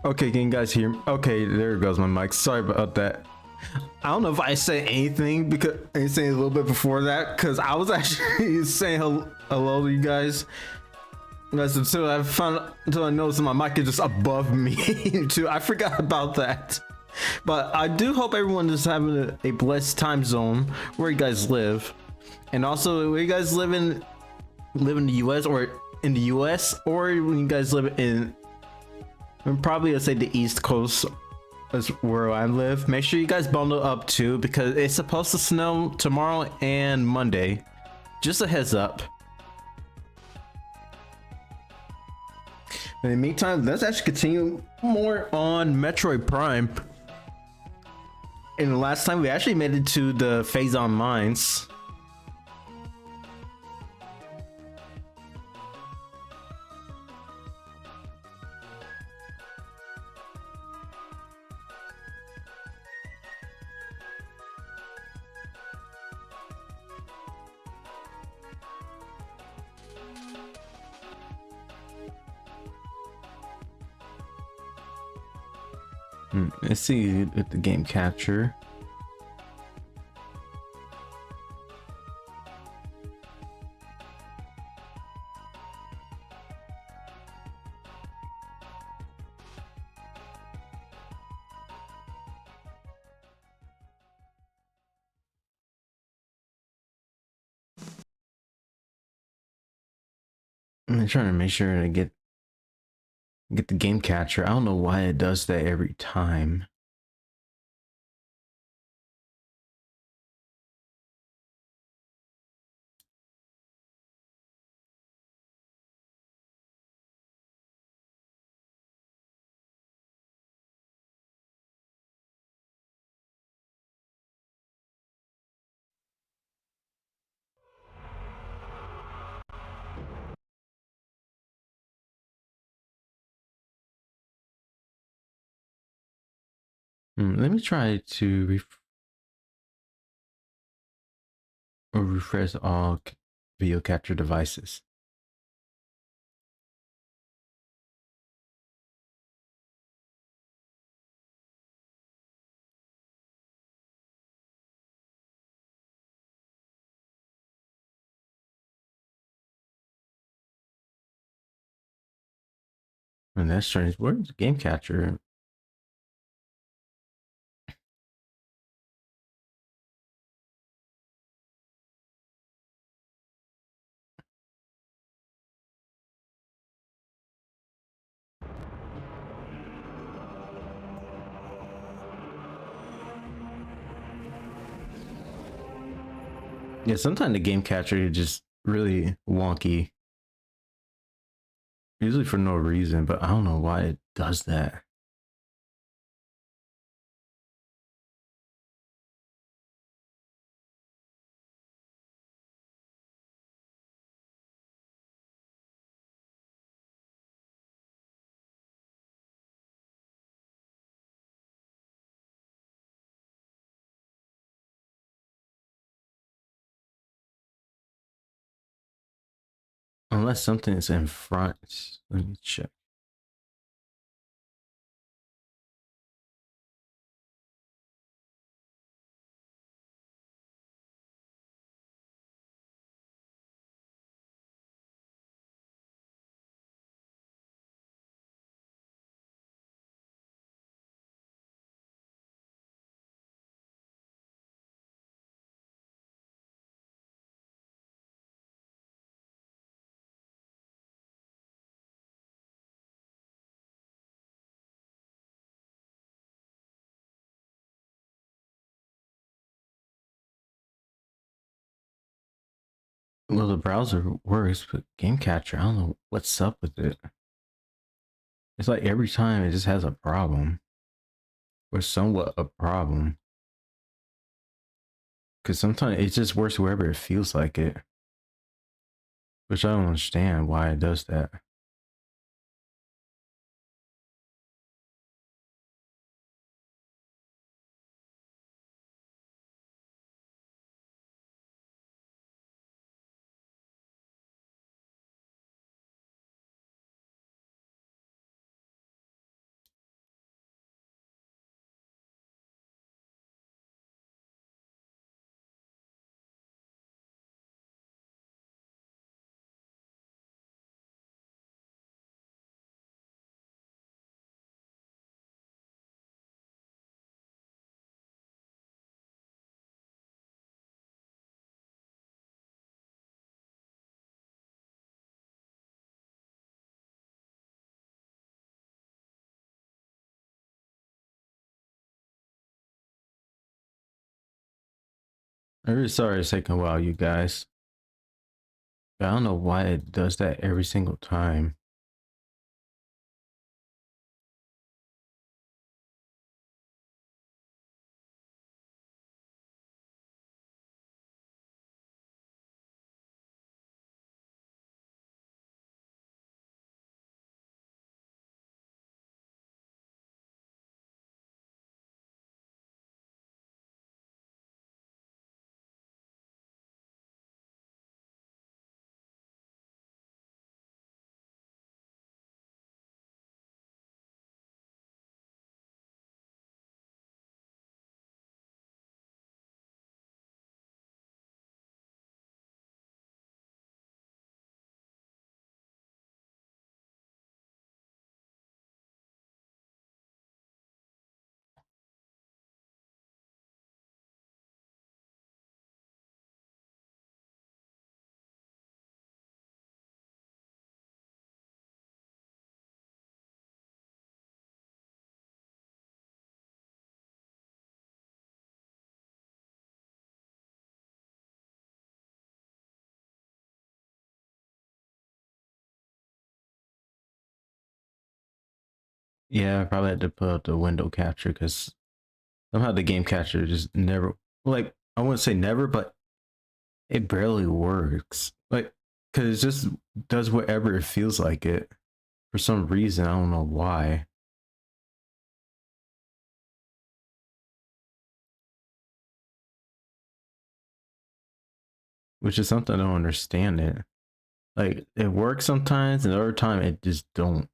Okay, can you guys hear me? Okay, there goes my mic. Sorry about that. I don't know if I said anything because anything a little bit before that because I was actually saying hello to you guys. That's until I noticed my mic is just above me too. I forgot about that. But I do hope everyone is having a blessed time zone where you guys live, and also where you guys live in the U.S. or in the U.S. or when you guys live in probably let's say the East Coast is where I live. Make sure you guys bundle up too because it's supposed to snow tomorrow and Monday. Just a heads up. In the meantime, let's actually continue more on Metroid Prime. And the last time we actually made it to the Phazon mines. Let's see with the game capture. I'm trying to make sure to get the game capture. I don't know why it does that every time. Let me try to refresh all video capture devices. And that's strange. Where's the game capture? Yeah, sometimes the game capture is just really wonky. Usually for no reason, but I don't know why it does that. Unless something is in front. Let me check. Well, the browser works, but game capture, I don't know what's up with it. It's like every time it just has a problem. Or somewhat a problem. Because sometimes it just works wherever it feels like it. Which I don't understand why it does that. I'm really sorry it's taking a while, you guys. I don't know why it does that every single time. Yeah, I probably had to put up the window capture because somehow the game capture just never, like, I wouldn't say never, but it barely works. Like, because it just does whatever it feels like it for some reason. I don't know why. Which is something I don't understand it. Like, it works sometimes, and other time it just don't.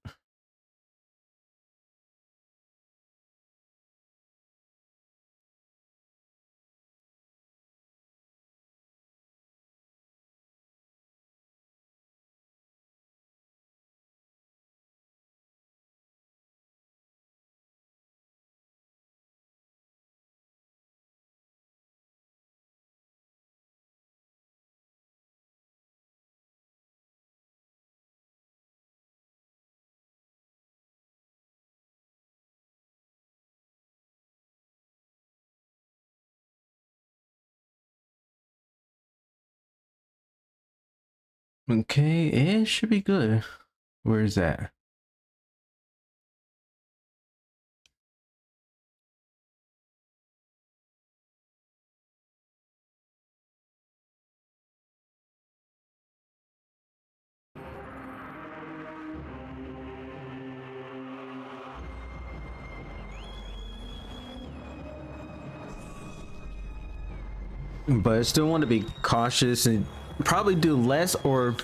Okay, it should be good. Where is that? But I still want to be cautious and probably do less or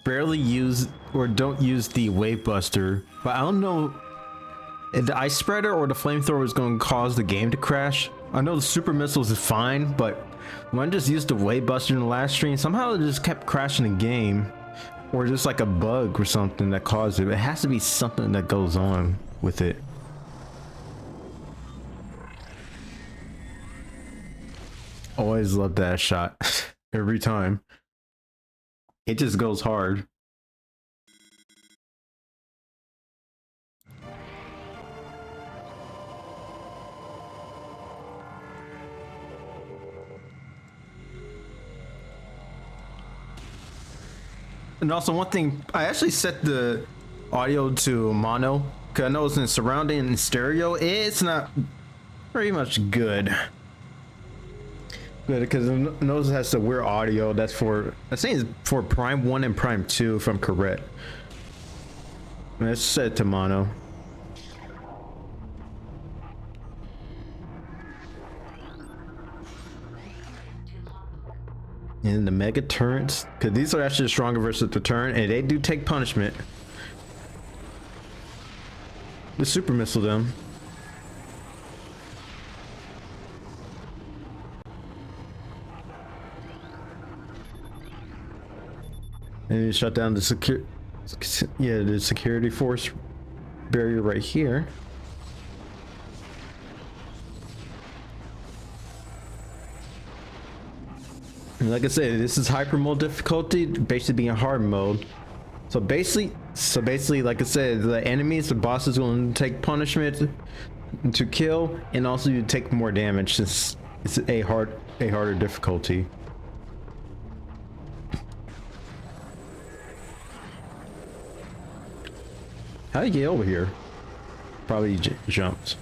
barely use or don't use the wave buster. But I don't know if the ice spreader or the flamethrower is going to cause the game to crash. I know the super missiles is fine, but when I just used the wave buster in the last stream, somehow it just kept crashing the game, or just like a bug or something that caused it. It has to be something that goes on with it. Always love that shot every time. It just goes hard. And also one thing, I actually set the audio to mono because I know it's in surrounding and stereo. It's not pretty much good. Good, because I know it has the weird audio. That's for, I think it's for Prime 1 and Prime 2 if I'm correct. And it's set to mono. And the mega turrets, because these are actually stronger versus the turn, and they do take punishment. The super missile them. And you shut down the the security force barrier right here. And like I said, this is hyper mode difficulty, basically being hard mode. So basically, like I said, the enemies, the bosses will take punishment to kill, and also you take more damage since it's a hard a harder difficulty. How do you get over here? Probably jumped.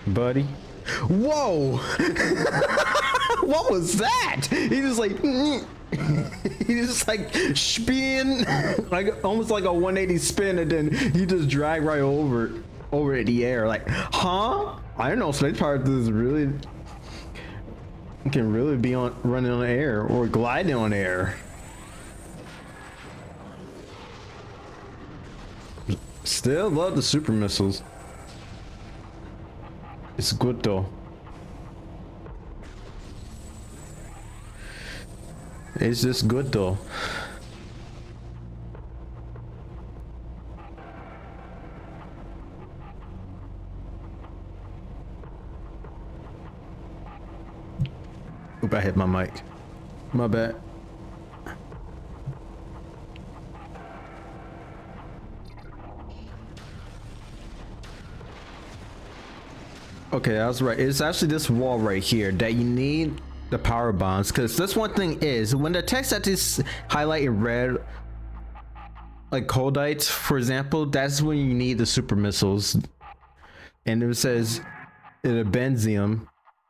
Buddy. Whoa! What was that? He just like he just like spin like almost like a 180 spin, and then he just drag right over in the air. Like, huh? I don't know. Space Pirates is really can really be on running on air or gliding on air. Still love the super missiles. It's good though. It's just good though. Oop, I hit my mic. My bad. Okay, I was right. It's actually this wall right here that you need the power bombs, because this one thing is when the text that is highlighted red, like coldites, for example, that's when you need the super missiles. And it says in a benzium,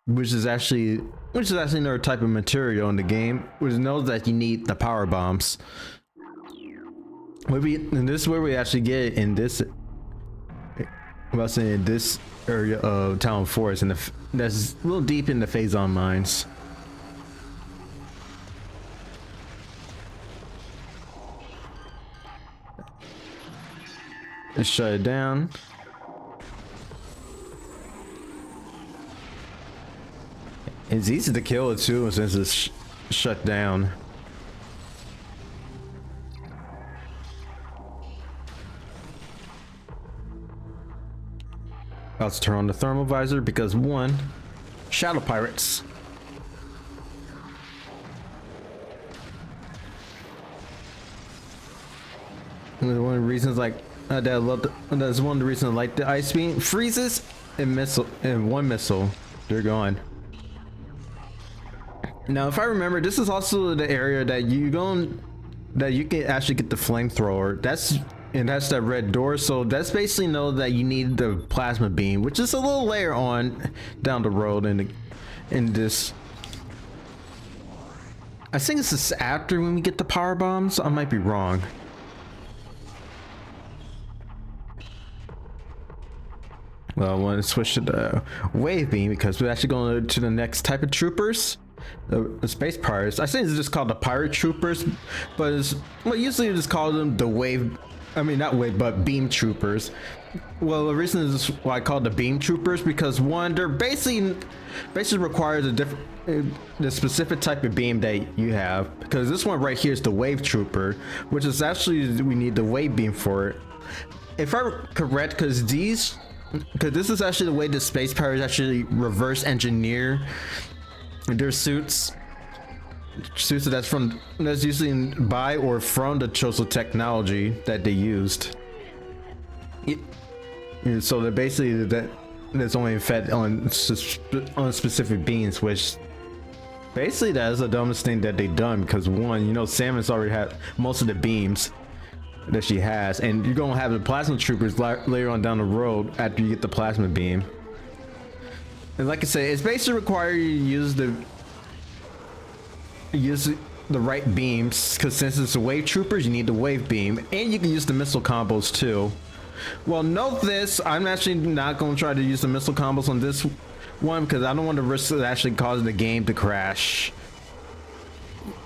which is actually another type of material in the game, which knows that you need the power bombs. And this is where we actually get it in this. Well, saying this area of Town Forest, and that's a little deep in the phazon mines. Let's shut it down. It's easy to kill it too since it's shut down. Let's turn on the thermal visor because one, shadow pirates. And one of the reasons like that I love that's one of the reasons I like the ice beam. Freezes and one missile, they're gone. Now, if I remember, this is also the area that you can actually get the flamethrower. That's that red door. So that's basically know that you need the plasma beam, which is a little later on down the road in this. I think this is after when we get the power bombs. I might be wrong. Well, I want to switch to the wave beam because we're actually going to the next type of troopers. The space pirates. I think it's just called the pirate troopers, but usually you just call them the wave. I mean, not wave, but beam troopers. Well, the reason is why I call the beam troopers because one, they're basically requires the specific type of beam that you have. Because this one right here is the wave trooper, which is actually we need the wave beam for it. If I'm correct, because this is actually the way the space pirates actually reverse engineer their suits that's usually by or from the chosen technology that they used. So they're basically that's only fed on specific beams, which basically that is the dumbest thing that they've done because one, Samus already had most of the beams that she has, and you're gonna have the plasma troopers later on down the road after you get the plasma beam. And like I said, it's basically required you use the right beams, because since it's the wave troopers, you need the wave beam, and you can use the missile combos too. Well, note this, I'm actually not going to try to use the missile combos on this one because I don't want to risk it actually causing the game to crash.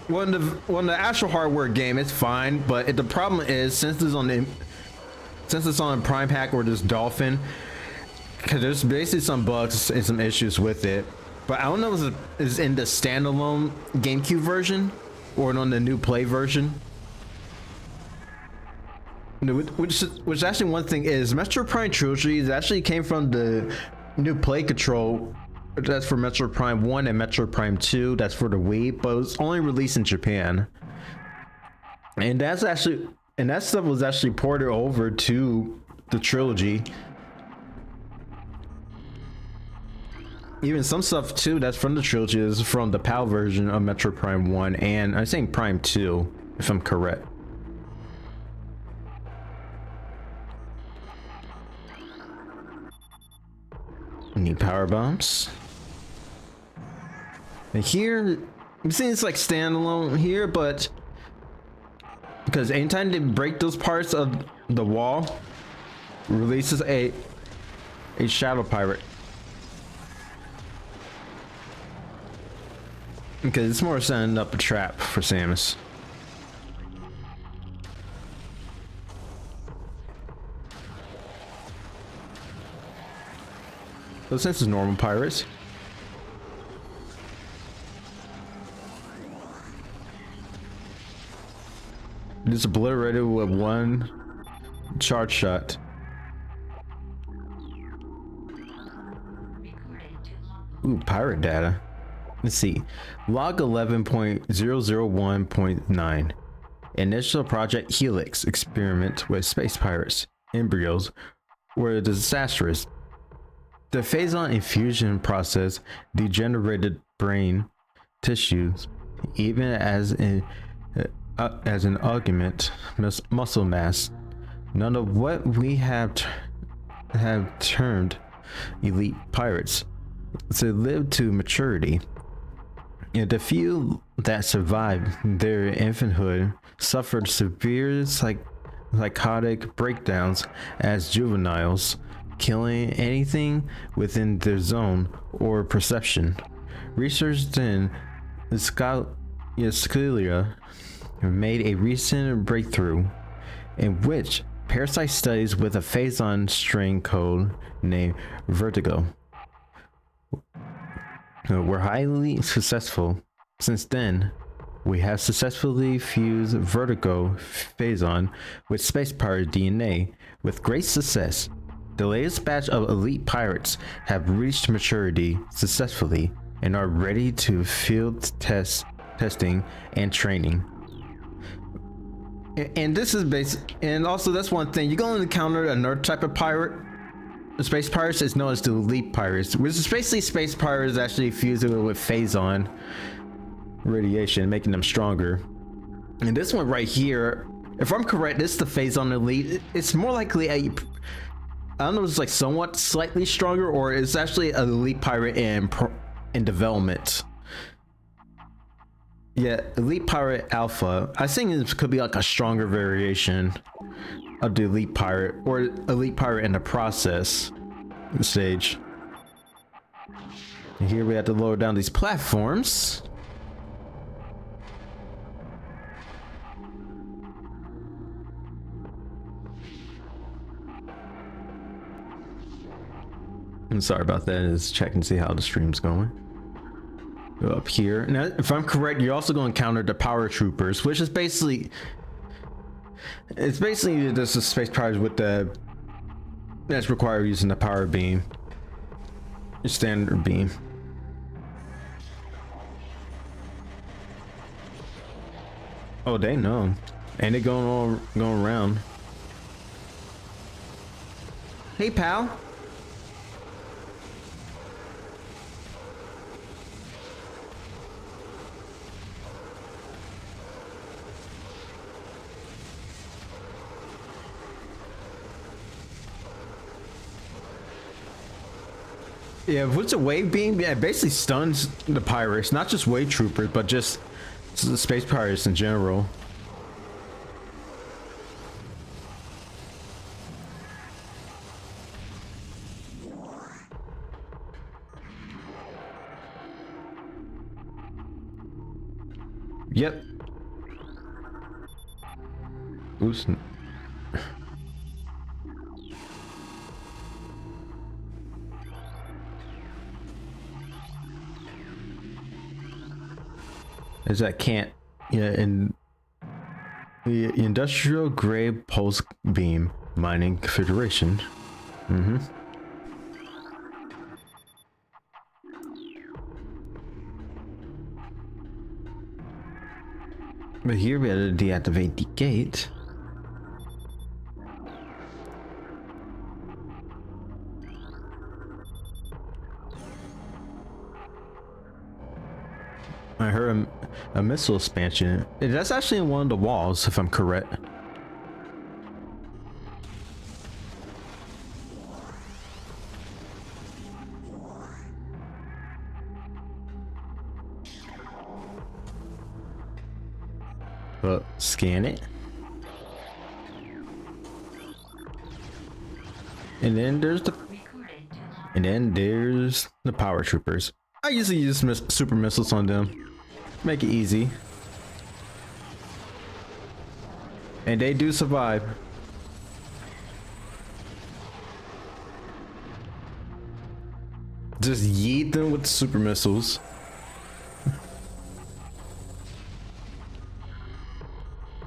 When the actual hardware game, it's fine, but the problem is since it's on a Prime Pack or this Dolphin, because there's basically some bugs and some issues with it. But I don't know if it's in the standalone GameCube version or on the new Play version. Which actually one thing is Metro Prime Trilogy actually came from the new Play control. That's for Metro Prime 1 and Metro Prime 2. That's for the Wii, but it was only released in Japan. And that's actually And that stuff was actually ported over to the trilogy. Even some stuff too that's from the trilogy is from the PAL version of Metro Prime 1 and I'm saying Prime 2, if I'm correct. Need power bombs. And here, I'm seeing it's like standalone here, but because anytime they break those parts of the wall, releases a shadow pirate. Because it's more setting up a trap for Samus. So since it's normal pirates. Just obliterated with one charge shot. Ooh, pirate data. Let's see. Log 11.001.9. Initial Project Helix experiment with space pirates. Embryos were disastrous. The phazon infusion process degenerated brain tissues, even as an augment muscle mass. None of what we have termed elite pirates to live to maturity. And the few that survived their infanthood suffered severe psychotic breakdowns as juveniles, killing anything within their zone or perception. Researchers in Scalia made a recent breakthrough in which parasite studies with a phazon strain code named Vertigo were highly successful. Since then, we have successfully fused Vertigo phazon with space pirate DNA with great success. The latest batch of elite pirates have reached maturity successfully and are ready to field testing and training. And this is basic, and also that's one thing, you're going to encounter another type of pirate. The space pirates is known as the elite pirates, which is basically space pirates actually fusing with phazon radiation, making them stronger. And this one right here, if I'm correct, this is the phazon elite. It's more likely I don't know, it's like somewhat slightly stronger, or it's actually an elite pirate in development. Yeah, elite pirate alpha. I think it could be like a stronger variation of the elite pirate, or elite pirate in the process stage. And here we have to lower down these platforms. I'm sorry about that. Just checking to see how the stream's going. Go up here. Now, if I'm correct, you're also going to encounter the power troopers, which is basically, it's basically just a space pirates with the that's required using the power beam, standard beam. Oh, they know, and they going around. Hey, pal. Yeah, what's a wave beam? Yeah, it basically stuns the pirates, not just wave troopers, but just the space pirates in general. Yep. Oops. Is that can't, yeah, in the industrial grade pulse beam mining configuration. But here we had to deactivate the gate. I heard a missile expansion. That's actually in one of the walls, if I'm correct. But scan it. And then there's the power troopers. I usually use super missiles on them. Make it easy. And they do survive. Just yeet them with super missiles.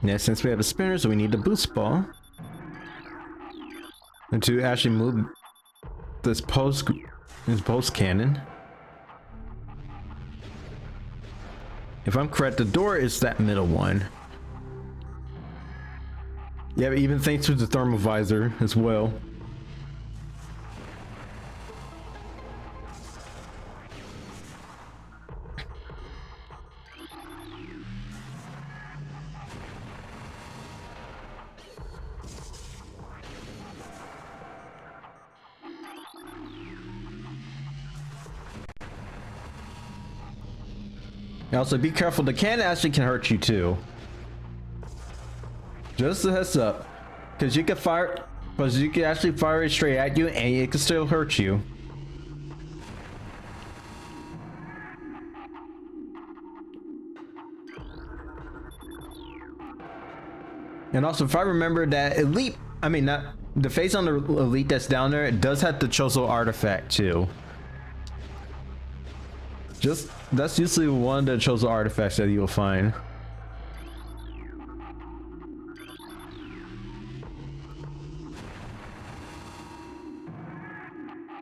Now, since we have a spinner, so we need the boost ball. And to actually move this post cannon. If I'm correct, the door is that middle one. Yeah, but even thanks to the thermal visor as well. Also, be careful. The cannon actually can hurt you too. Just a heads up, because you can actually fire it straight at you, and it can still hurt you. And also, if I remember that elite, I mean not the phazon elite that's down there, it does have the Chozo artifact too. That's usually one of the Chozo artifacts that you'll find.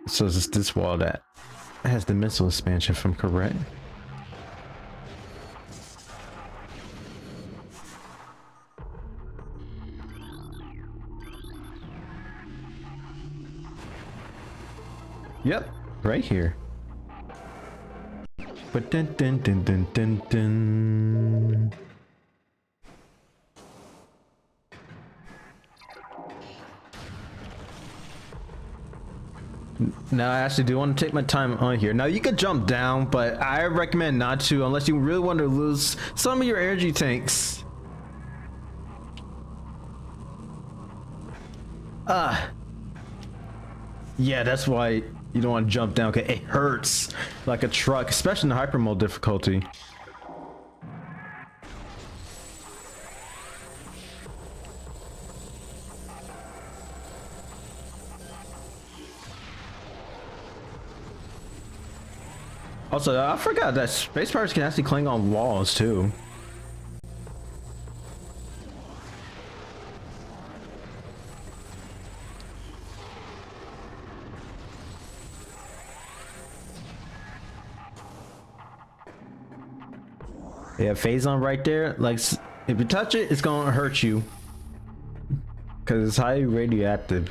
So it's this wall that has the missile expansion, if I'm correct. Yep, right here. But dun dun dun dun dun dun. Now I actually do want to take my time on here. Now you could jump down, but I recommend not to unless you really want to lose some of your energy tanks. Yeah, that's why you don't want to jump down, okay? It hurts like a truck, especially in the hyper mode difficulty. Also, I forgot that space pirates can actually cling on walls too. Yeah, phazon right there. Like, if you touch it, it's gonna hurt you because it's highly radioactive.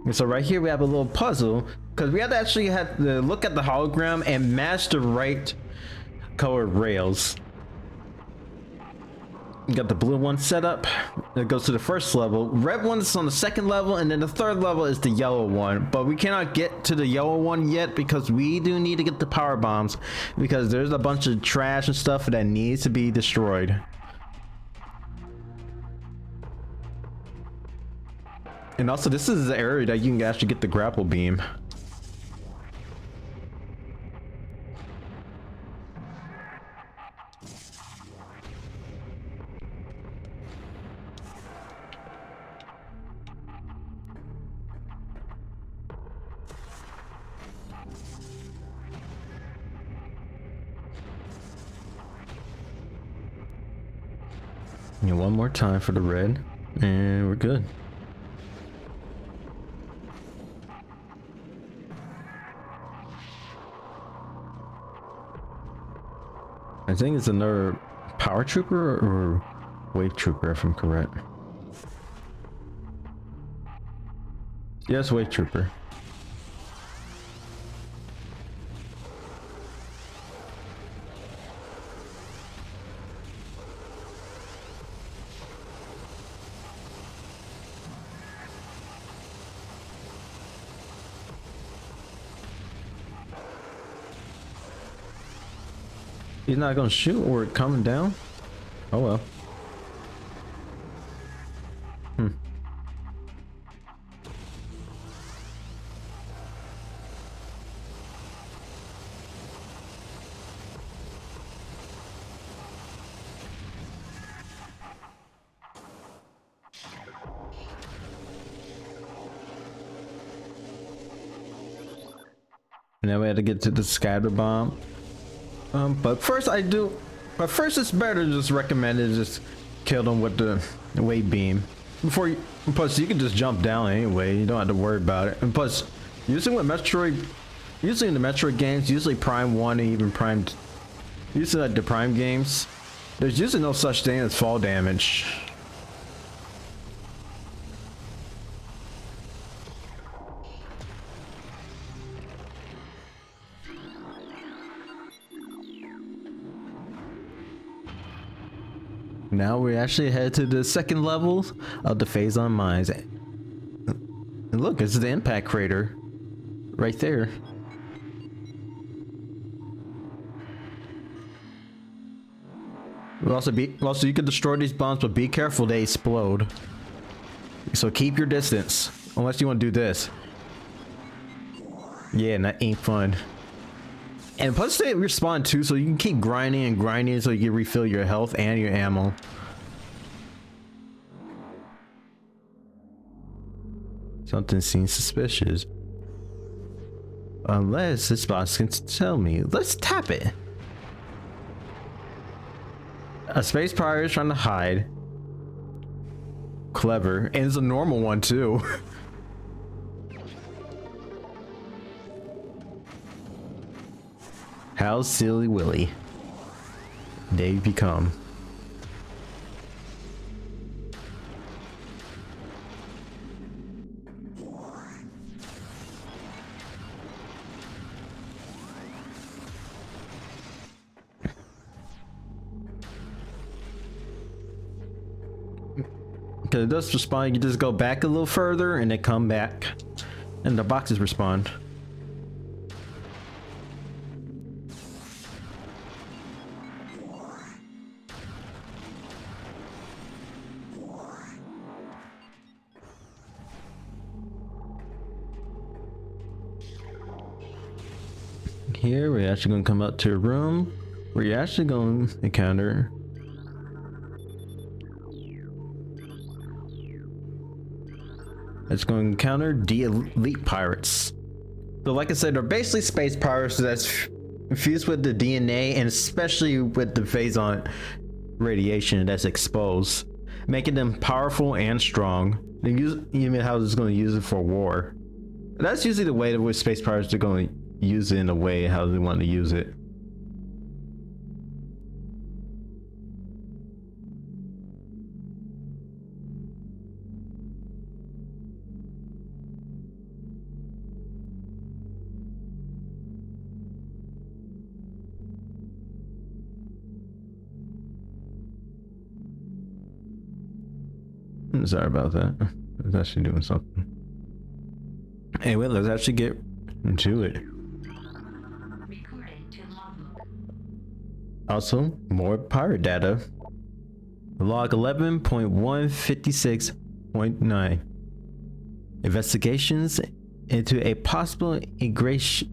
And so right here we have a little puzzle because we have to look at the hologram and match the right colored rails. You got the blue one set up. It goes to the first level. Red one is on the second level, and then the third level is the yellow one. But we cannot get to the yellow one yet because we do need to get the power bombs because there's a bunch of trash and stuff that needs to be destroyed. And also, this is the area that you can actually get the grapple beam. And one more time for the red, and we're good. I think it's another power trooper or wave trooper, if I'm correct. Yes, wave trooper. He's not gonna shoot or coming down? Oh well. Now we had to get to the scatter bomb. But first it's better to just recommend it just kill them with the wave beam. Plus you can just jump down anyway, you don't have to worry about it. And plus, usually in the Metroid games, usually Prime 1 and even usually like the Prime games, there's usually no such thing as fall damage. Now we actually head to the second level of the phazon mines. And look, it's the impact crater right there. Also, you can destroy these bombs, but be careful, they explode. So keep your distance, unless you want to do this. Yeah, and that ain't fun. And plus they respawn too, so you can keep grinding and grinding so you can refill your health and your ammo. Something seems suspicious. Unless this box can tell me. Let's tap it. A space pirate is trying to hide. Clever. And it's a normal one too. How silly willy they become. Because it does respond, you just go back a little further and then come back. And the boxes respond. Here we're actually going to come up to a room where you're actually going to encounter the elite pirates. So like I said, they're basically space pirates that's infused with the DNA and especially with the phazon radiation that's exposed, making them powerful and strong. They even how it's going to use it for war. That's usually the way that space pirates are going to use it, in a way how they want to use it. I'm sorry about that. I was actually doing something. Anyway, let's actually get into it. Also, more pirate data. Log 11.156.9. Investigations into a possible ingress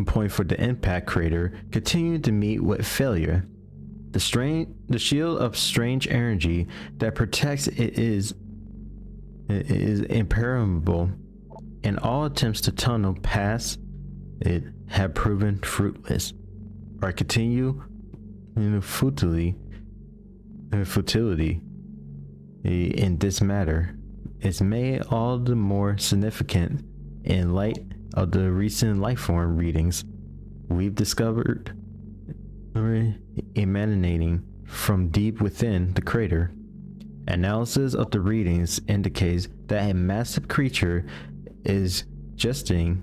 point for the impact crater continue to meet with failure. The shield of strange energy that protects it is impermeable, and all attempts to tunnel past it have proven fruitless, or continue in futility in this matter is made all the more significant in light of the recent lifeform readings we've discovered emanating from deep within the crater. Analysis of the readings indicates that a massive creature is gesting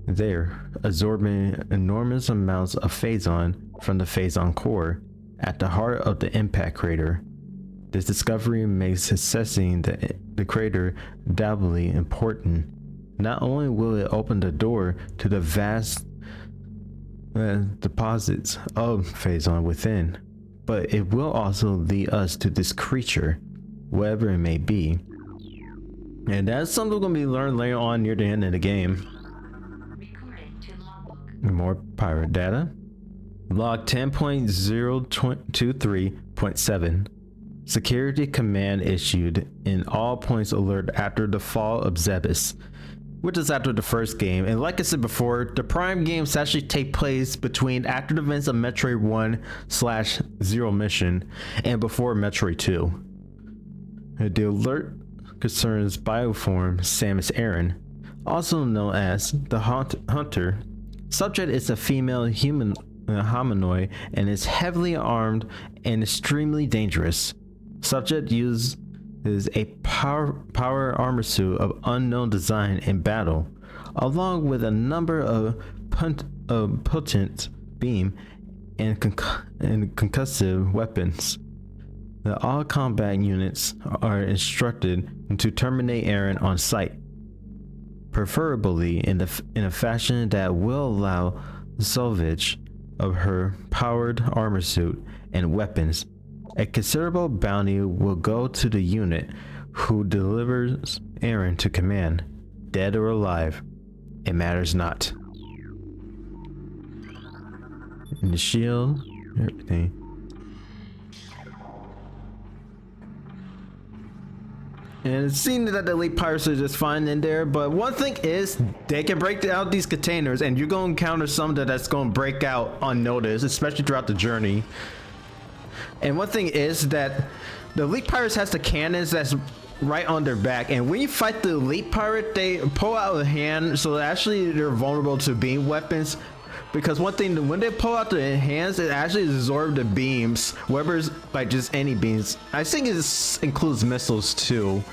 there, absorbing enormous amounts of phazon from the phazon core at the heart of the impact crater. This discovery makes assessing the crater doubly important. Not only will it open the door to the vast deposits of phazon within, but it will also lead us to this creature, whatever it may be. And that's something going to be learned later on near the end of the game. More pirate data. Log 10.023.7. Security command issued in all points alert after the fall of Zebes, which is after the first game. And like I said before, the Prime games actually take place between after the events of Metroid 1/0 mission and before Metroid 2. The alert concerns Bioform Samus Aran, also known as the Hunter. Subject is a female human hominoid and is heavily armed and extremely dangerous. Subject uses a power armor suit of unknown design in battle, along with a number of potent beam and concussive weapons. All combat units are instructed to terminate Aran on sight, preferably in a fashion that will allow salvage of her powered armor suit and weapons. A considerable bounty will go to the unit who delivers Aran to command, dead or alive. It matters not. And the shield, everything. And it seems that the elite pirates are just fine in there, but one thing is they can break out these containers and you're going to encounter something that's going to break out unnoticed, especially throughout the journey. And one thing is that the elite pirates has the cannons that's right on their back, and when you fight the elite pirate, they pull out a hand, so actually they're vulnerable to beam weapons. Because one thing, when they pull out their hands, it actually absorbs the beams, whether it's like just any beams. I think it includes missiles too.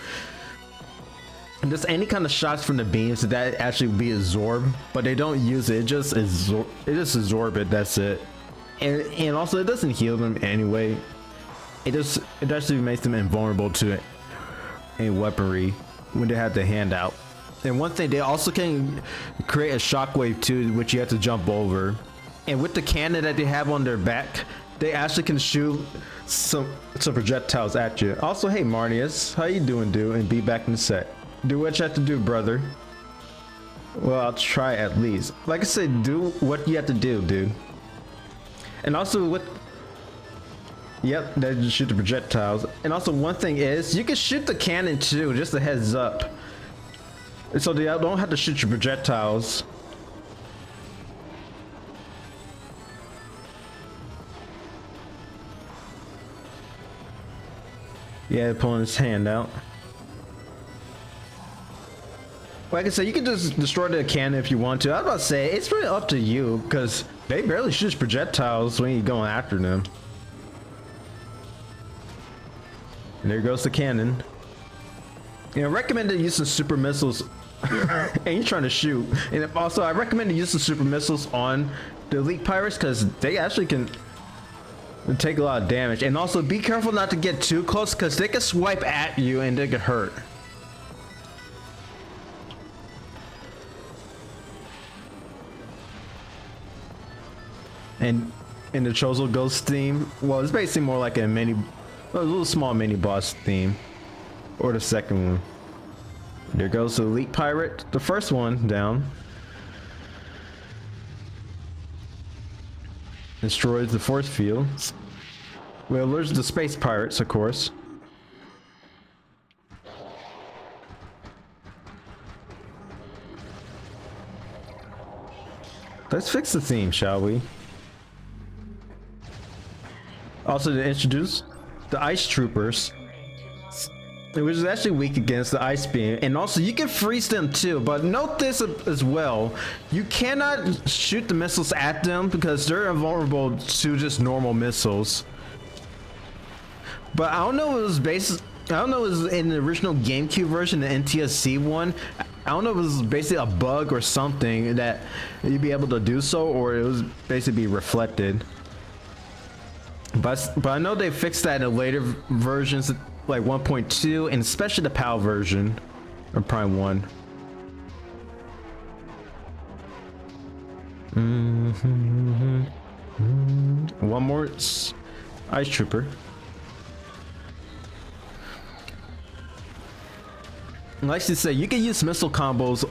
And just any kind of shots from the beams that actually be absorbed, but they don't use it. It just absorb it. That's it. And also it doesn't heal them anyway. It actually makes them invulnerable to any weaponry when they have the hand out. And one thing, they also can create a shockwave too, which you have to jump over. And with the cannon that they have on their back, they actually can shoot some projectiles at you. Also, hey Marnius, how you doing, dude? And be back in the set. Do what you have to do, brother. Well, I'll try at least. Like I said, do what you have to do, dude. And also with, yep, they just shoot the projectiles. And also one thing is, you can shoot the cannon too, just a heads up. So they don't have to shoot your projectiles. Yeah, pulling his hand out. Like I said, you can just destroy the cannon if you want to. I was about to say, it's really up to you, because they barely shoot projectiles when you're going after them. And there goes the cannon. You know, I recommend using super missiles and you're trying to shoot. And also, I recommend using super missiles on the elite pirates because they actually can take a lot of damage. And also, be careful not to get too close because they can swipe at you and they can hurt. And in the Chozo Ghost theme, well, it's basically more like a little small mini boss theme, or the second one. There goes the elite pirate, the first one down. Destroys the force fields. Well, there's the space pirates, of course. Let's fix the theme, shall we? Also to introduce the ice troopers, which is actually weak against the ice beam, and also you can freeze them too, but note this as well, you cannot shoot the missiles at them because they're invulnerable to just normal missiles. But I don't know if it was in the original GameCube version, the NTSC one, I don't know if it was basically a bug or something that you'd be able to do so, or it was basically be reflected. But I know they fixed that in the later versions, like 1.2, and especially the PAL version of Prime 1. One more ice trooper. Like to say, you can use missile combos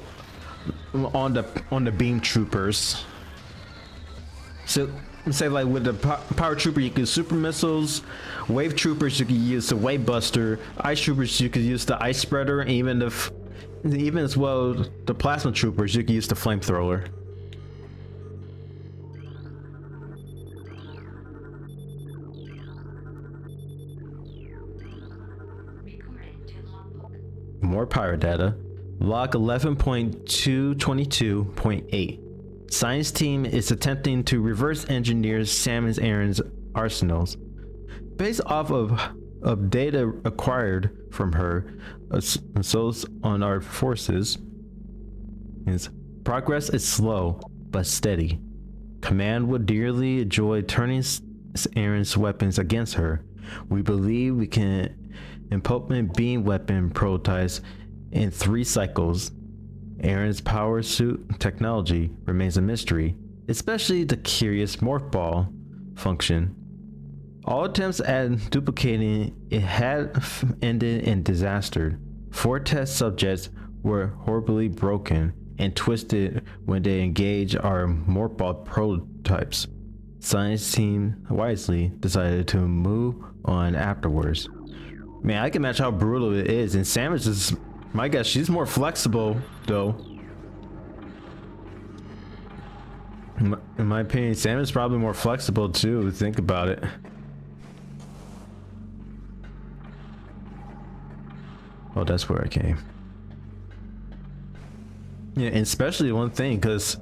on the beam troopers. So say like with the power trooper, you can use super missiles. Wave troopers, you can use the wave buster. Ice troopers, you can use the ice spreader. And even as well, the plasma troopers, you can use the flamethrower. More pirate data. Log 11.222.8. Science team is attempting to reverse engineer Samus Aran's arsenals. Based off of data acquired from her assaults on our forces, progress is slow but steady. Command would dearly enjoy turning Aran's weapons against her. We believe we can implement beam weapon prototypes in 3 cycles. Aran's power suit technology remains a mystery, especially the curious morph ball function. All attempts at duplicating it had ended in disaster. 4 test subjects were horribly broken and twisted when they engaged our morph ball prototypes. Science team wisely decided to move on afterwards. Man, I can imagine how brutal it is, and Samus is, my gosh, she's more flexible though. In my opinion, Samus is probably more flexible too. Think about it. Oh, that's where I came. Yeah, and especially one thing is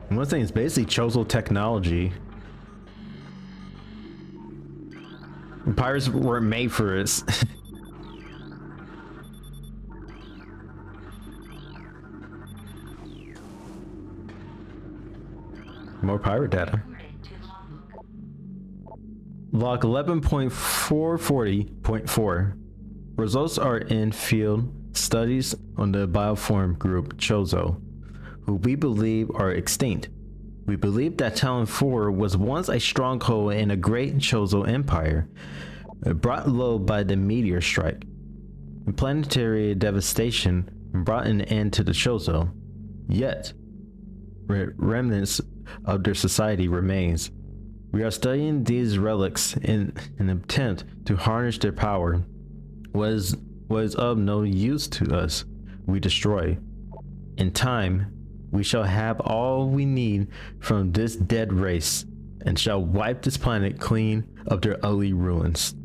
basically Chozo technology. Pirates weren't made for this. More pirate data. Log 11.440.4. Results are in field studies on the bioform group Chozo, who we believe are extinct. We believe that Talon 4 was once a stronghold in a great Chozo empire, brought low by the meteor strike. Planetary devastation brought an end to the Chozo, yet remnants of their society remains. We are studying these relics in an attempt to harness their power. What is of no use to us, we destroy. In time, we shall have all we need from this dead race, and shall wipe this planet clean of their ugly ruins.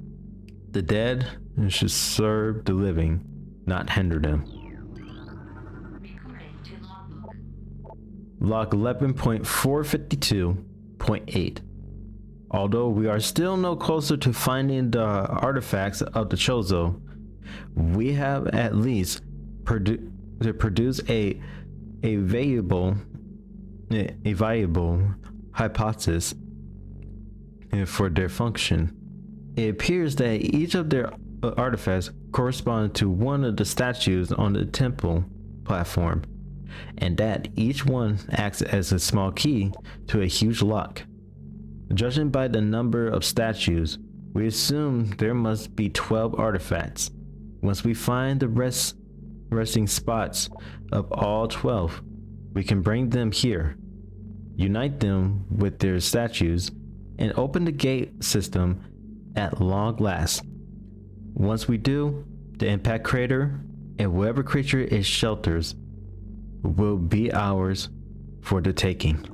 The dead should serve the living, not hinder them. Log 11.452.8. Although we are still no closer to finding the artifacts of the Chozo, we have at least produced a viable hypothesis for their function. It appears that each of their artifacts correspond to one of the statues on the temple platform, and that each one acts as a small key to a huge lock. Judging by the number of statues, we assume there must be 12 artifacts. Once we find the resting spots of all 12, we can bring them here, unite them with their statues, and open the gate system at long last. Once we do, the impact crater and whatever creature it shelters will be ours for the taking.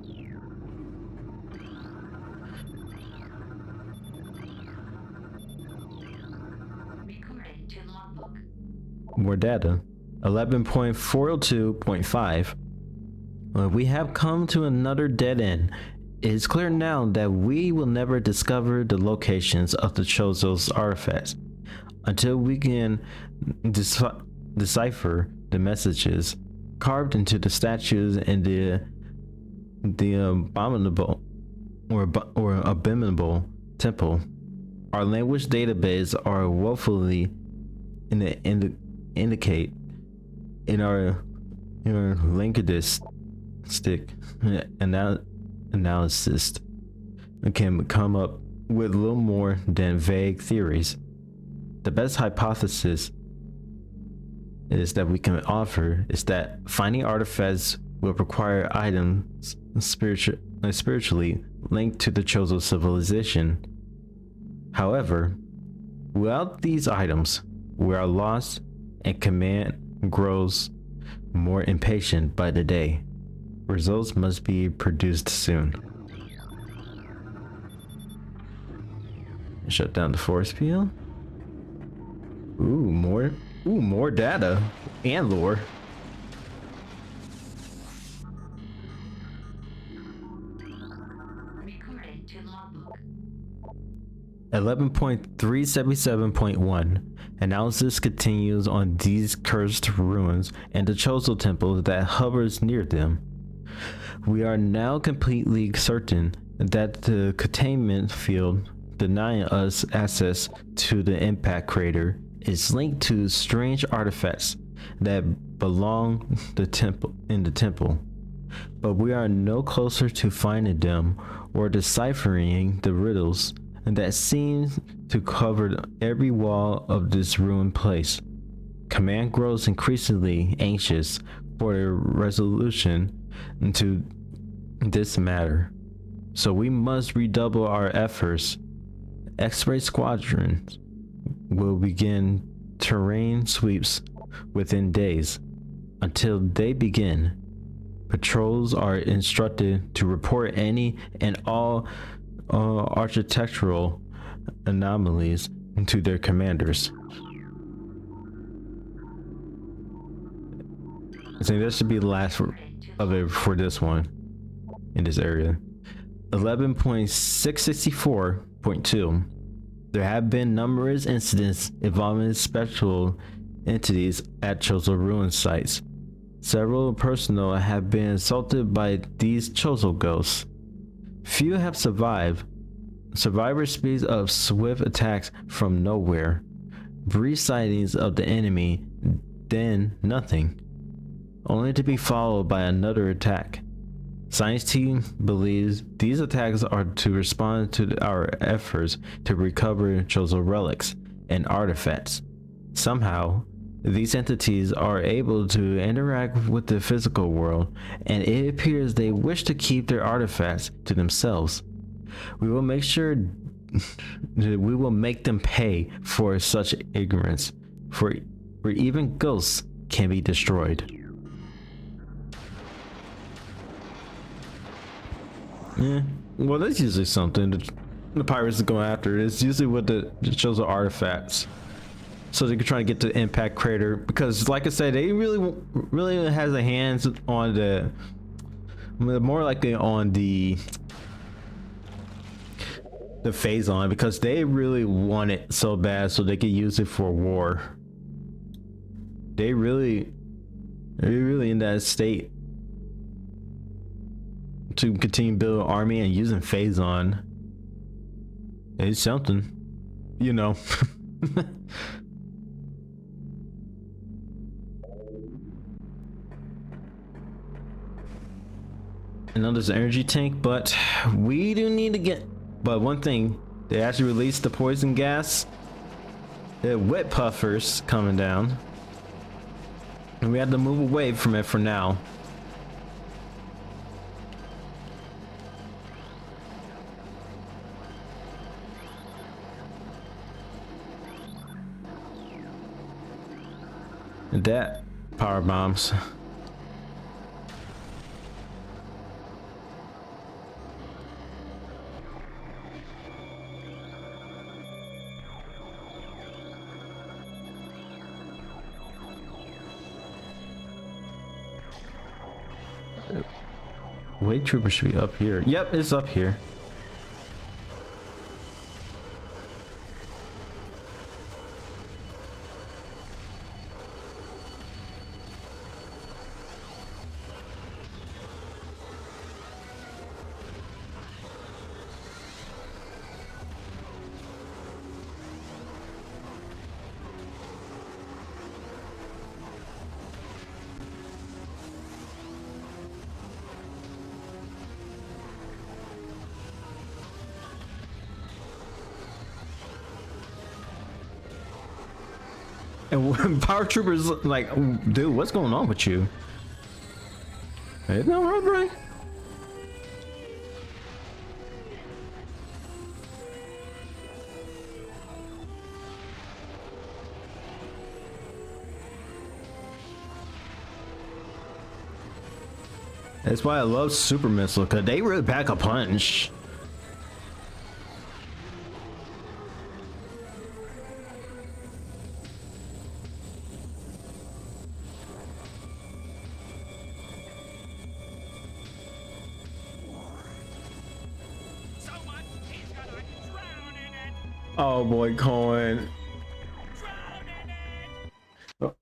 More data. 11.402.5. We have come to another dead end. It is clear now that we will never discover the locations of the Chozo's artifacts until we can decipher the messages carved into the statues in the abominable temple. Our language database are woefully indicate in our Linkadis analysis can come up with little more than vague theories. The best hypothesis is that we can offer is that finding artifacts will require items spiritually linked to the chosen civilization. However, without these items, we are lost and command grows more impatient by the day. Results must be produced soon. Shut down the force field. More data and lore. Recording to logbook. 11.377.1 Analysis continues on these cursed ruins and the Chozo temple that hovers near them. We are now completely certain that the containment field denying us access to the impact crater is linked to strange artifacts that belong in the temple. But we are no closer to finding them or deciphering the riddles that seem to cover every wall of this ruined place. Command grows increasingly anxious for a resolution to this matter, so we must redouble our efforts. X-ray squadrons will begin terrain sweeps within days. Until they begin, patrols are instructed to report any and all architectural anomalies to their commanders. I think that should be the last of it for this one in this area. 11.664.2 There have been numerous incidents involving spectral entities at Chozo ruin sites. Several personnel have been assaulted by these Chozo ghosts. Few have survived. Survivors speak of swift attacks from nowhere, brief sightings of the enemy, then nothing, only to be followed by another attack. Science team believes these attacks are to respond to our efforts to recover Chozo relics and artifacts. Somehow, these entities are able to interact with the physical world, and it appears they wish to keep their artifacts to themselves. We will make them pay for such ignorance, for even ghosts can be destroyed. Well, that's usually something the pirates are going after. It's usually what shows the artifacts, so they can try to get to the impact crater. Because, like I said, they really has their hands on more likely on the phazon, because they really want it so bad, so they could use it for war. They're really in that state to continue building an army and using phazon. It's something, you know. Another energy tank, but we do need to get. But one thing, they actually released the poison gas. The wet puffers coming down, and we had to move away from it for now. That power bombs. Wait, trooper should be up here. Yep, it's up here. And when Power Troopers like, dude, what's going on with you? Hey, no, right? That's why I love Super Missile, cause they really pack a punch. Oh boy, Cohen.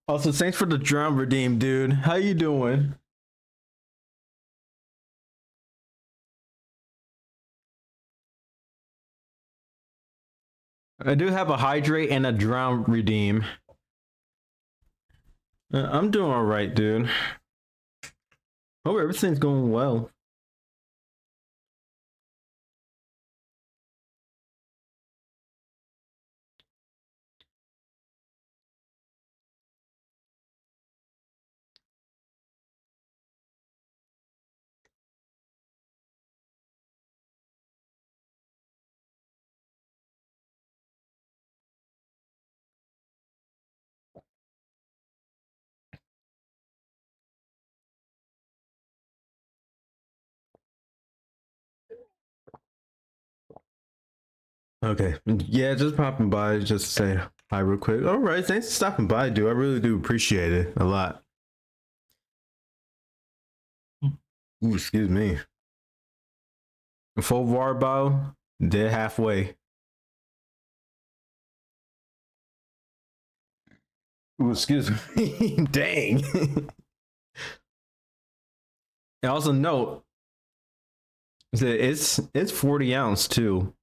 Also, thanks for the drum redeem, dude. How you doing? I do have a hydrate and a drown redeem. I'm doing all right, dude. Hope everything's going well. Okay, yeah, just popping by just to say hi real quick. All right, thanks for stopping by, dude. I really do appreciate it a lot. Ooh, excuse me. Full war bow, dead halfway. Ooh, excuse me. Dang. And also note that it's 40 ounce too.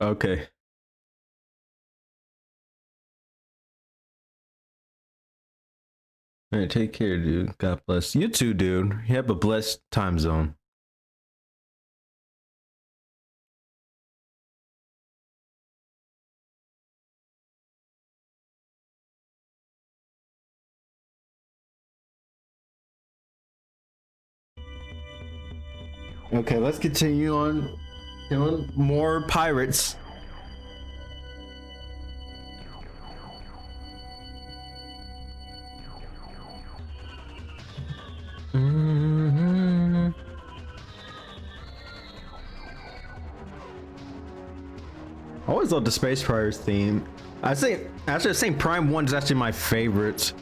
Okay. All right, take care, dude. God bless you too, dude. You have a blessed time zone. Okay, let's continue on. Killing more pirates. Mm-hmm. I always love the Space Pirates theme. I say actually saying Prime 1 is actually my favorite.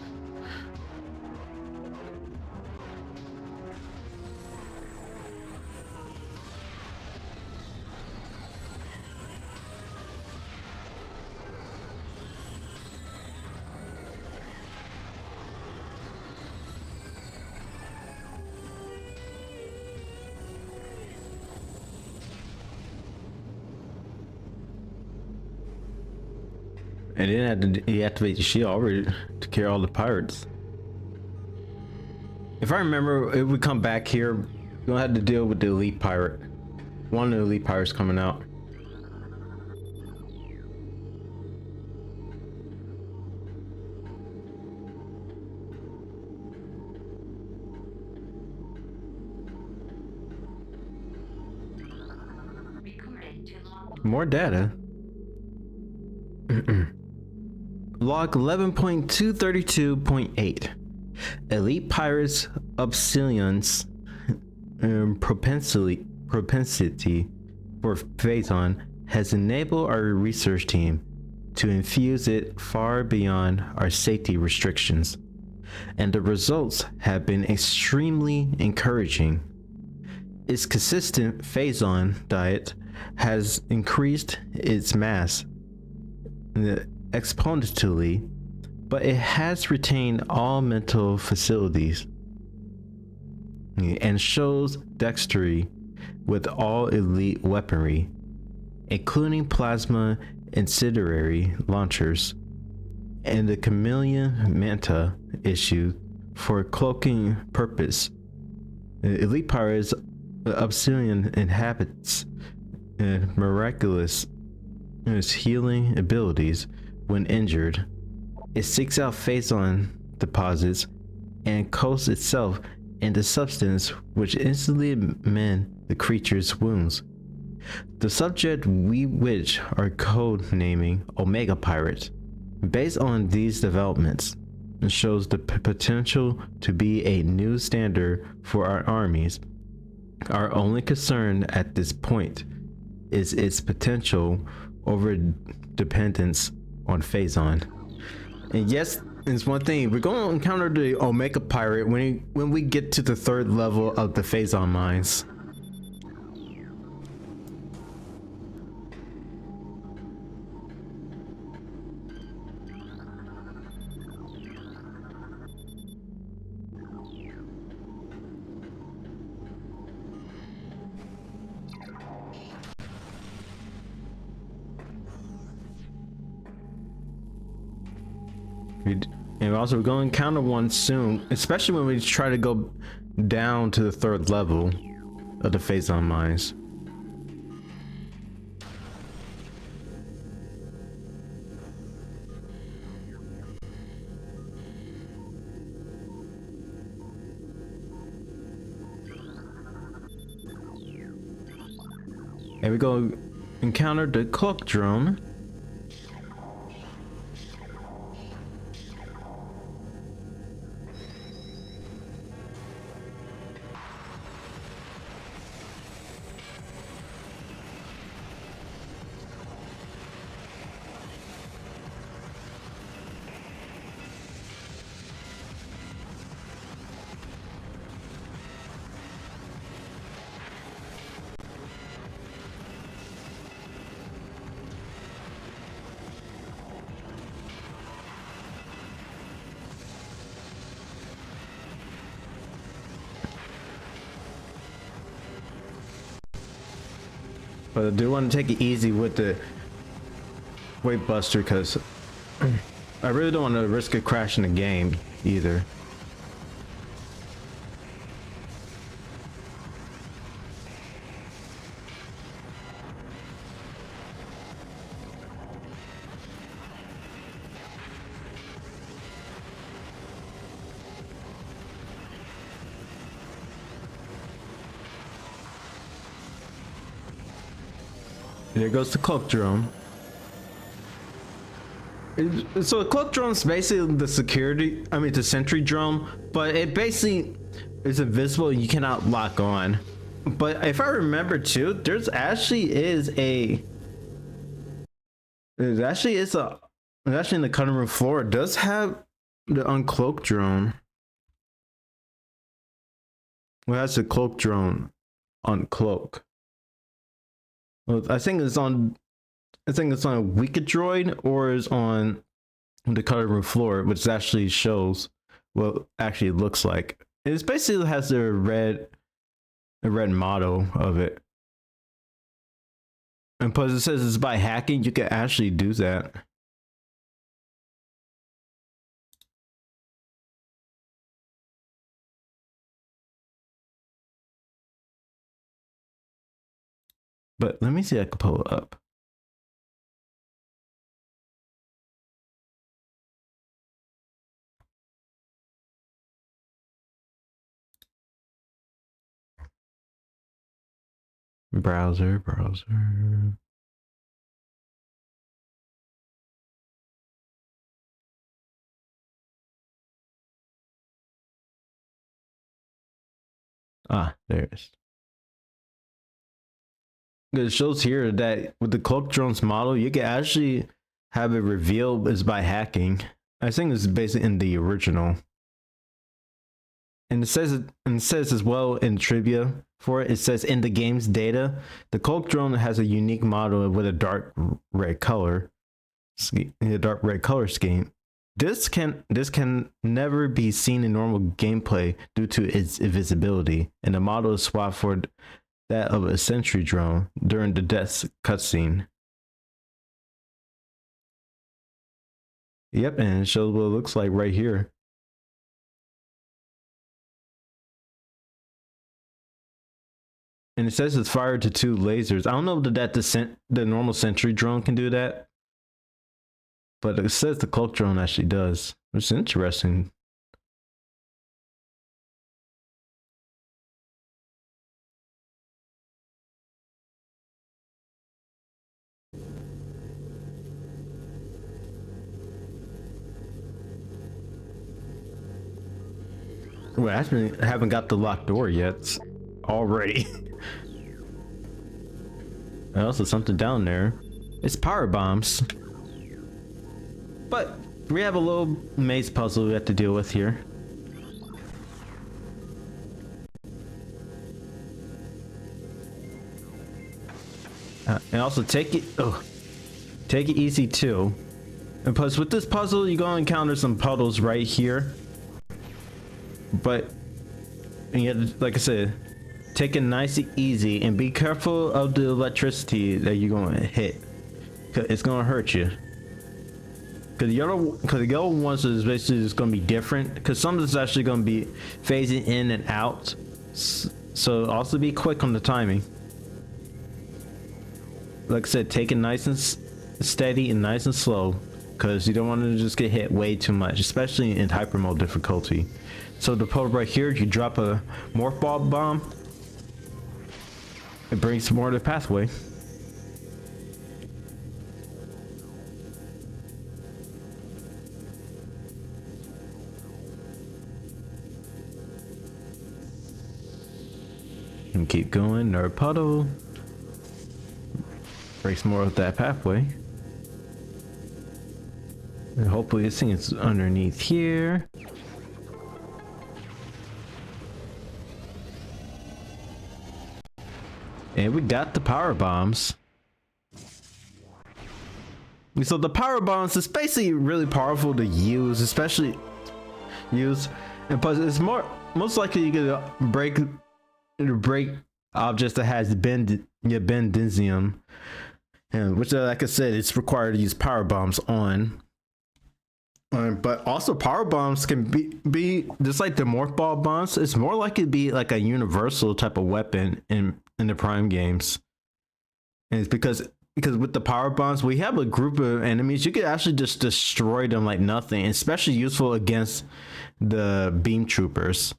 And then had to deactivate the shield already to carry all the pirates. If I remember, if we come back here, we don't have to deal with the elite pirate. One of the elite pirates coming out. More data. Log 11.232.8. Elite Pirates Obsidian's propensity for phazon has enabled our research team to infuse it far beyond our safety restrictions, and the results have been extremely encouraging. Its consistent phazon diet has increased its mass exponentially, but it has retained all mental facilities and shows dexterity with all elite weaponry, including plasma incendiary launchers, and the chameleon manta issued for cloaking purpose. The elite pirates, the obsidian inhabits miraculous healing abilities when injured. It seeks out phazon deposits and coats itself in the substance which instantly mend the creature's wounds. The subject we which are code naming Omega Pirates, based on these developments, shows the potential to be a new standard for our armies. Our only concern at this point is its potential over dependence on phazon. And yes, it's one thing, we're going to encounter the Omega Pirate when we get to the 3rd level of the phazon mines. And also we're going to encounter one soon, especially when we try to go down to the 3rd level of the phazon mines. And we go encounter the cloak drone. But I do want to take it easy with the Weight Buster because I really don't want to risk it crashing the game either. There goes the cloak drone. So the cloak drone is basically the the sentry drone, but it basically is invisible and you cannot lock on. But if I remember too, there's actually in the cutting room floor, it does have the uncloaked drone. Well, that's the cloak drone uncloak. Well, I think it's on a Wicked Droid or is on the cutting room floor, which actually shows what it actually looks like. It basically has the red motto of it. And plus it says it's by hacking, you can actually do that. But let me see if I can pull it up. Browser. Ah, there it is. It shows here that with the cloak drones model, you can actually have it revealed as by hacking. I think it's basically in the original. And it says as well in trivia for it, it says in the game's data, the cloak drone has a unique model with a dark red color scheme. This can never be seen in normal gameplay due to its invisibility, and the model is swapped for that of a sentry drone during the death cutscene. Yep, and it shows what it looks like right here. And it says it's fired to 2 lasers. I don't know that the normal sentry drone can do that, but it says the cloak drone actually does, which is interesting. Well, actually, I haven't got the locked door yet. Already. And also something down there. It's power bombs. But we have a little maze puzzle we have to deal with here. And also take it easy too. And plus with this puzzle, you're gonna encounter some puddles right here. But and yet, like I said, take it nice and easy and be careful of the electricity that you're gonna hit. Cause it's gonna hurt you. Cause the yellow ones is basically just gonna be different. Cause some of it's actually gonna be phasing in and out. So also be quick on the timing. Like I said, take it nice and steady and nice and slow. Cause you don't want to just get hit way too much, especially in hyper mode difficulty. So the puddle right here, you drop a morph ball bomb. It brings more to the pathway. And keep going, nerd puddle. Breaks more of that pathway. And hopefully this thing is underneath here. And we got the power bombs. So the power bombs is basically really powerful to use, especially and plus it's most likely you're gonna break objects that has bendizium, and which like I said, it's required to use power bombs on. But also power bombs can be just like the morph ball bombs. It's more likely to be like a universal type of weapon in the Prime games. And it's because with the power bombs, we have a group of enemies. You could actually just destroy them like nothing, especially useful against the beam troopers.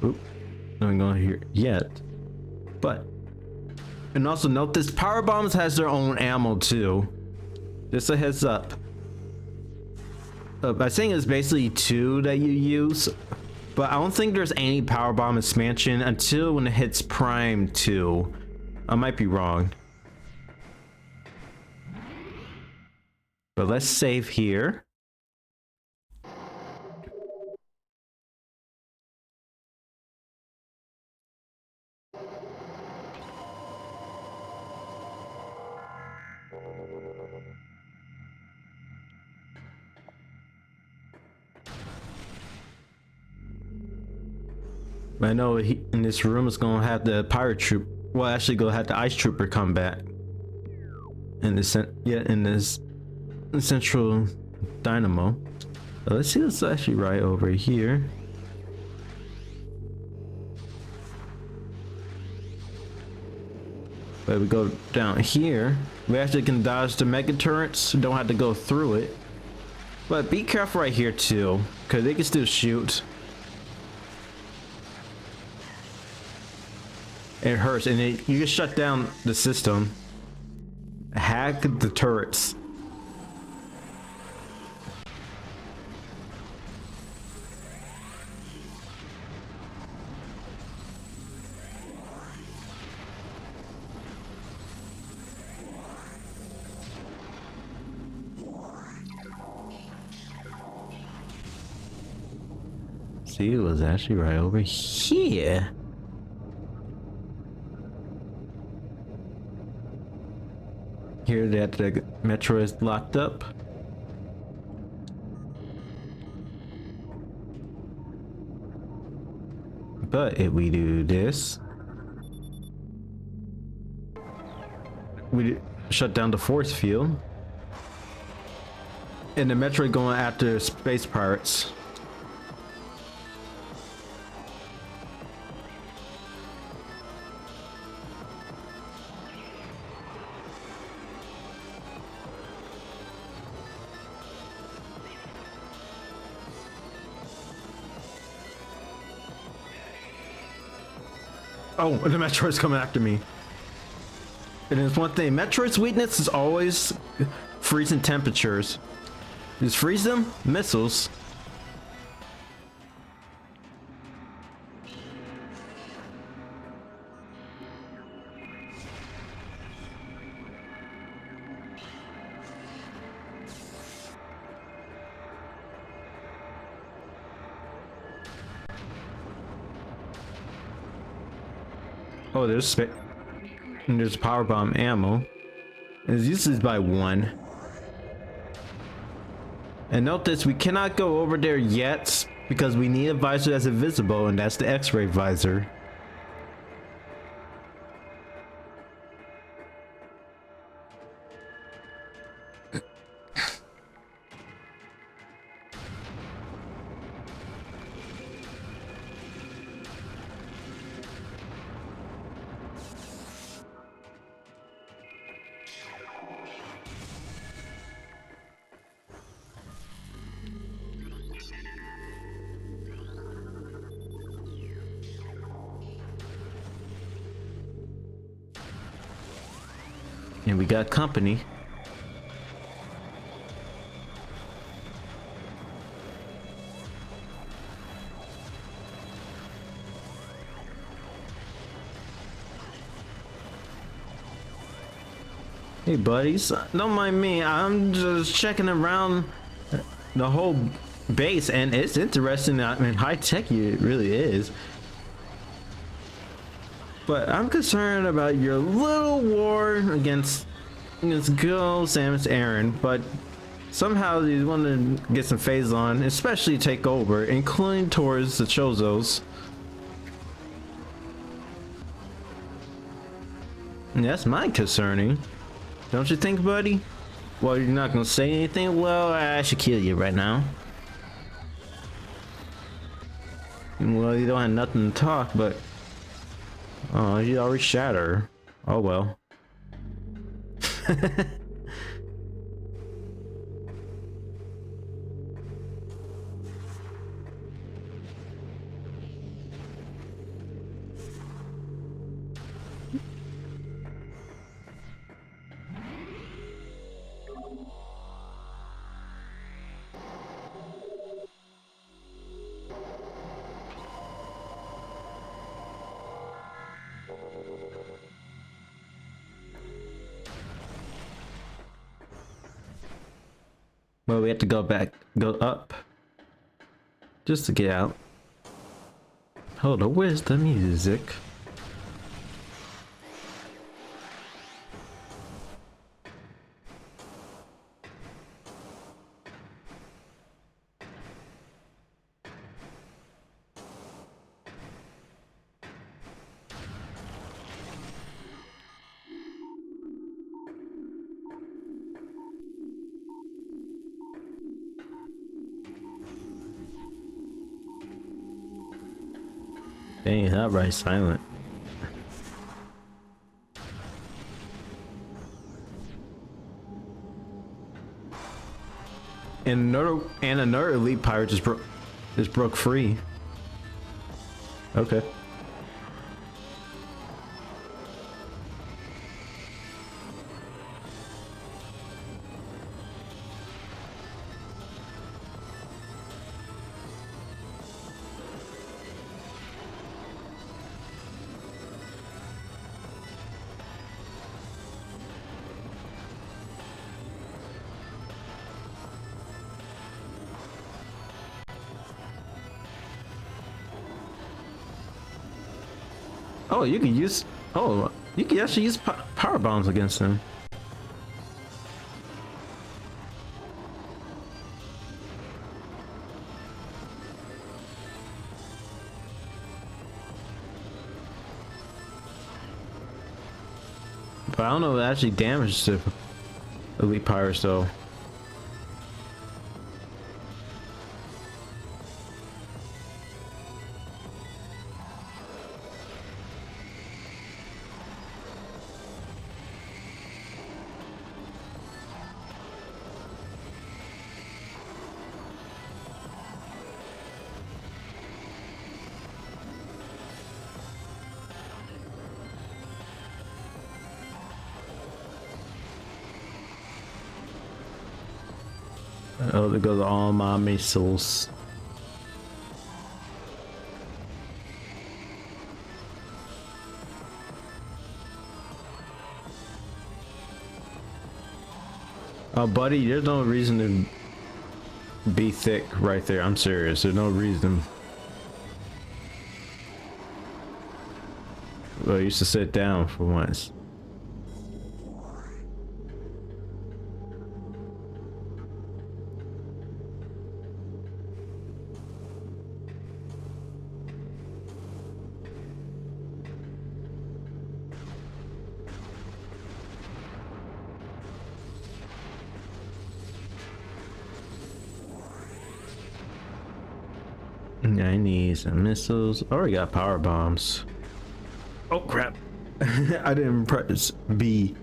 Oop, not going here yet, but and also note this power bombs has their own ammo too. Just a heads up. I think it's basically 2 that you use, but I don't think there's any power bomb expansion until when it hits Prime 2. I might be wrong, but let's save here. I know in this room is gonna have the pirate troop. Well, actually, gonna have the ice trooper come back. In this central dynamo. Let's see what's actually right over here. But we go down here. We actually can dodge the mega turrets. Don't have to go through it. But be careful right here too, because they can still shoot. It hurts, and you can shut down the system. Hack the turrets. See, it was actually right over here. hear that the metro is locked up. But if we do this, we shut down the force field, and the metro going after space pirates. Oh, the Metroid's coming after me. And there's one thing, Metroid's weakness is always freezing temperatures. Just freeze them, missiles. Oh, there's power bomb ammo. It's usually by 1. And note this, we cannot go over there yet because we need a visor that's invisible, and that's the X-ray visor. And we got company. Hey buddies, don't mind me, I'm just checking around the whole base, and it's interesting. I mean, high tech it really is. But I'm concerned about your little war against good old Samus Aran, but somehow you want to get some phazon, especially take over, including towards the Chozos. And that's my concerning. Don't you think, buddy? Well, you're not gonna say anything? Well, I should kill you right now. Well, you don't have nothing to talk, but... Oh, you already shatter. Oh well. Well, we have to go up, just to get out. Hold on, where's the music? Dang, that right silent. And another elite pirate just broke free. Okay. Oh, you can use. Oh, you can actually use power bombs against them. But I don't know if it actually damaged the elite pirates though. Oh, there goes all my missiles. Oh, buddy, there's no reason to be thick right there. I'm serious. There's no reason. Well, you used to sit down for once. I need some missiles. Oh, we got power bombs. Oh crap. I didn't press B.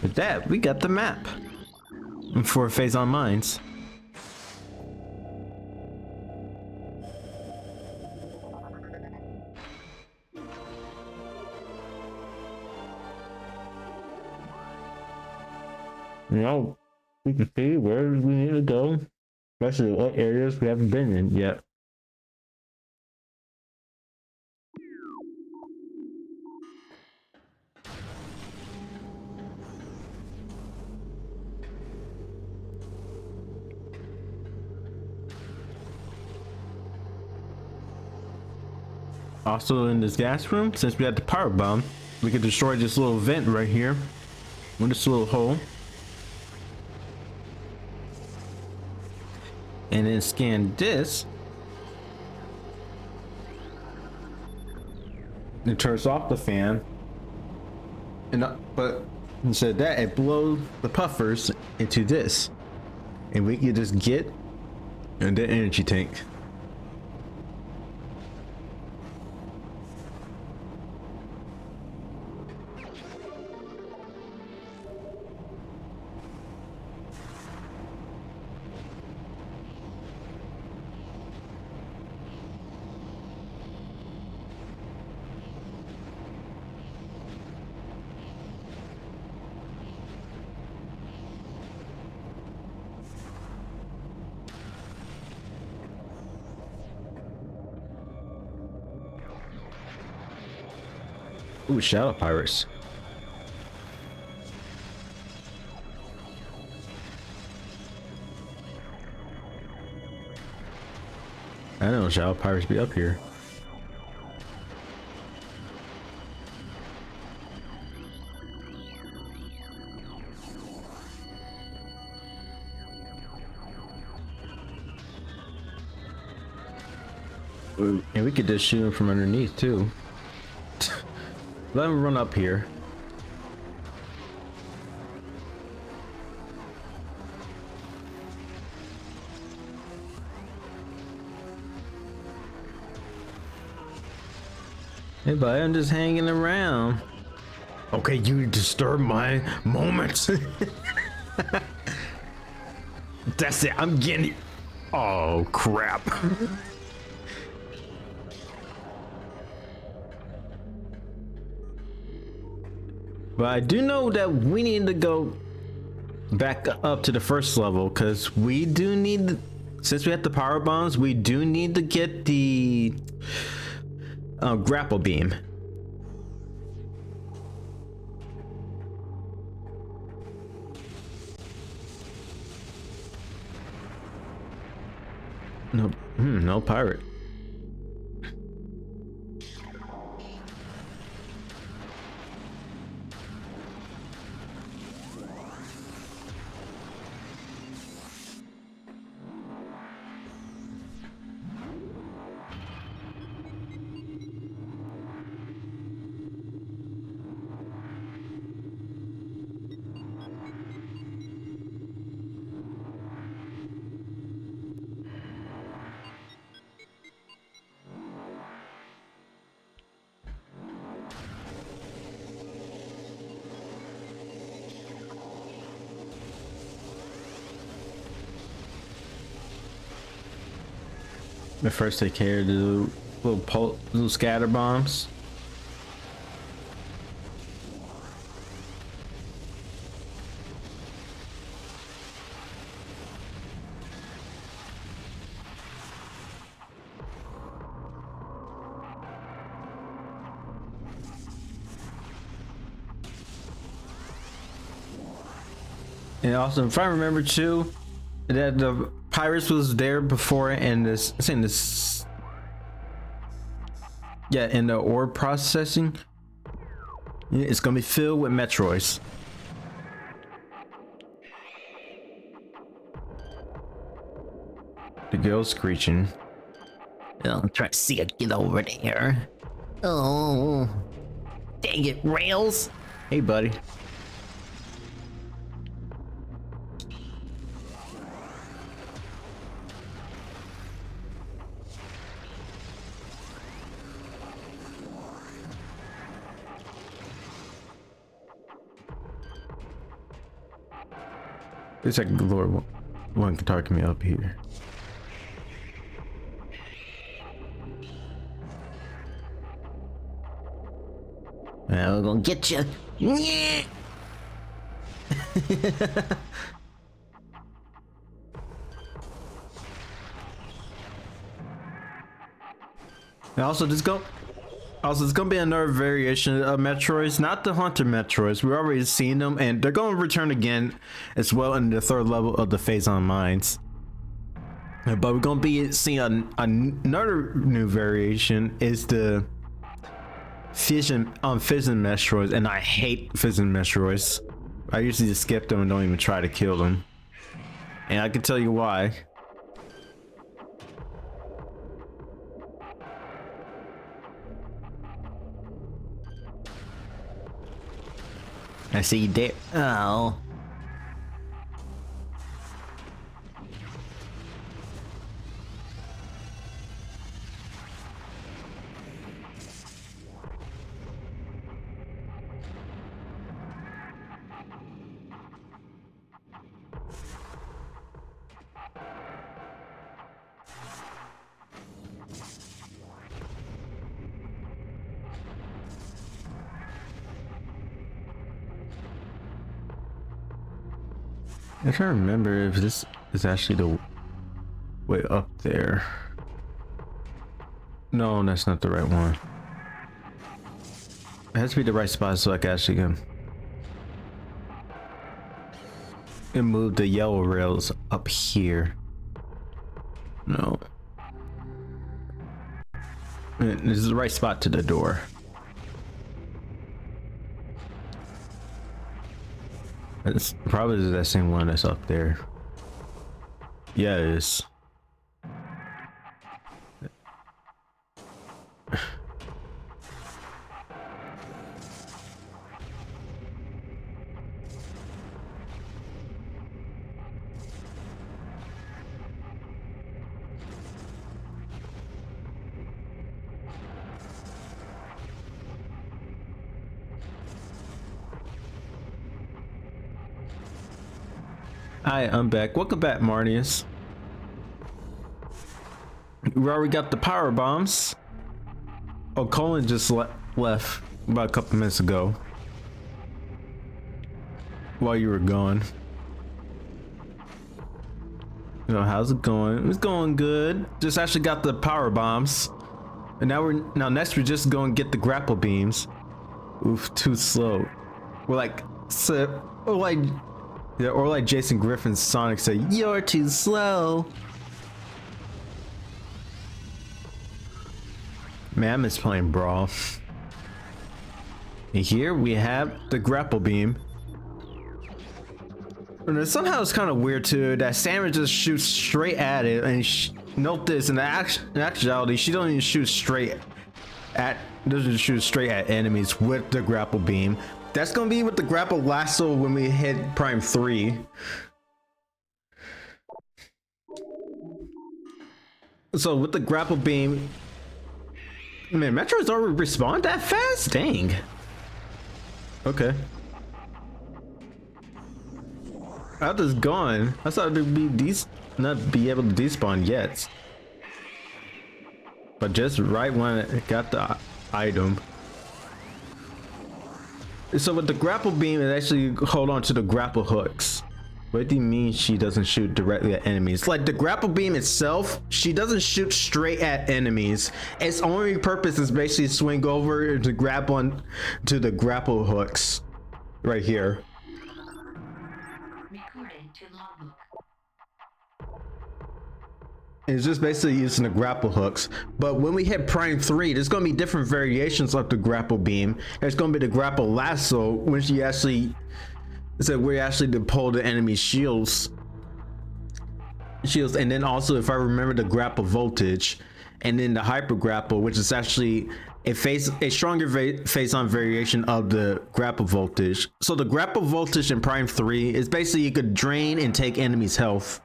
With that, we got the map for phazon mines. You know, we can see where we need to go, especially what areas we haven't been in yet. Also in this gas room, since we had the power bomb, we could destroy this little vent right here with this little hole. And then scan this. It turns off the fan. And but instead of that, it blows the puffers into this. And we can just get in the energy tank. Ooh, shadow pirates. I know shadow pirates be up here. Ooh, and we could just shoot them from underneath too. Let him run up here. Hey, buddy, I'm just hanging around. Okay, you disturb my moments. That's it. I'm getting. Oh crap. But I do know that we need to go back up to the first level because we do need, since we have the power bombs, we do need to get the grapple beam. No, no pirate. But first take care of the little scatter bombs. And also, if I remember too, that the pirates was there before, and this, saying this, yeah, in the ore processing, it's gonna be filled with Metroids. The girl's screeching. Oh, I'm trying to see it get over there. Oh, dang it, Rails. Hey, buddy. It's like Lord one can talk to me up here. Well, we're gonna get you. Yeah. And also, it's gonna be another variation of Metroids, not the Hunter Metroids. We've already seen them, and they're gonna return again as well in the third level of the phazon mines. But we're gonna be seeing another new variation is the fission Metroids, and I hate fission Metroids. I usually just skip them and don't even try to kill them, and I can tell you why. I see you there. Oh. I'm trying to remember if this is actually the way up there. No, that's not the right one. It has to be the right spot so I can actually can move the yellow rails up here. No. This is the right spot to the door. It's probably that same one that's up there. Yeah, it is. Hi, I'm back. Welcome back, Marnius. We already got the power bombs. Oh, Colin just left about a couple minutes ago. While you were gone. You know, how's it going? It's going good. Just actually got the power bombs. And now next we're just going to get the grapple beams. Oof, too slow. We're like, yeah, or like Jason Griffin's Sonic said, "You're too slow." Man, I miss playing Brawl. And here we have the grapple beam. And somehow it's kind of weird too that Sandra just shoots straight at it, and note this: in actuality, she doesn't even shoot straight at enemies with the grapple beam. That's gonna be with the grapple lasso when we hit Prime 3. So with the grapple beam, man, Metroid's already respawned that fast? Dang. Okay. I thought it's gone. I thought it'd be not be able to despawn yet. but just right when it got the item. So with the grapple beam, it actually hold on to the grapple hooks. What do you mean she doesn't shoot directly at enemies? Like the grapple beam itself, she doesn't shoot straight at enemies. Its only purpose is basically swing over to grab on to the grapple hooks right here. It's just basically using the grapple hooks. But when we hit Prime 3, there's going to be different variations of the grapple beam. There's going to be the grapple lasso, which you actually so we actually to pull the enemy shields, and then also, if I remember, the grapple voltage, and then the hyper grapple, which is actually a stronger phazon variation of the grapple voltage. So the grapple voltage in Prime 3 is basically you could drain and take enemies' health.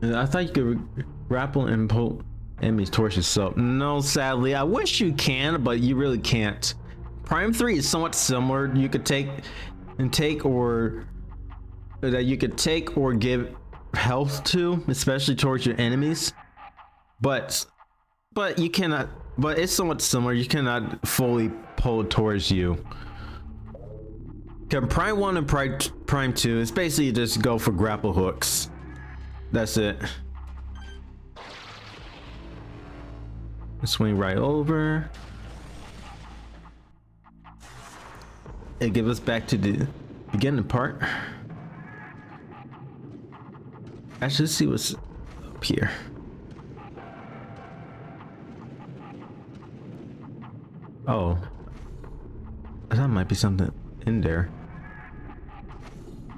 I thought you could grapple and pull enemies towards yourself. No, sadly, I wish you can, but you really can't. Prime 3 is somewhat similar. You could take or give health to, especially towards your enemies. But you cannot. But it's somewhat similar. You cannot fully pull towards you. Prime 1 and Prime 2 is basically just go for grapple hooks. That's it. Swing right over. It gives us back to the beginning part. Actually, let's see what's up here. Oh, that might be something in there.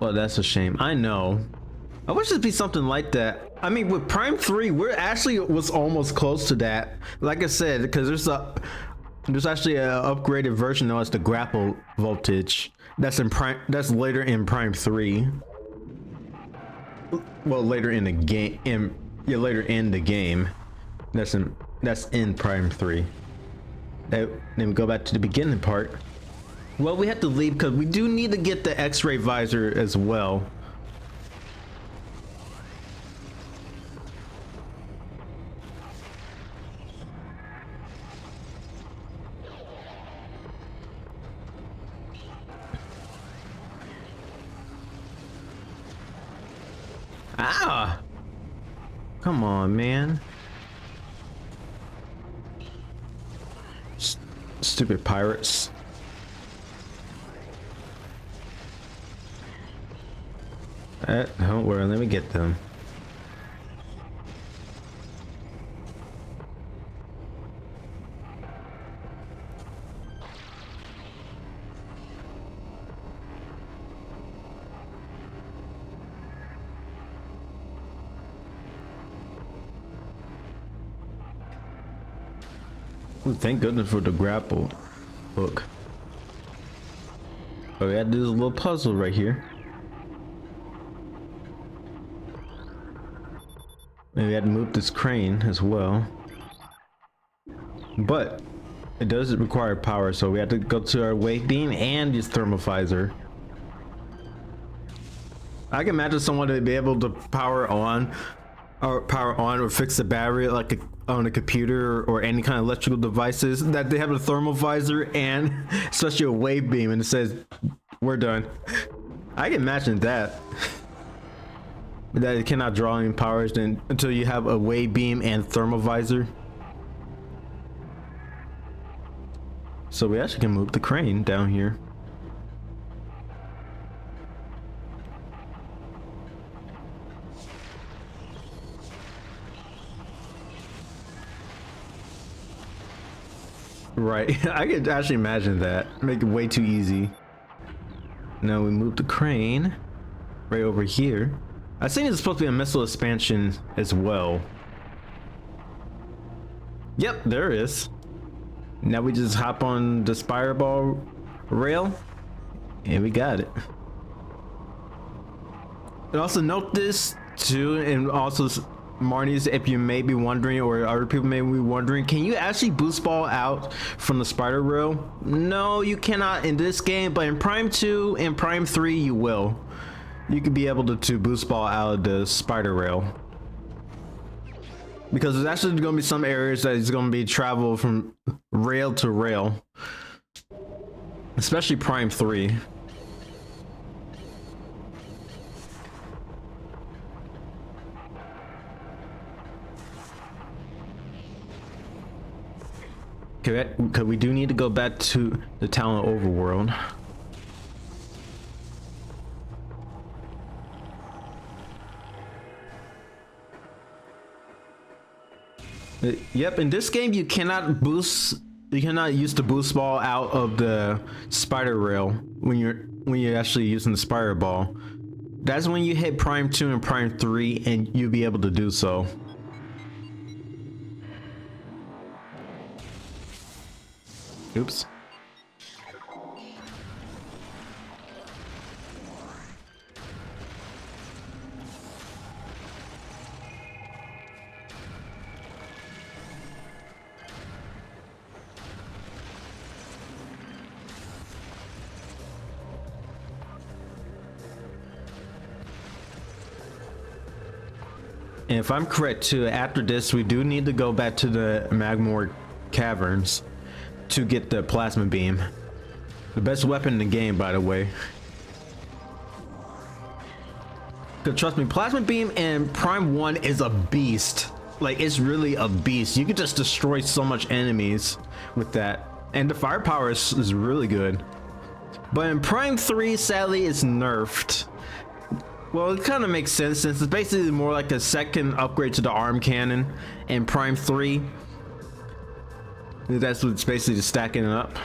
Well, that's a shame. I know. I wish it'd be something like that. I mean, with Prime 3, we're actually was almost close to that. Like I said, because there's actually an upgraded version known as the grapple voltage. That's later in Prime 3. Well, later in the game. Later in the game. That's in Prime 3. Then we go back to the beginning part. Well, we have to leave because we do need to get the X-ray visor as well. Ah! Come on, man. Stupid pirates. Don't worry, let me get them. Ooh, thank goodness for the grapple hook. Oh, we had to do this little puzzle right here. And we had to move this crane as well. But it does require power, so we had to go to our wave beam and use thermal visor. I can imagine someone to be able to power on or fix the battery like on a computer or any kind of electrical devices that they have a thermal visor and especially a wave beam and it says we're done. I can imagine that. That it cannot draw any powers until you have a wave beam and thermal visor. So we actually can move the crane down here. Right, I could actually imagine that. Make it way too easy. Now we move the crane right over here. I think it's supposed to be a missile expansion as well. Yep, there is. Now we just hop on the spiral ball rail and we got it. And also note this too, and also Marnies, if you may be wondering, or other people may be wondering, can you actually boost ball out from the spider rail? No, you cannot in this game, but in Prime 2 and Prime 3 you will. You could be able to boost ball out of the spider rail. because there's actually going to be some areas that is going to be travel from rail to rail, especially Prime 3. Okay, because we do need to go back to the town of Overworld. Yep, in this game you cannot use the boost ball out of the spider rail when you're actually using the spider ball. That's when you hit Prime 2 and Prime 3 and you'll be able to do so. Oops. And if I'm correct too, after this we do need to go back to the Magmor caverns to get the plasma beam. The best weapon in the game, by the way. Cause trust me, plasma beam in Prime 1 is a beast. Like, it's really a beast. You could just destroy so much enemies with that. And the firepower is really good. But in Prime 3, sadly, it's nerfed. Well, it kind of makes sense since it's basically more like a second upgrade to the arm cannon in Prime 3. That's what's basically just stacking it up.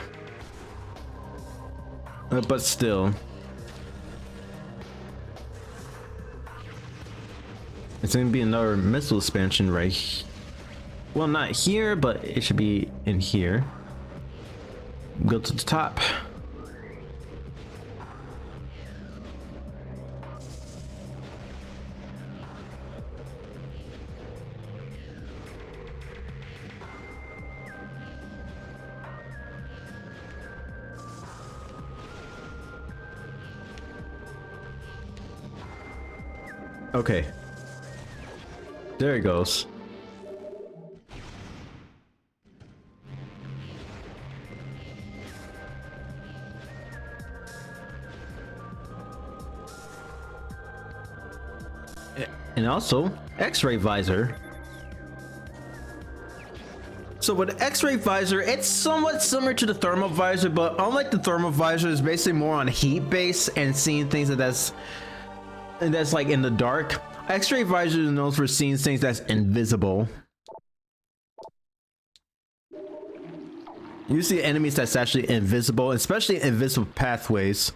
But still. It's gonna be another missile expansion right here. Well, not here, but it should be in here. Go to the top. Okay. There it goes. And also, X-ray visor. So with the X-ray visor, it's somewhat similar to the thermal visor, but unlike the thermal visor, it's basically more on heat base and seeing things that's like in the dark. X-ray visor is known for seeing things that's invisible. You see enemies that's actually invisible, especially invisible pathways.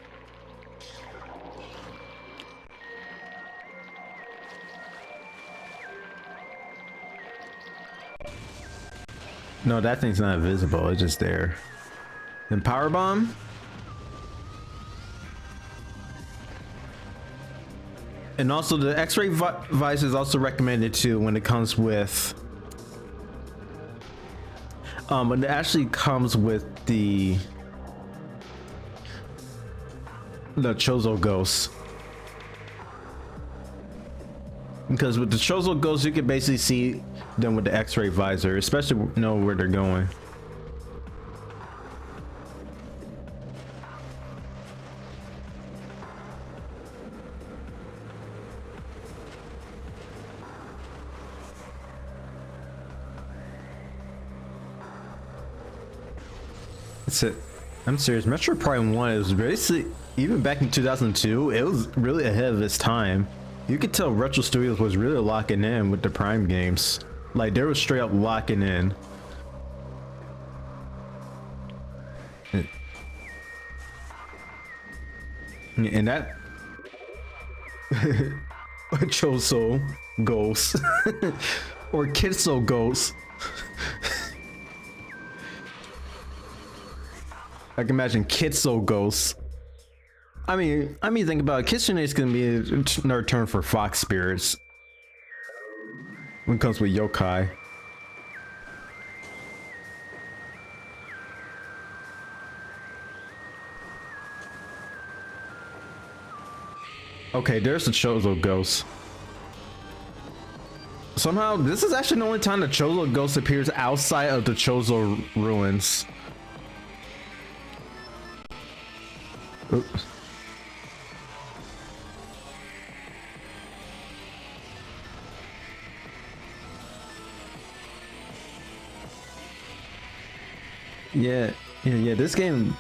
No, that thing's not invisible, it's just there. And power bomb. And also the X-ray visor is also recommended too when it comes with when it actually comes with the Chozo ghosts. Because with the Chozo ghosts you can basically see them with the X-ray visor, especially know where they're going. That's it. I'm serious. Metro Prime 1 is basically, even back in 2002, it was really ahead of its time. You could tell Retro Studios was really locking in with the Prime games. Like, they were straight up locking in. And that Choso Ghost or Kitso Ghost. I can imagine Kitso Ghosts. I mean, think about it. Kitsune is gonna be another term for fox spirits when it comes with yokai. Okay, there's the Chozo Ghost. Somehow, this is actually the only time the Chozo Ghost appears outside of the Chozo ruins. Oops. Yeah, this game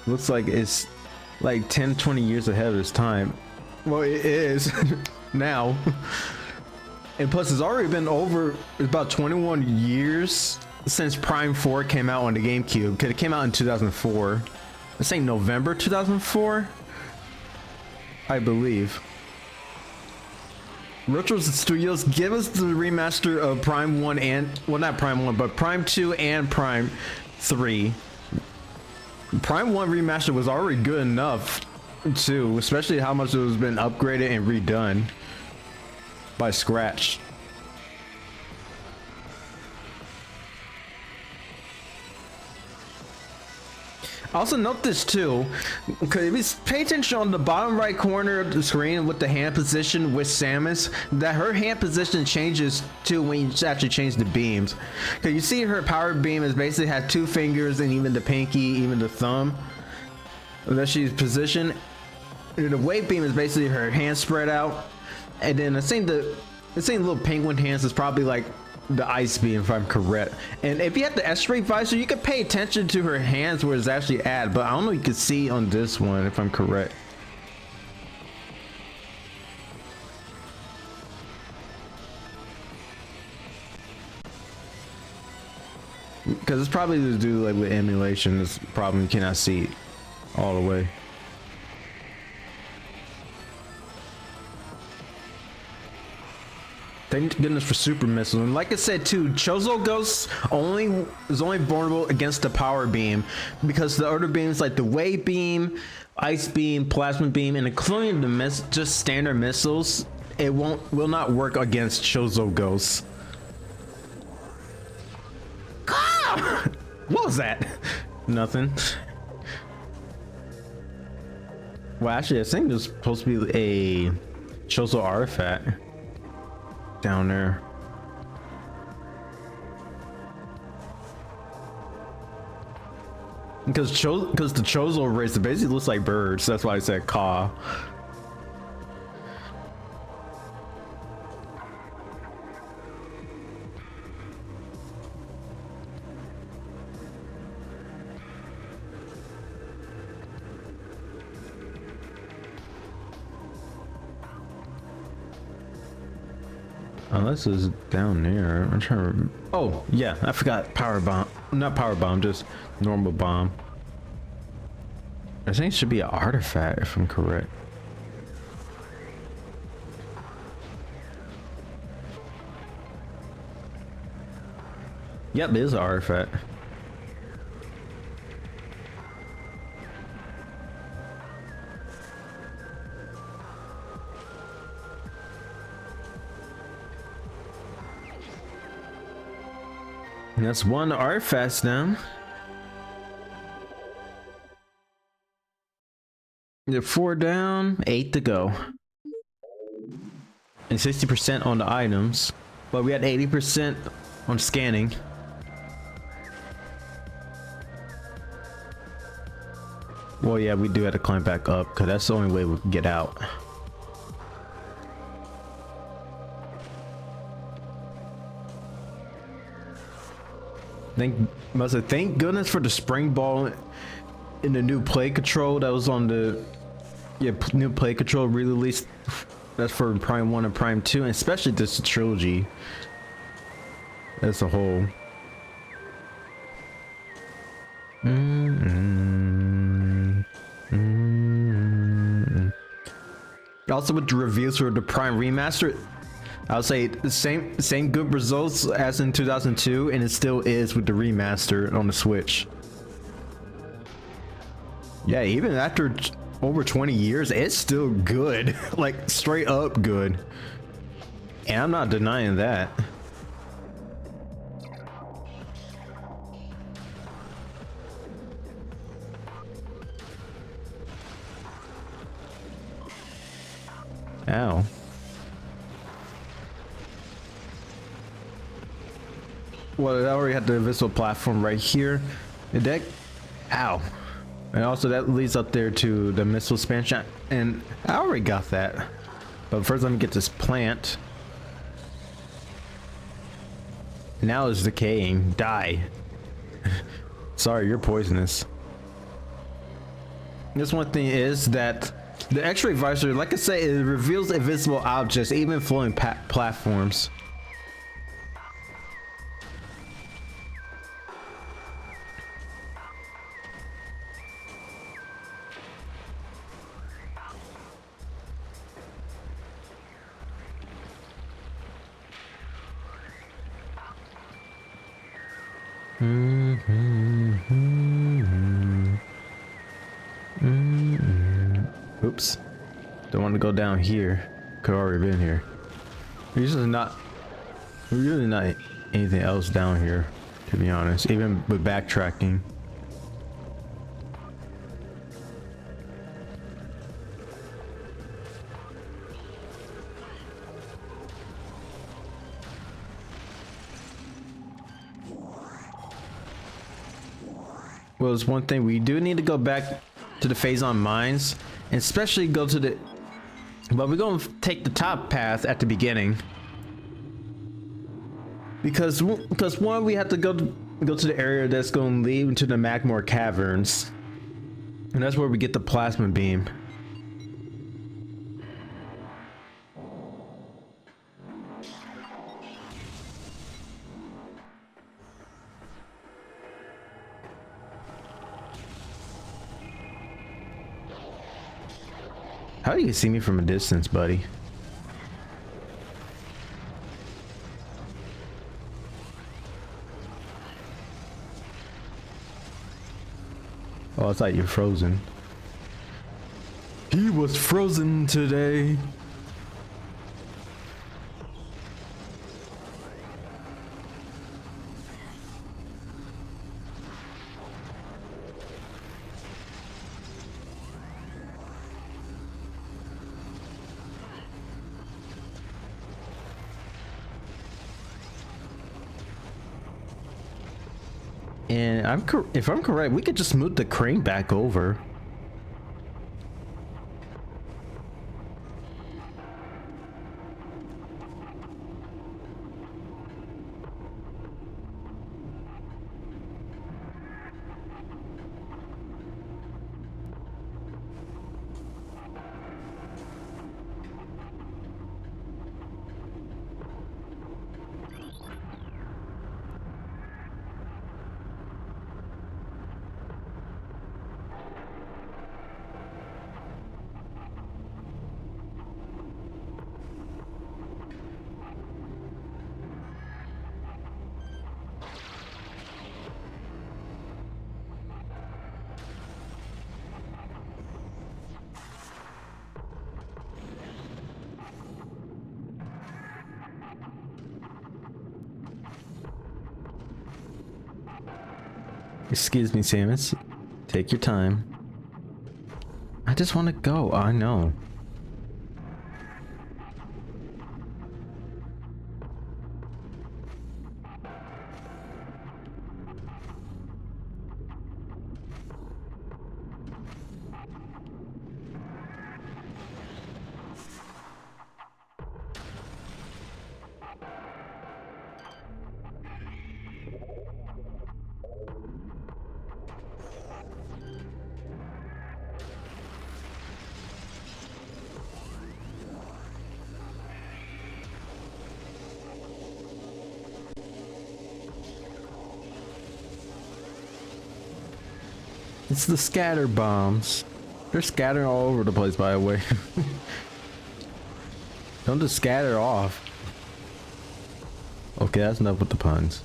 looks like it's like 10, 20 years ahead of its time. Well, it is now. And plus, it's already been about 21 years since Prime 4 came out on the GameCube, because it came out in 2004. It's saying November 2004, I believe. Retro Studios, give us the remaster of Prime 1 and, well, not Prime 1, but Prime 2 and Prime 3. Prime 1 remaster was already good enough too, especially how much it was been upgraded and redone by scratch. Also note this too, because if you pay attention on the bottom right corner of the screen with the hand position with Samus, that her hand position changes too when you actually change the beams. Because you see her power beam is basically has 2 fingers and even the pinky, even the thumb that she's positioned. The weight beam is basically her hands spread out, and then the same little penguin hands is probably like the ice beam, if I'm correct. And if you have the S-ray visor, you can pay attention to her hands where it's actually at, but I don't know if you can see on this one, if I'm correct. Because it's probably to do like with emulation, this problem you cannot see all the way. Thank goodness for super missile. And like I said too, Chozo Ghost is only vulnerable against the power beam, because the other beams like the wave beam, ice beam, plasma beam, and including the just standard missiles, it will not work against Chozo Ghost. Ah! What was that? Nothing. Well, actually, I think there's supposed to be a Chozo artifact down there. Because the Chozo race basically looks like birds, that's why I said caw. Unless it's down there. I'm trying to remember. Oh, yeah, I forgot power bomb. Not power bomb, just normal bomb. I think it should be an artifact, if I'm correct. Yep, it is an artifact. That's one artifact down. You're 4 down, 8 to go. And 60% on the items. But we had 80% on scanning. Well, yeah, we do have to climb back up, because that's the only way we can get out. Thank goodness for the spring ball in the new play control that was on the new play control re-released. That's for Prime 1 and Prime 2, and especially this trilogy as a whole. Also with the reviews for the Prime remaster, I'll say the same good results as in 2002, and it still is with the remaster on the Switch. Yeah, even after over 20 years, it's still good. Like straight up good. And I'm not denying that. Ow. Well, I already had the invisible platform right here. The deck, ow. And also that leads up there to the missile expansion, and I already got that. But first let me get this plant. Now it's decaying. Die. Sorry, you're poisonous. This one thing is that the X-ray visor, like I said, it reveals invisible objects, even floating platforms. Oops. Don't want to go down here. Could already been here. There's really not anything else down here, to be honest, even with backtracking. Well, there's one thing we do need to go back to the phazon mines, and especially go to the. But we're gonna take the top path at the beginning because one, we have to go to the area that's going to lead into the Magmore caverns, and that's where we get the plasma beam. How do you see me from a distance, buddy? Oh, I thought you're frozen. He was frozen today. And if I'm correct, we could just move the crane back over. Excuse me, Samus. Take your time. I just want to go. I know. It's the scatter bombs. They're scattering all over the place, by the way. Don't just scatter off. Okay, that's enough with the puns.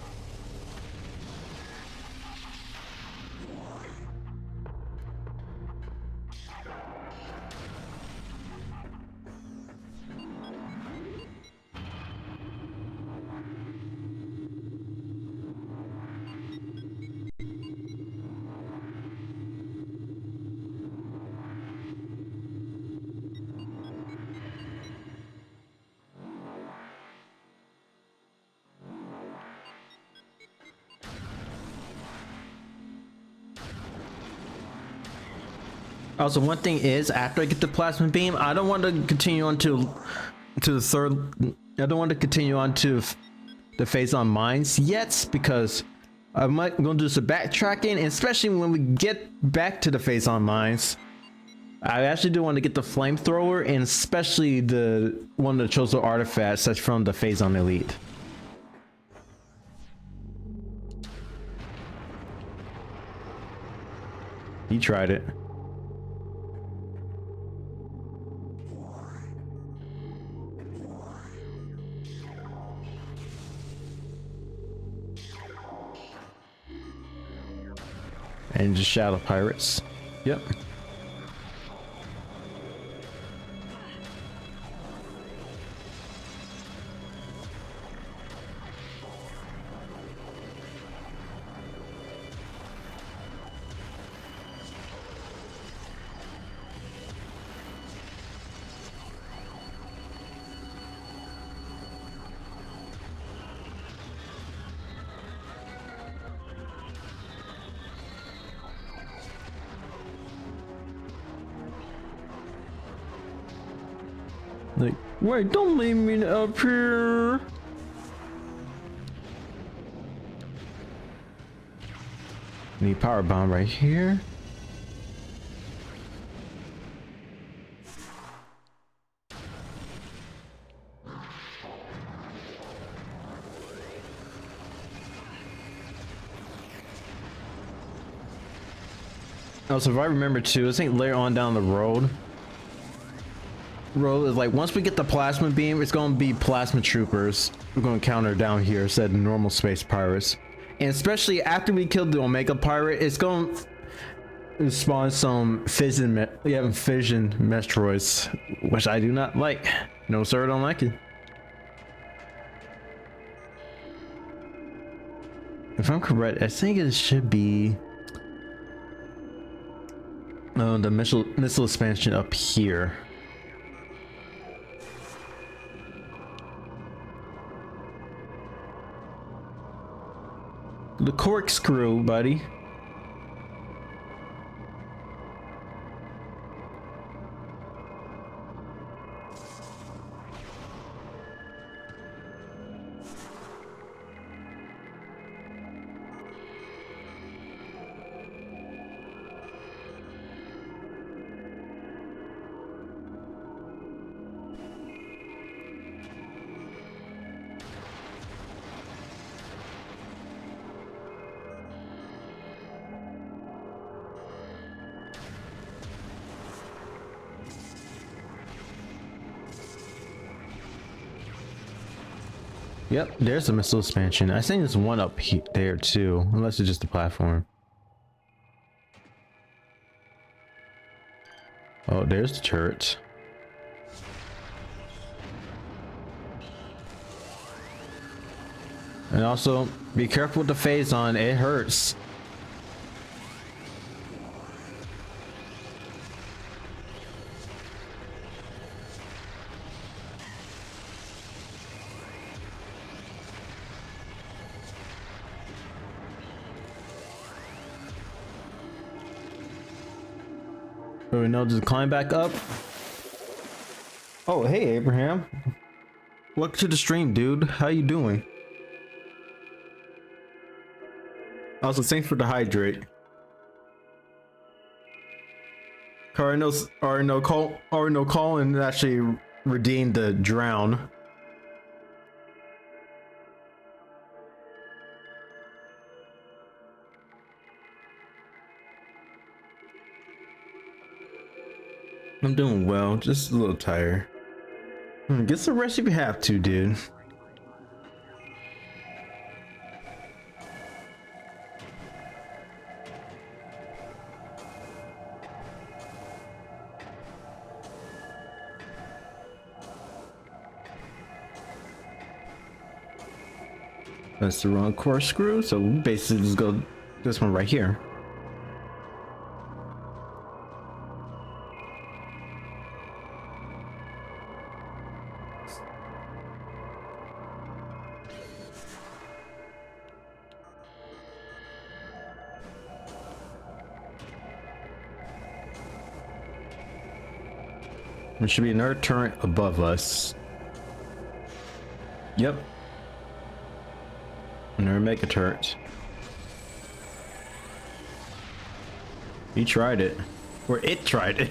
Also, one thing is, after I get the plasma beam, I don't want to continue on to the third. I don't want to continue on to the phazon mines yet, because I might gonna do some backtracking, and especially when we get back to the phazon mines. I actually do want to get the flamethrower, and especially the one of the chosen artifacts that's from the phazon elite. He tried it. And just shadow pirates. Yep. Like, wait, don't leave me up here. Need power bomb right here. Also, if I remember too, I think later on down the road is like, once we get the plasma beam, it's gonna be plasma troopers we're gonna encounter down here instead of normal space pirates. And especially after we kill the Omega pirate, it's gonna spawn some fission metroids, which I do not like. No sir, I don't like it. If I'm correct, I think it should be the missile expansion up here. The corkscrew, buddy. Yep, there's a missile expansion. I think there's one up there too, unless it's just a platform. Oh, there's the turret. And also, be careful with the phazon, it hurts. So we know to climb back up. Oh, hey Abraham. Welcome to the stream, dude. How you doing? Also, thanks for the hydrate. Colin actually redeemed the drown. I'm doing well, just a little tired. Get some rest if you have to, dude. That's the wrong corkscrew, so we basically just go this one right here. There should be another turret above us. Yep. Another mega turret. He tried it. Or it tried it.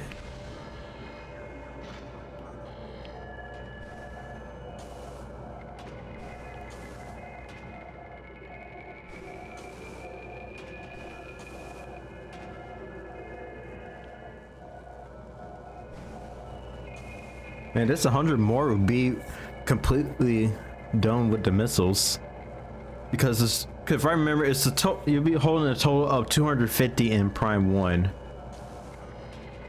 Man, this 100 more would be completely done with the missiles. Because it's, if I remember, it's you'll be holding a total of 250 in Prime 1.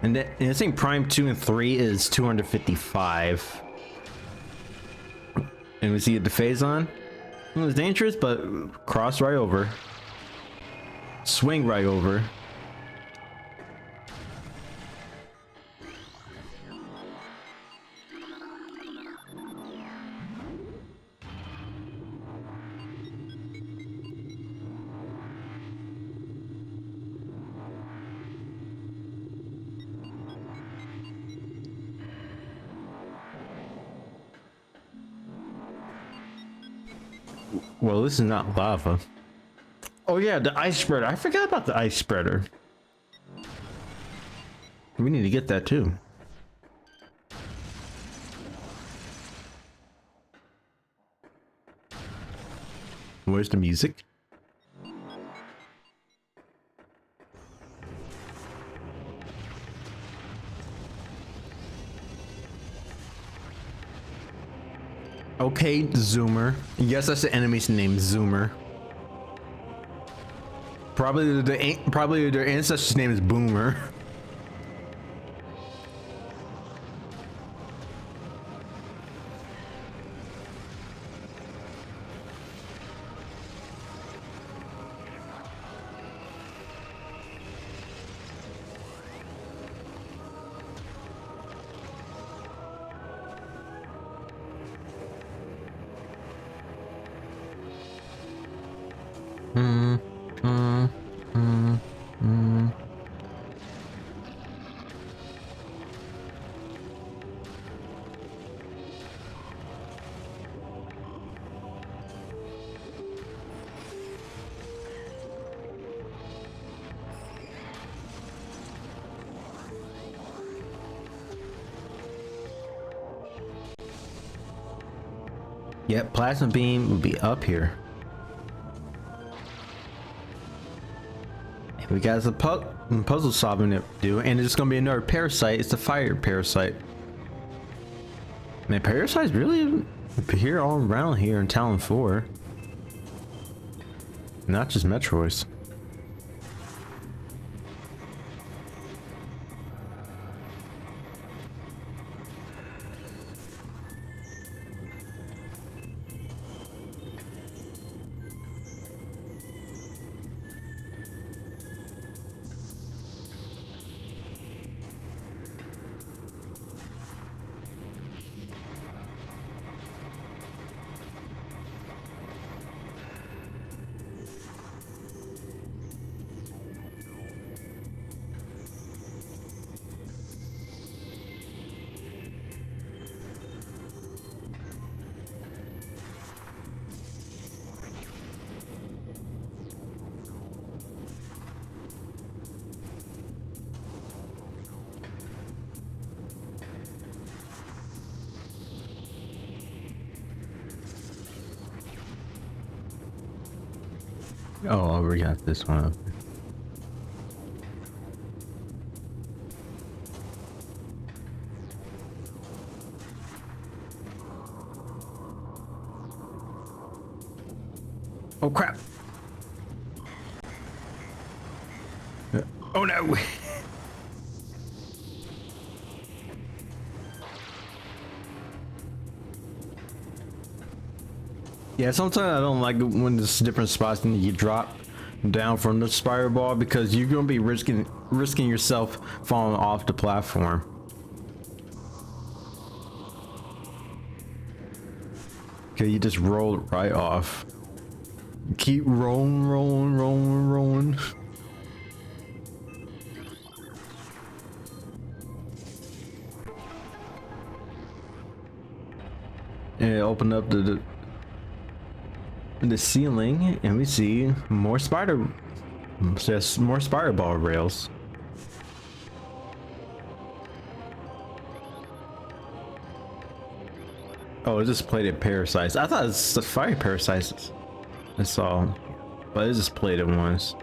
And I think Prime 2 and 3 is 255. And we see the phazon. It was dangerous, but cross right over. Swing right over. Well, this is not lava. Oh yeah, the ice spreader. I forgot about the ice spreader. We need to get that too. Where's the music? Okay, Zoomer. Yes, that's the enemy's name, Zoomer. Probably their ancestor's name is Boomer. Yep, plasma beam will be up here. We got some puzzle solving to do, and there's gonna be another parasite. It's the fire parasite. Man, parasites really appear all around here in Talon 4. Not just Metroids. Oh, we got this one up. Oh crap! Oh no! Yeah, sometimes I don't like when there's different spots and you drop down from the spiral ball because you're gonna be risking yourself falling off the platform. Okay, you just roll it right off. Keep rolling. open up the ceiling, and we see more just more spider ball rails. Oh, it just plated parasites. I thought it's the fire parasites. That's all, but it just plated ones.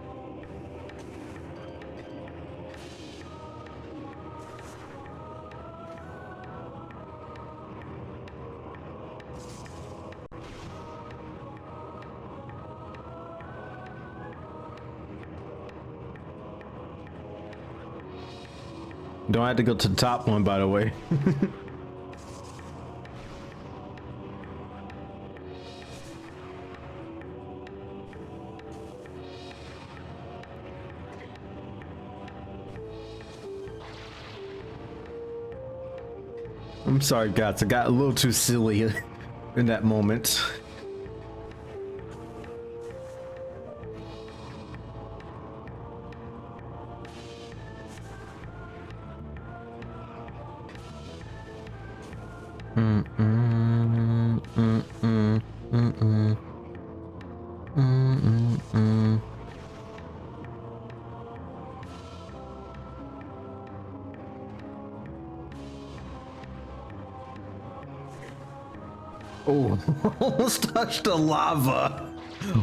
Don't have to go to the top one, by the way. I'm sorry, guys. I got a little too silly in that moment. Oh, almost touched the lava.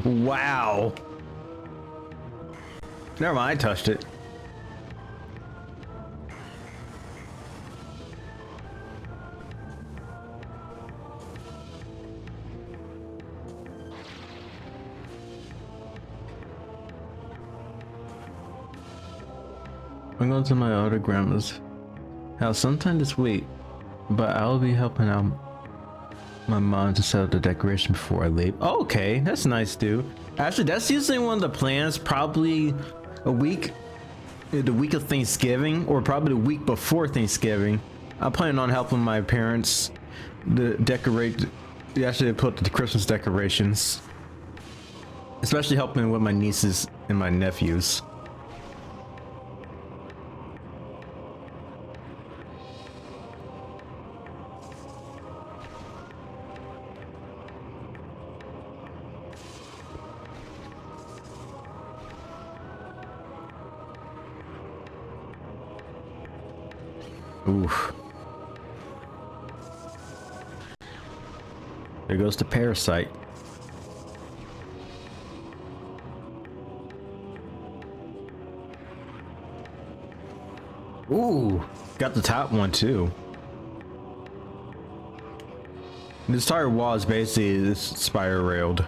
Wow. Never mind, I touched it. I'm going to my older grandma's house sometime this week, but I'll be helping out my mom to set up the decoration before I leave. Oh, okay, that's nice, dude. Actually, that's usually one of the plans. Probably a week, the week of Thanksgiving, or probably the week before Thanksgiving. I'm planning on helping my parents decorate. Actually, put the Christmas decorations, especially helping with my nieces and my nephews. Oof. There goes the parasite. Ooh, got the top one too. This entire wall is basically this spider railed.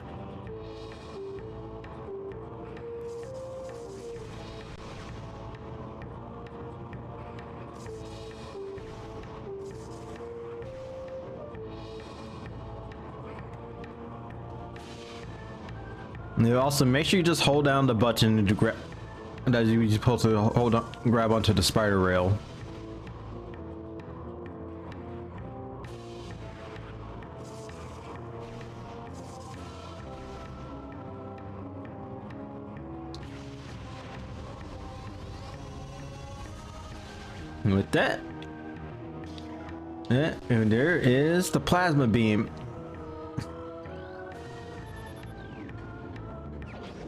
And you also make sure you just hold down the button to grab that you're supposed to grab onto the spider rail. And with that, and there is the plasma beam.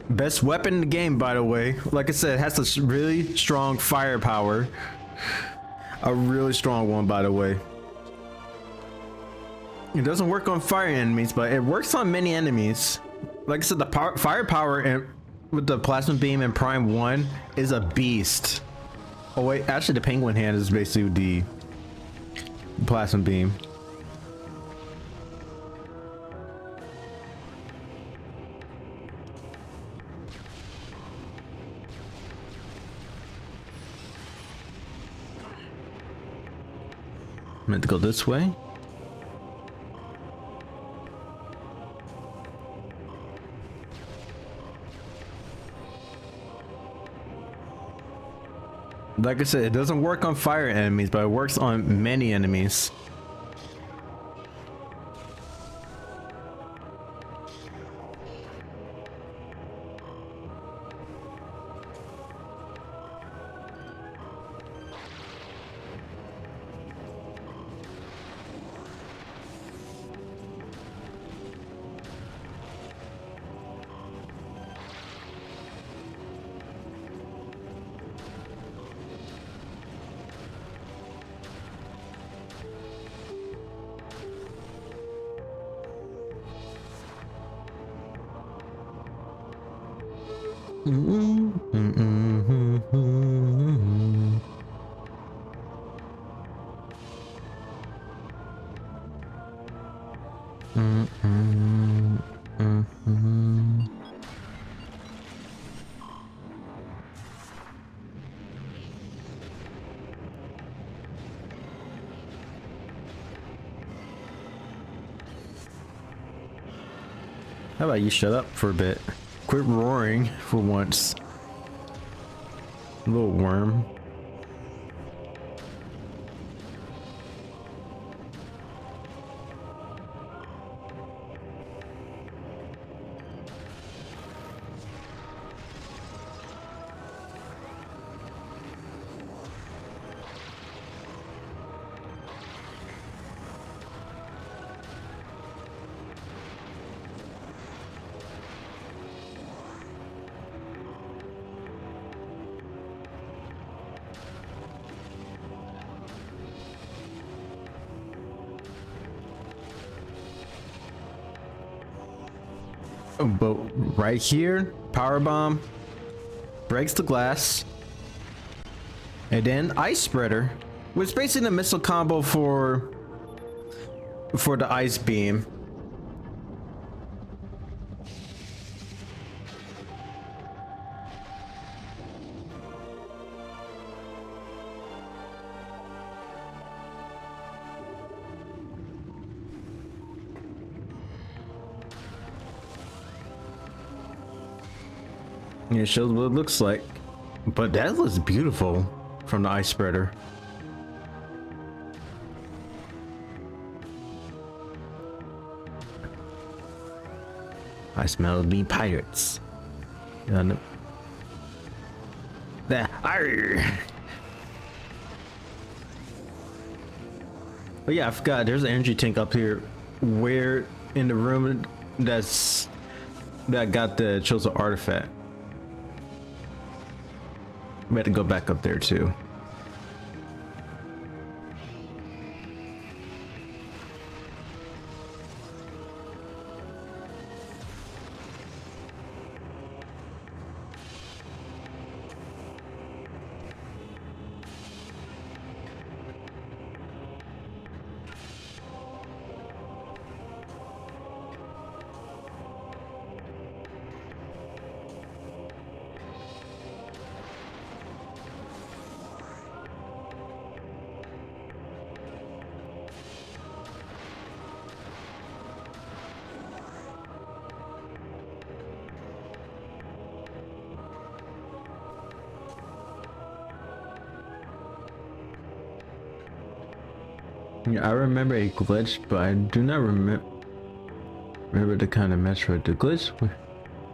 Best weapon in the game, by the way. Like I said, it has a really strong firepower. A really strong one, by the way. It doesn't work on fire enemies, but it works on many enemies. Like I said, the firepower with the plasma beam in Prime 1 is a beast. Oh wait, actually the penguin hand is basically the plasma beam. I'm meant to go this way. Like I said, it doesn't work on fire enemies, but it works on many enemies. How about you shut up for a bit? Quit roaring for once. Little worm. But right here, power bomb breaks the glass, and then ice spreader, which is basically a missile combo for the ice beam. Yeah, it shows what it looks like, but that looks beautiful from the ice spreader. I smell being pirates. Yeah, no. That. But yeah, I forgot. There's an energy tank up here. Where in the room that got the chosen artifact. We had to go back up there too. Yeah, I remember a glitch, but I do not remember the kind of metro. The glitch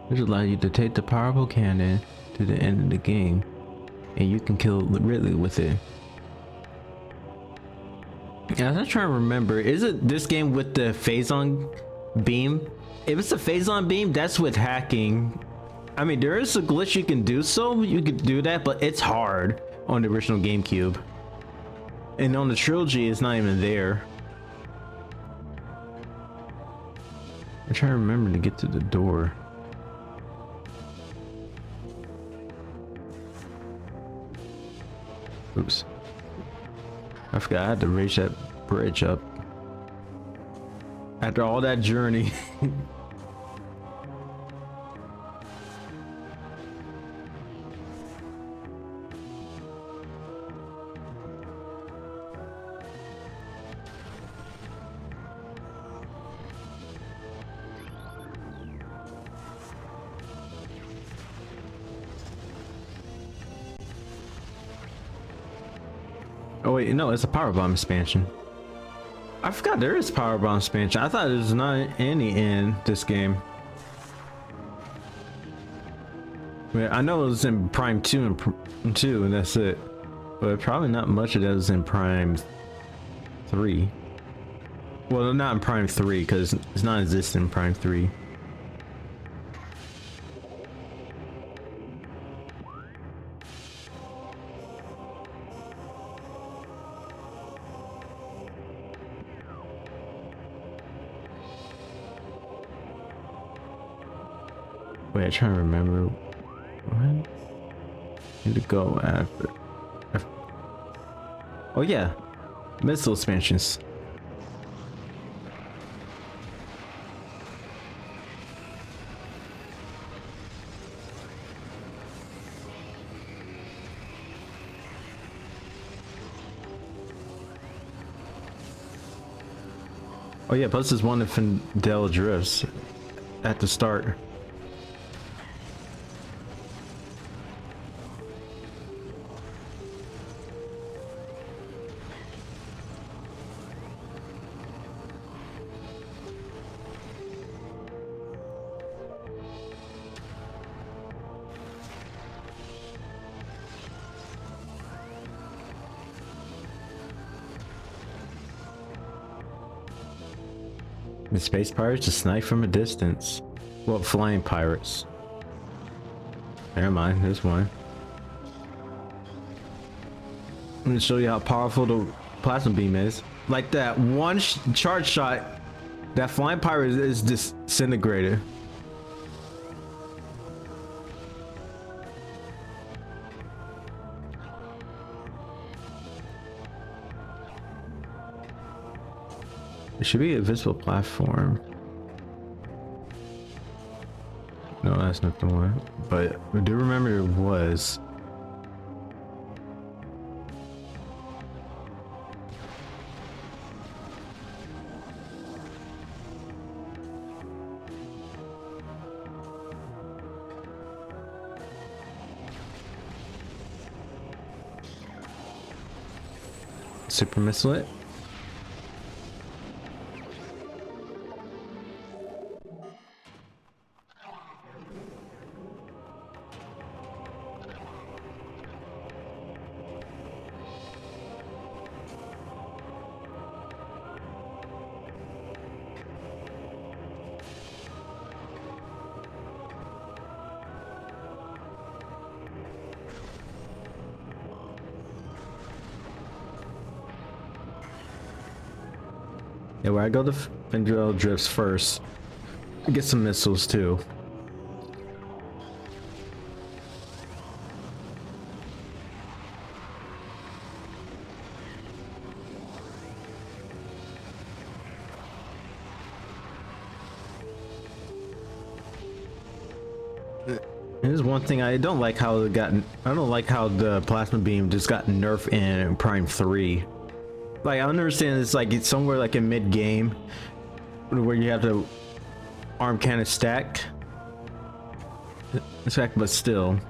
which allows you to take the powerful cannon to the end of the game, and you can kill Ridley with it. Yeah, I'm trying to remember. Is it this game with the phazon beam? If it's a phazon beam, that's with hacking. I mean, there is a glitch you can do, so you could do that, but it's hard on the original GameCube. And on the trilogy, it's not even there. I'm trying to remember to get to the door. Oops. I forgot I had to raise that bridge up. After all that journey. Oh wait, no, it's a power bomb expansion. I forgot there is power bomb expansion. I thought there's not any in this game. I know it was in Prime 2 and 2, and that's it. But probably not much of that was in Prime 3. Well, not in Prime 3 because it's not existent in Prime 3. Wait, I'm trying to remember. What? Need to go after. Oh yeah, missile expansions. Oh yeah, plus there's one in Findel Drifts at the start. The space pirates just snipe from a distance. Well, flying pirates. Never mind, there's one. I'm gonna show you how powerful the plasma beam is. Like that one charge shot, that flying pirate is disintegrated. It should be a visible platform. No, that's not the one. But I do remember it was. Super missile it. Yeah, where I go to Findel Drifts first. Get some missiles too. Here's one thing I don't like how it got. I don't like how the plasma beam just got nerfed in Prime 3. Like I understand it's like it's somewhere like in mid game where you have to arm cannon stack. But still.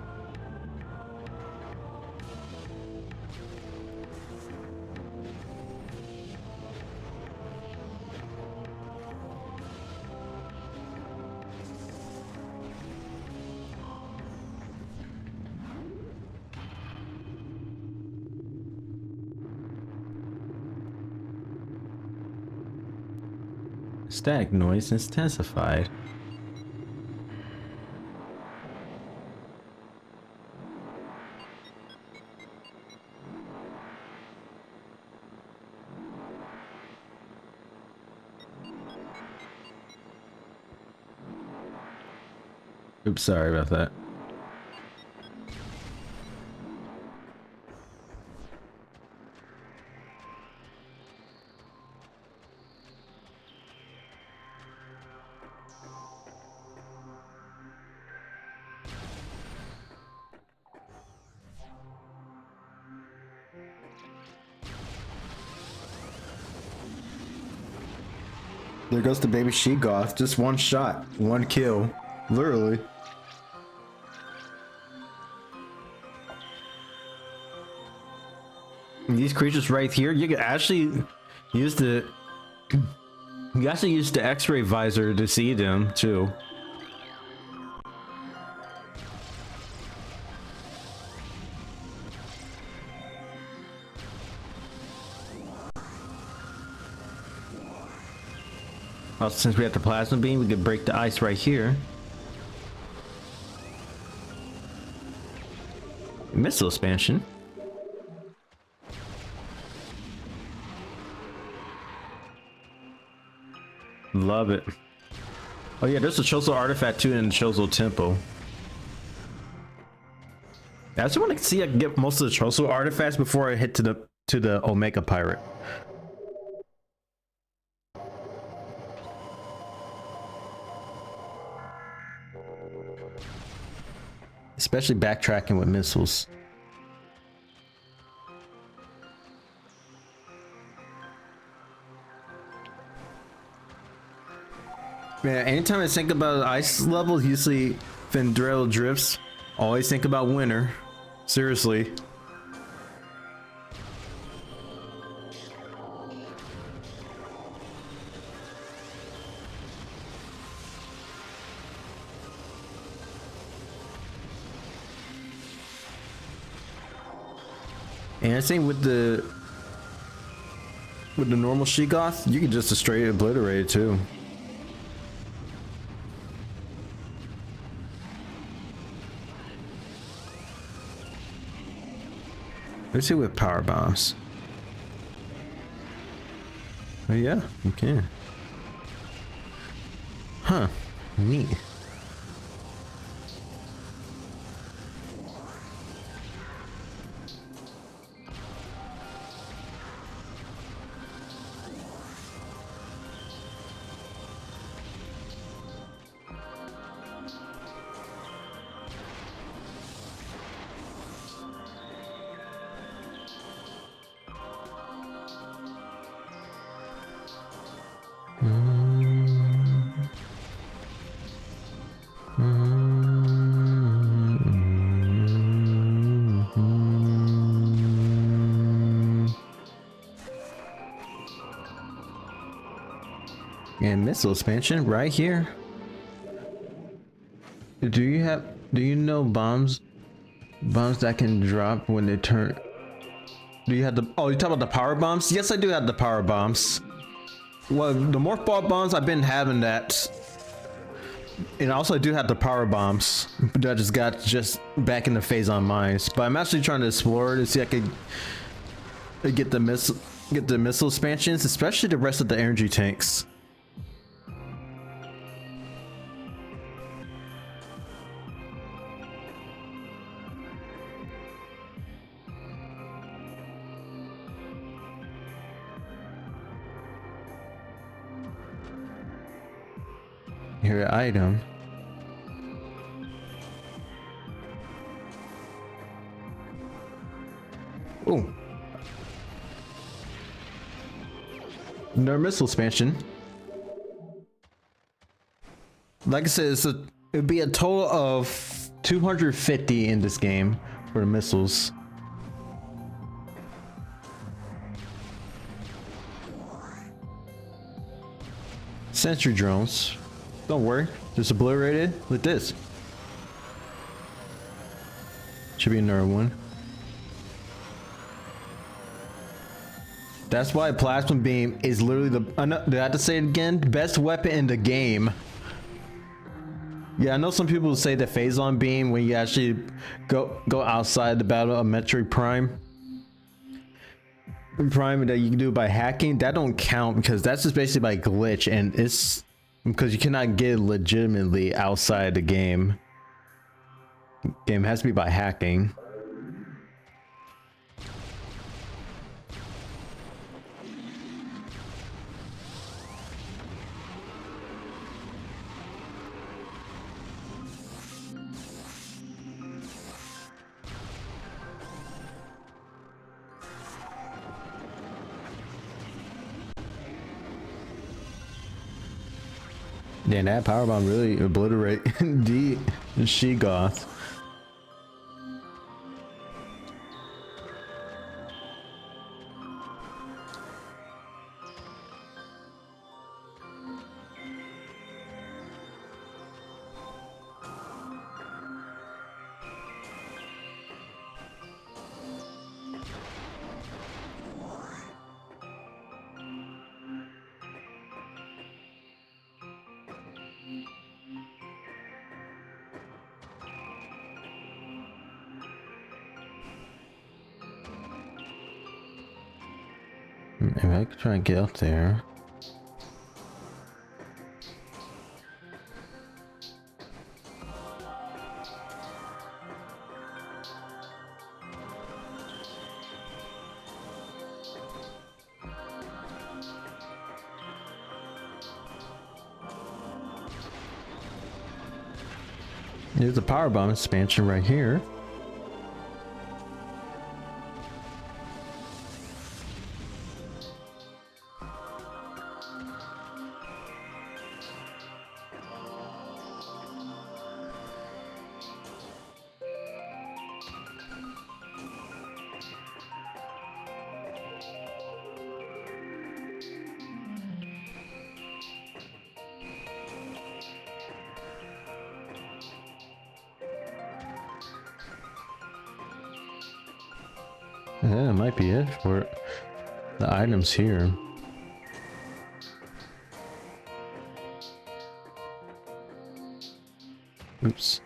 Static noise intensified. Oops, sorry about that. There goes the baby she-goth. Just one shot, one kill. Literally. These creatures right here, you can actually use the X-ray visor to see them too. Well, since we have the plasma beam, we could break the ice right here. Missile expansion. Love it. Oh yeah, there's a Chozo artifact too in the Chozo temple. I just want to see I can get most of the Troso artifacts before I hit to the Omega Pirate. Especially backtracking with missiles. Man, anytime I think about ice levels, usually Vendrell drifts. Always think about winter. Seriously. And I think with the normal Sheegoth, you can just straight obliterate it too. Let's see with power bombs. Oh yeah, you can. Huh, neat. And missile expansion right here. Do you know bombs that can drop when they turn? Do you have the, oh, you talk about the power bombs? Yes, I do have the power bombs. Well, the morph ball bombs, I've been having that. And also I do have the power bombs that I just got back in the phazon mines. But I'm actually trying to explore to see if I could get the missile expansions, especially the rest of the energy tanks. Here, item. Oh. No missile expansion. Like I said, it'd be a total of 250 in this game for the missiles. Sentry drones. Don't worry, just obliterate it like this. Should be another one. That's why plasma beam is literally the, do I have to say it again? Best weapon in the game. Yeah, I know some people say the phazon beam when you actually go outside the battle of Metroid Prime that you can do by hacking, that don't count because that's just basically by glitch, and it's because you cannot get it legitimately outside the game. Game has to be by hacking. Damn, that powerbomb really obliterate the Sheegoth. Maybe I could try and get up there. There's a power bomb expansion right here. Yeah, that might be it for the items here. Oops.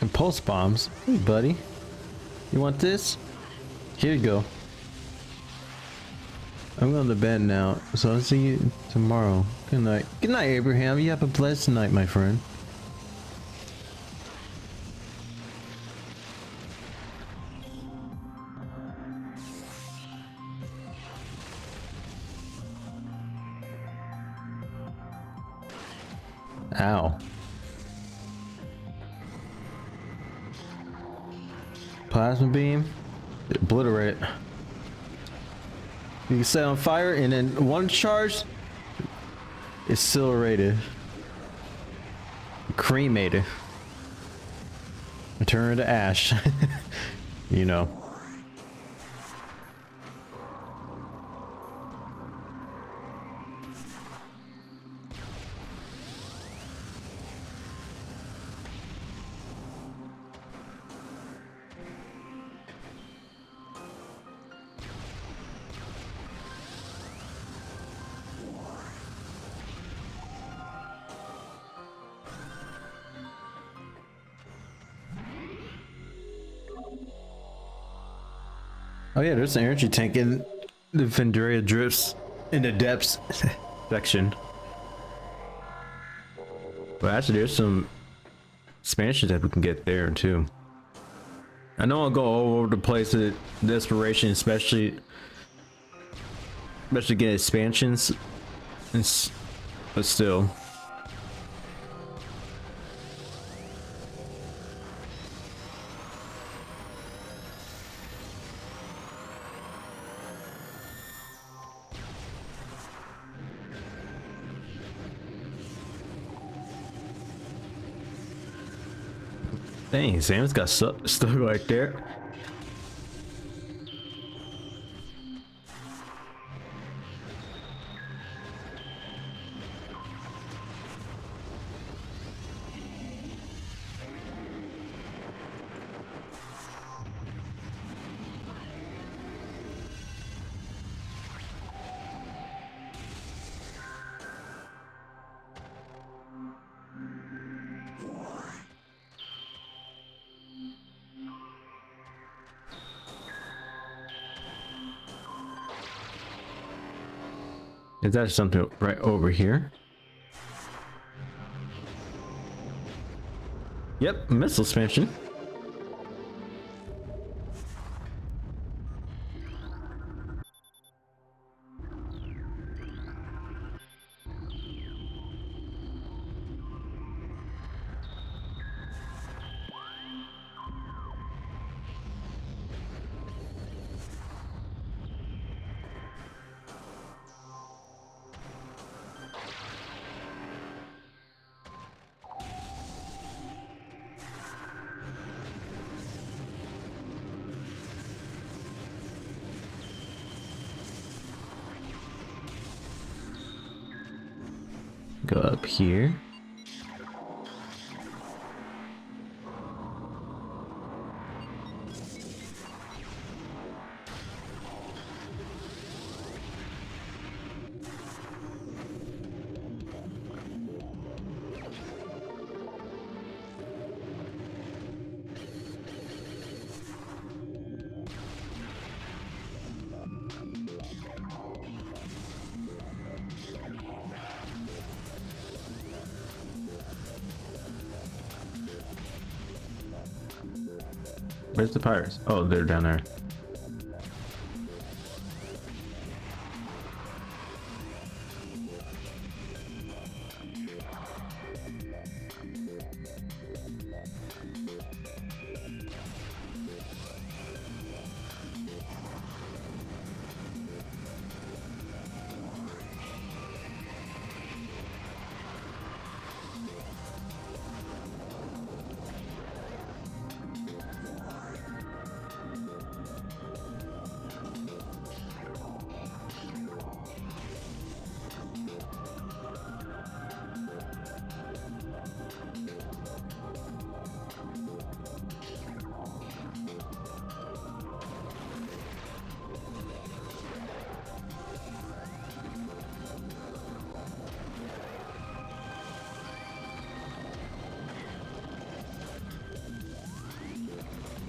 And pulse bombs. Hey, buddy. You want this? Here you go. I'm going to bed now, so I'll see you tomorrow. Good night. Good night, Abraham. You have a blessed night, my friend. Ow. Plasma beam. Obliterate. You can set on fire and then one charge. Accelerated. Cremated. Turn to ash. You know. Oh yeah, there's an energy tank in the Vendaria drifts in the depths section. But actually there's some expansions that we can get there too. I know I'll go all over the place with desperation, especially get expansions, but still. Dang, Sam's got stuck right there. Is that something right over here? Yep, missile expansion. Go up here. Where's the pirates? Oh, they're down there.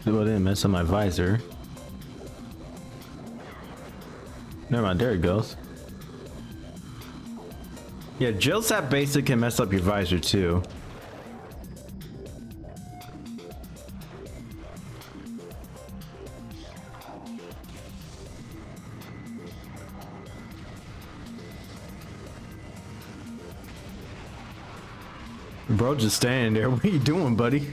Well, I didn't mess up my visor. Never mind, there it goes. Yeah, Jill Sap Basic can mess up your visor too. Bro, just standing there. What are you doing, buddy?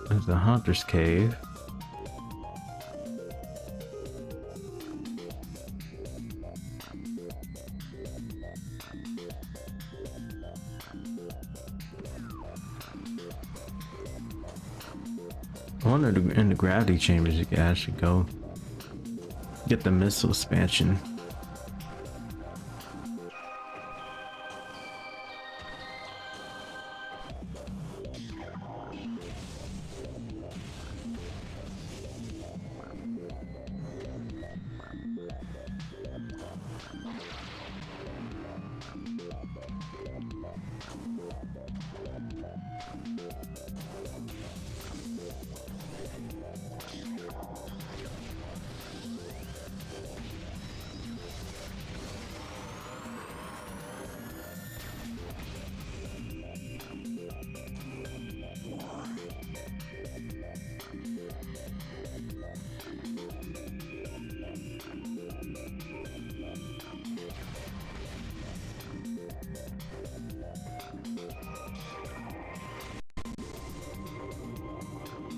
There's the Hunter's Cave. I wonder in the gravity chambers you can actually go get the missile expansion.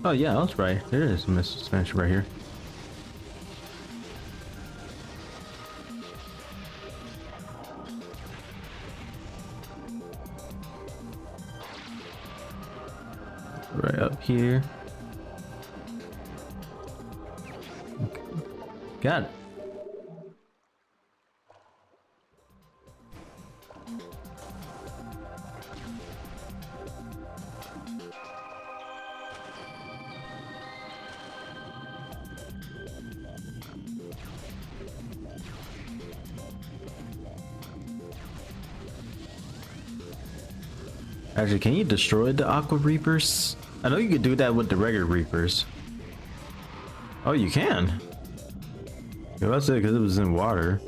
Oh yeah, that's right. There is a missile expansion right here. Right up here. Okay. Got it. Actually, can you destroy the Aqua Reapers? I know you could do that with the regular Reapers. Oh, you can? Yeah, that's it, because it was in water.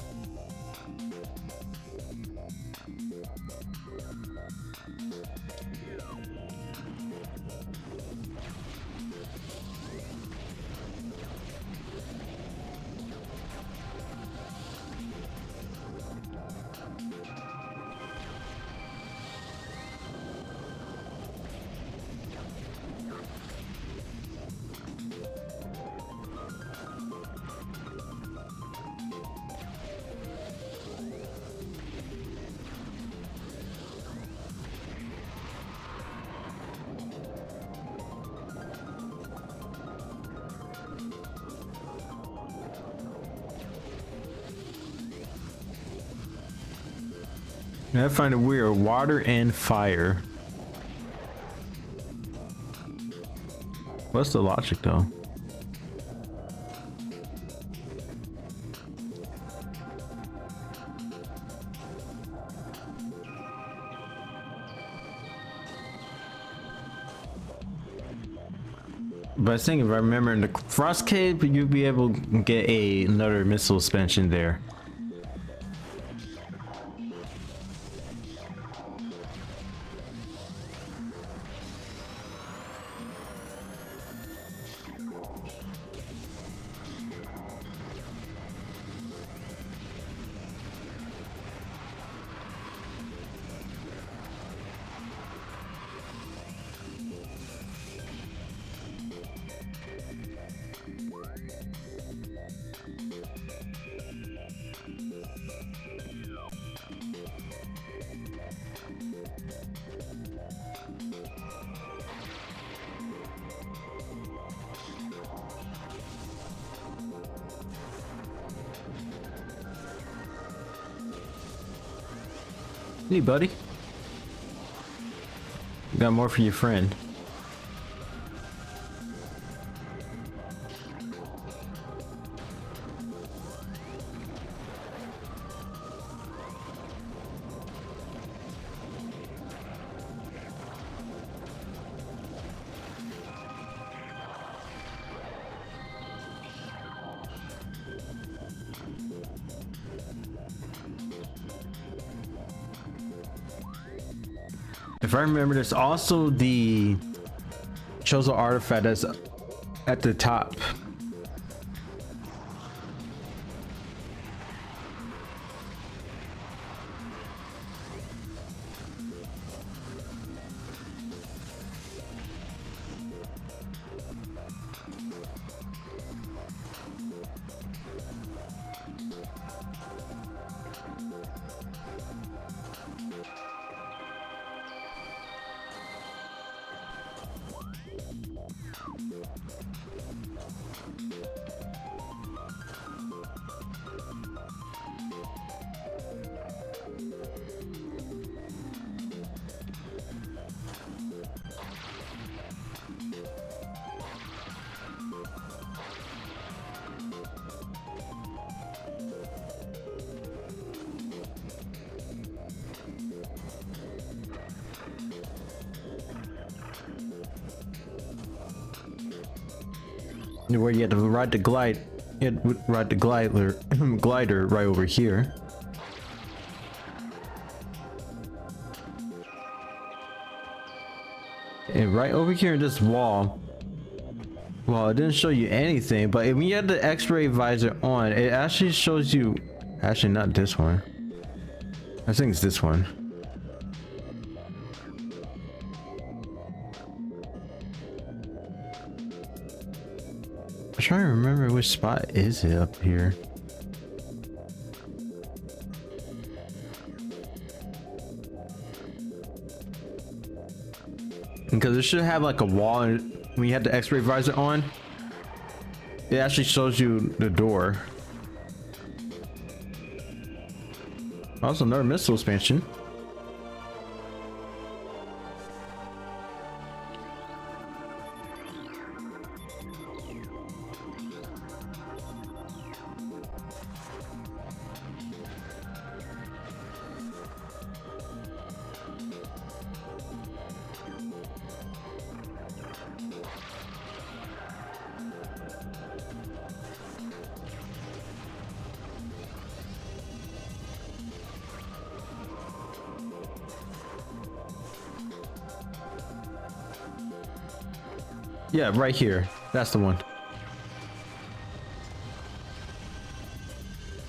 I find it weird. Water and fire. What's the logic though? But I think if I remember in the Frost Cave, you'll be able to get another missile suspension there. Hey, buddy. Got more for your friend. If I remember, there's also the chosen artifact that's at the top. Where you had to ride the glide, you had to ride the glider right over here. And right over here in this wall, well, it didn't show you anything, but when you had the X-ray visor on, it actually shows you, actually not this one. I think it's this one. I'm trying to remember which spot is it up here. Because it should have like a wall, and when you had the X-ray visor on, it actually shows you the door. Also another missile expansion. Yeah, right here. That's the one.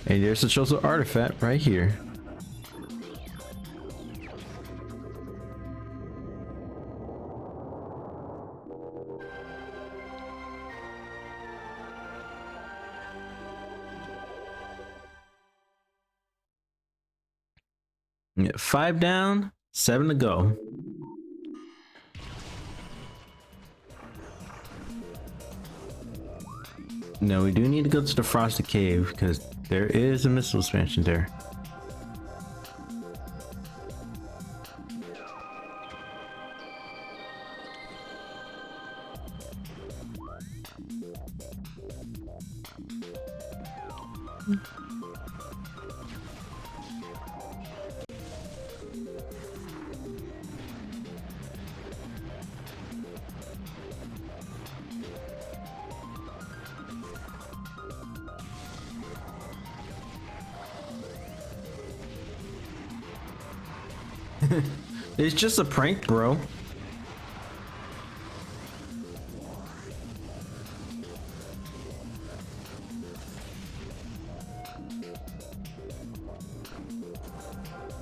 And there's the chosen artifact right here. Yeah, 5 down, 7 to go. No, we do need to go to the Frosted Cave because there is a missile expansion there. It's just a prank, bro.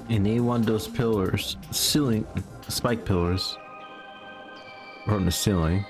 And they want those pillars, ceiling, spike pillars from the ceiling.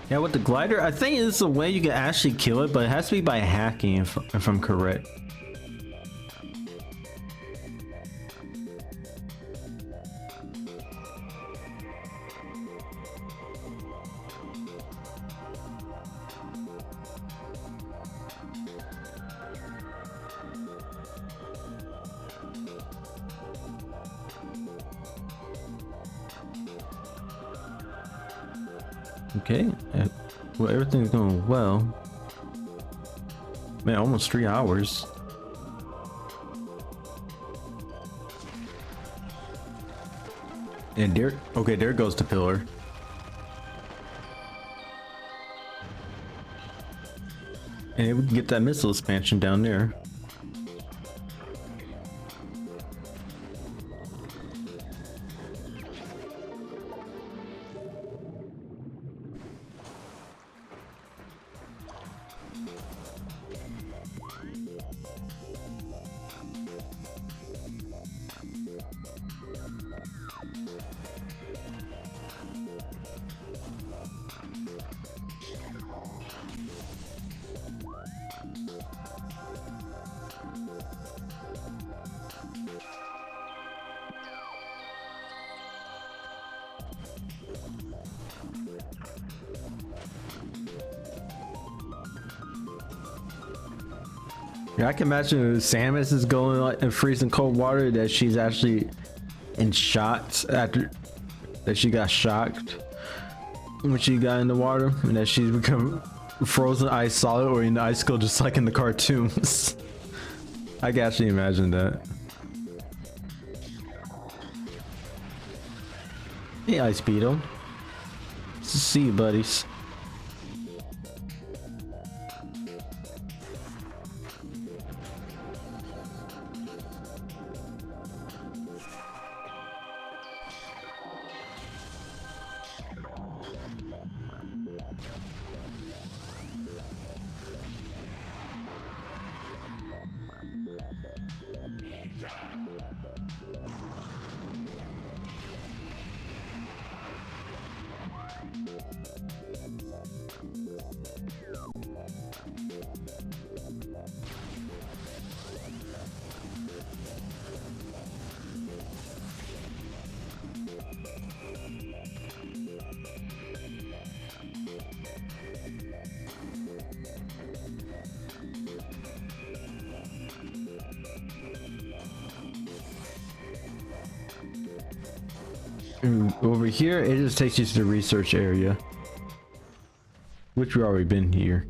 Yeah, with the glider, I think it's a way you can actually kill it, but it has to be by hacking if I'm correct. Okay, well, everything's going well. Man, almost 3 hours. And there, okay, there goes the pillar. And we can get that missile expansion down there. Yeah, I can imagine Samus is going like in freezing cold water, that she's actually in shock after that she got shocked when she got in the water, and that she's become frozen ice solid or in the icicle just like in the cartoons. I can actually imagine that. Hey, Ice Beetle. See you, buddies. Over here, it just takes you to the research area, which we've already been here.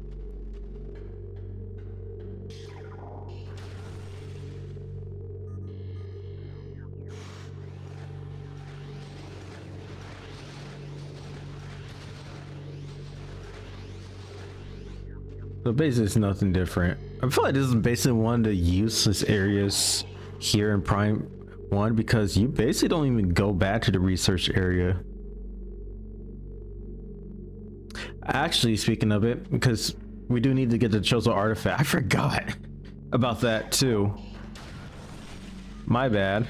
So basically, it's nothing different. I feel like this is basically one of the useless areas here in Prime 1, because you basically don't even go back to the research area. Actually, speaking of it, because we do need to get the chosen artifact. I forgot about that too. My bad.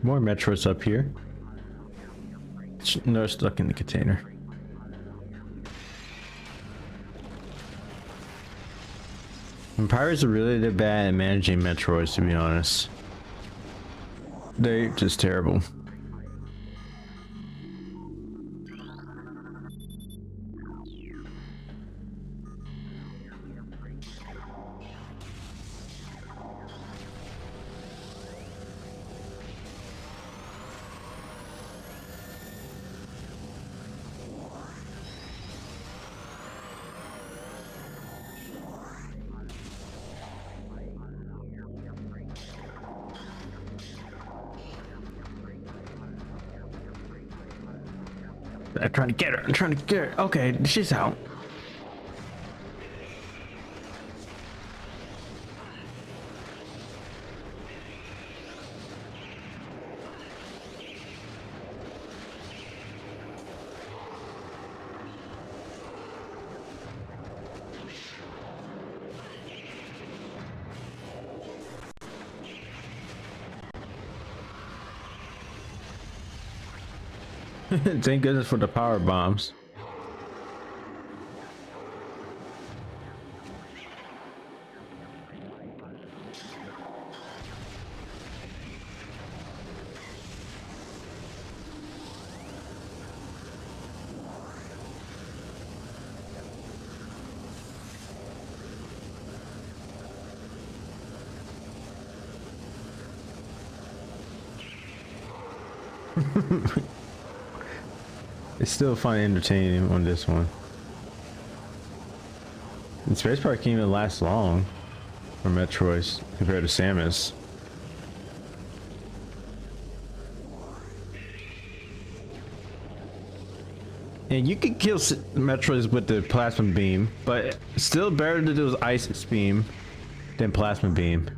More Metroids up here. No, stuck in the container. And pirates are really bad at managing Metroids, to be honest. They're just terrible. I'm trying to get her. I'm trying to get her. Okay, she's out. Thank goodness for the power bombs. It's still fun and entertaining on this one. The space park can't even last long for Metroids compared to Samus. And you can kill Metroids with the plasma beam, but still better to do ice beam than plasma beam.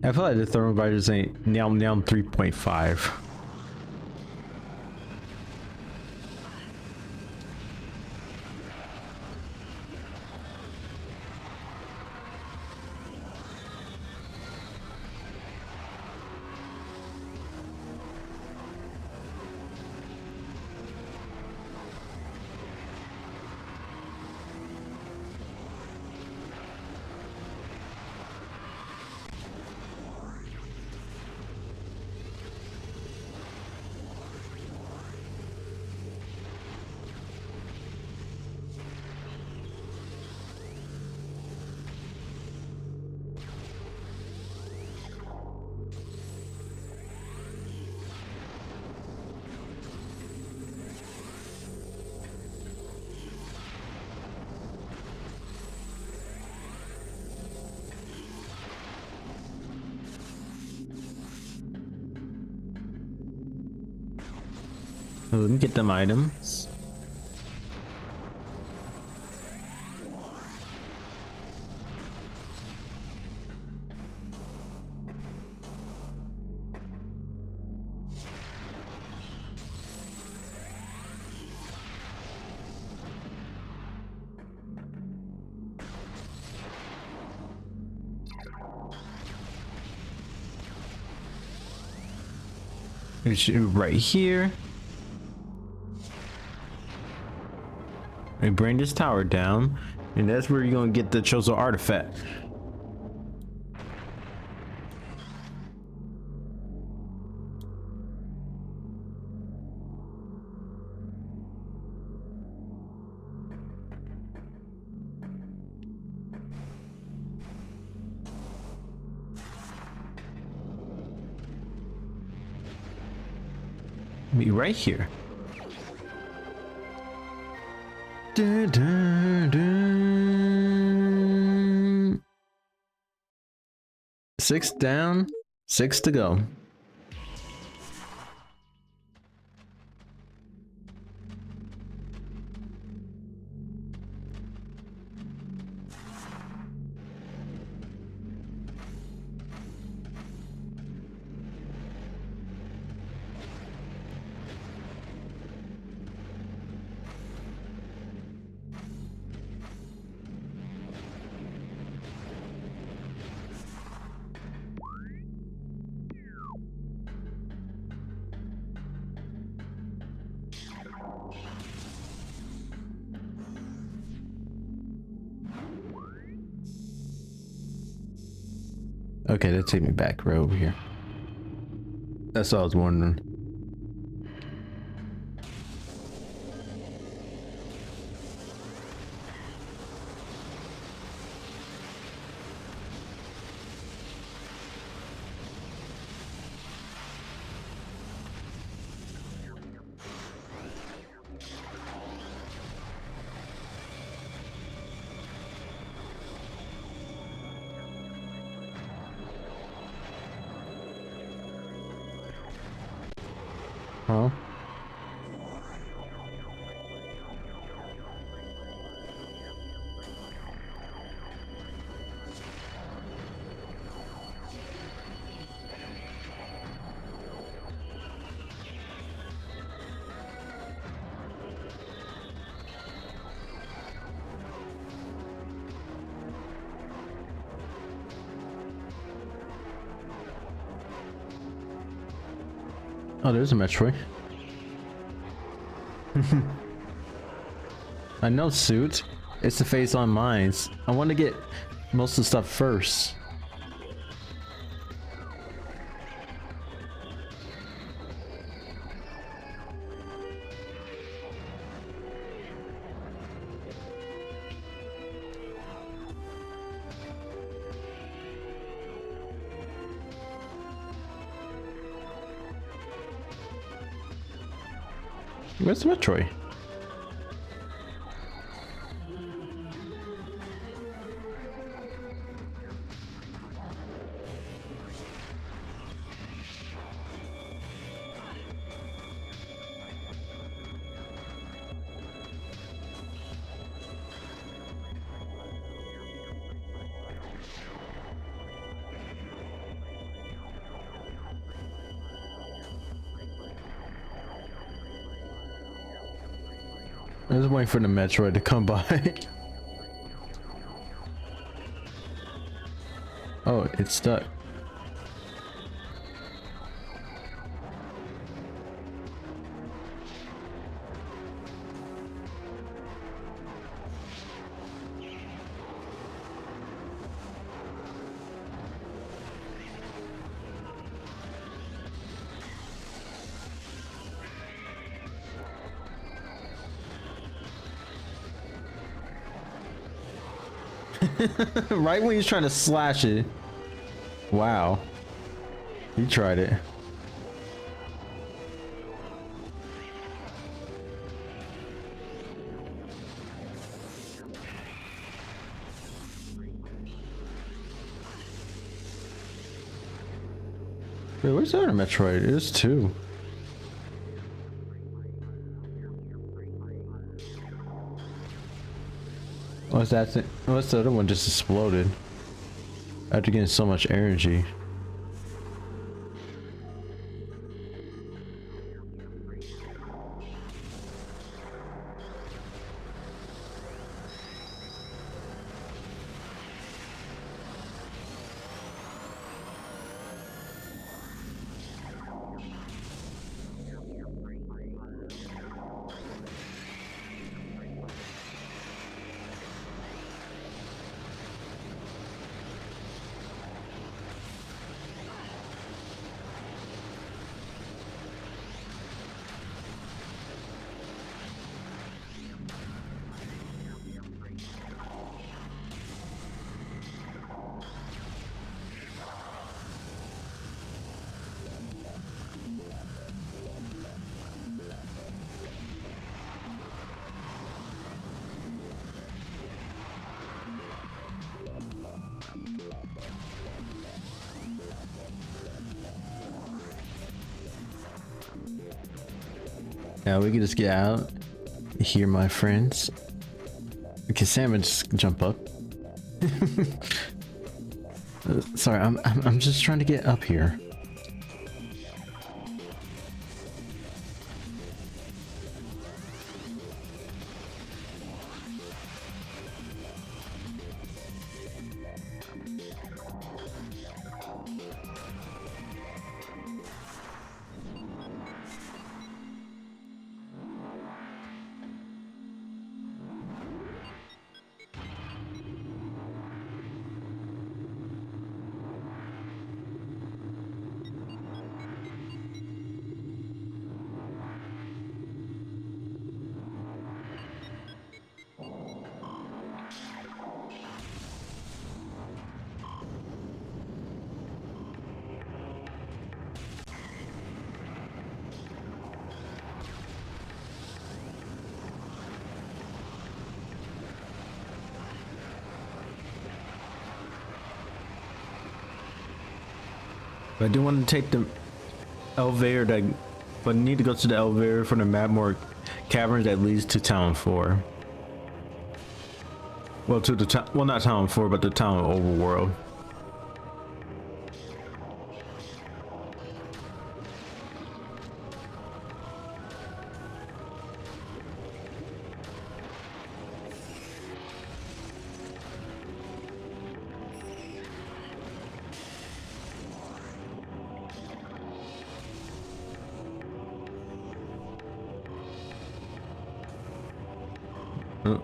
I feel like the thermal visors ain't now 3.5. Let me get them items. Right here. We bring this tower down, and that's where you're gonna get the chosen artifact. Be right here. Dun, dun, dun. 6 down, 6 to go. Okay, that take me back right over here. That's all I was wondering. Huh? Oh, there's a Metroid. I know, suit. It's the phazon mines. I want to get most of the stuff first. Where's the Metroid? I was waiting for the Metroid to come by. Oh, it's stuck. Right when he's trying to slash it. Wow. He tried it. Wait, where's the other Metroid? There's two. What's that thing? What's the other one just exploded? After getting so much energy. Now we can just get out here, my friends. Okay, Sam, just jump up. Sorry, I'm just trying to get up here. But I do want to take the elevator that, but I need to go to the elevator for the map more caverns that leads to Town 4. Well, to the town, well, not Town 4, but the Town Overworld.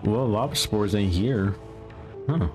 Well, lava spores ain't here. Huh.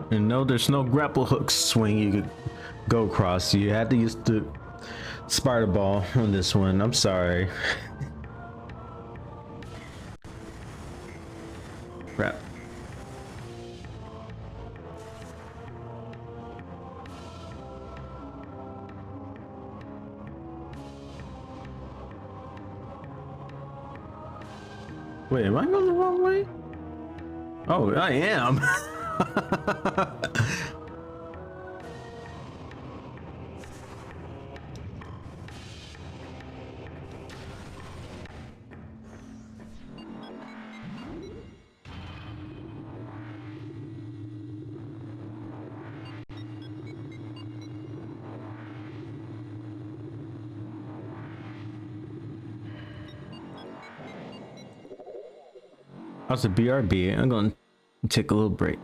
And no, there's no grapple hook swing you could go across. You had to use the spider ball on this one. I'm sorry. Crap. Wait, am I going the wrong way? Oh, I am. How's the BRB? I'm going to take a little break.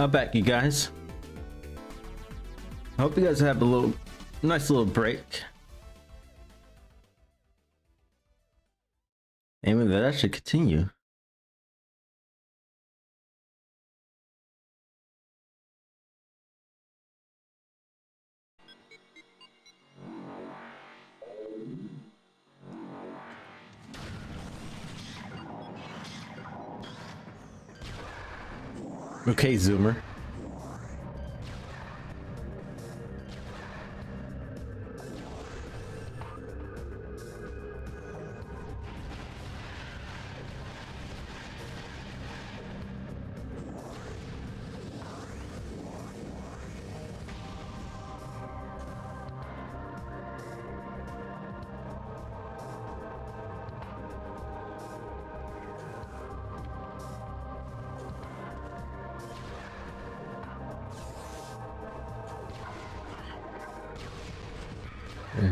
I'm back, you guys. I hope you guys have a nice little break. And with that, I should continue. Okay, Zoomer.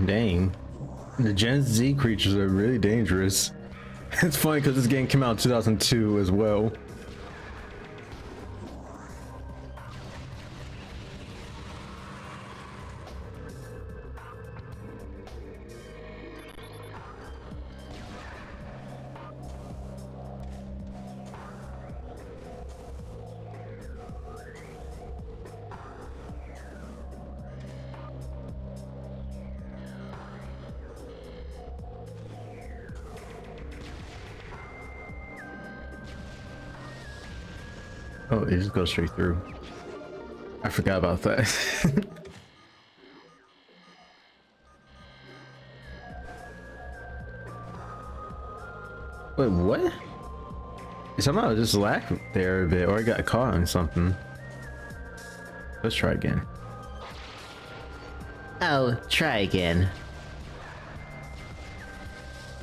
Dang. The Gen Z creatures are really dangerous. It's funny because this game came out in 2002 as well. Oh, it just goes straight through. I forgot about that. Wait, what? Somehow it just lagged there a bit, or I got caught on something. Let's try again. Oh, try again.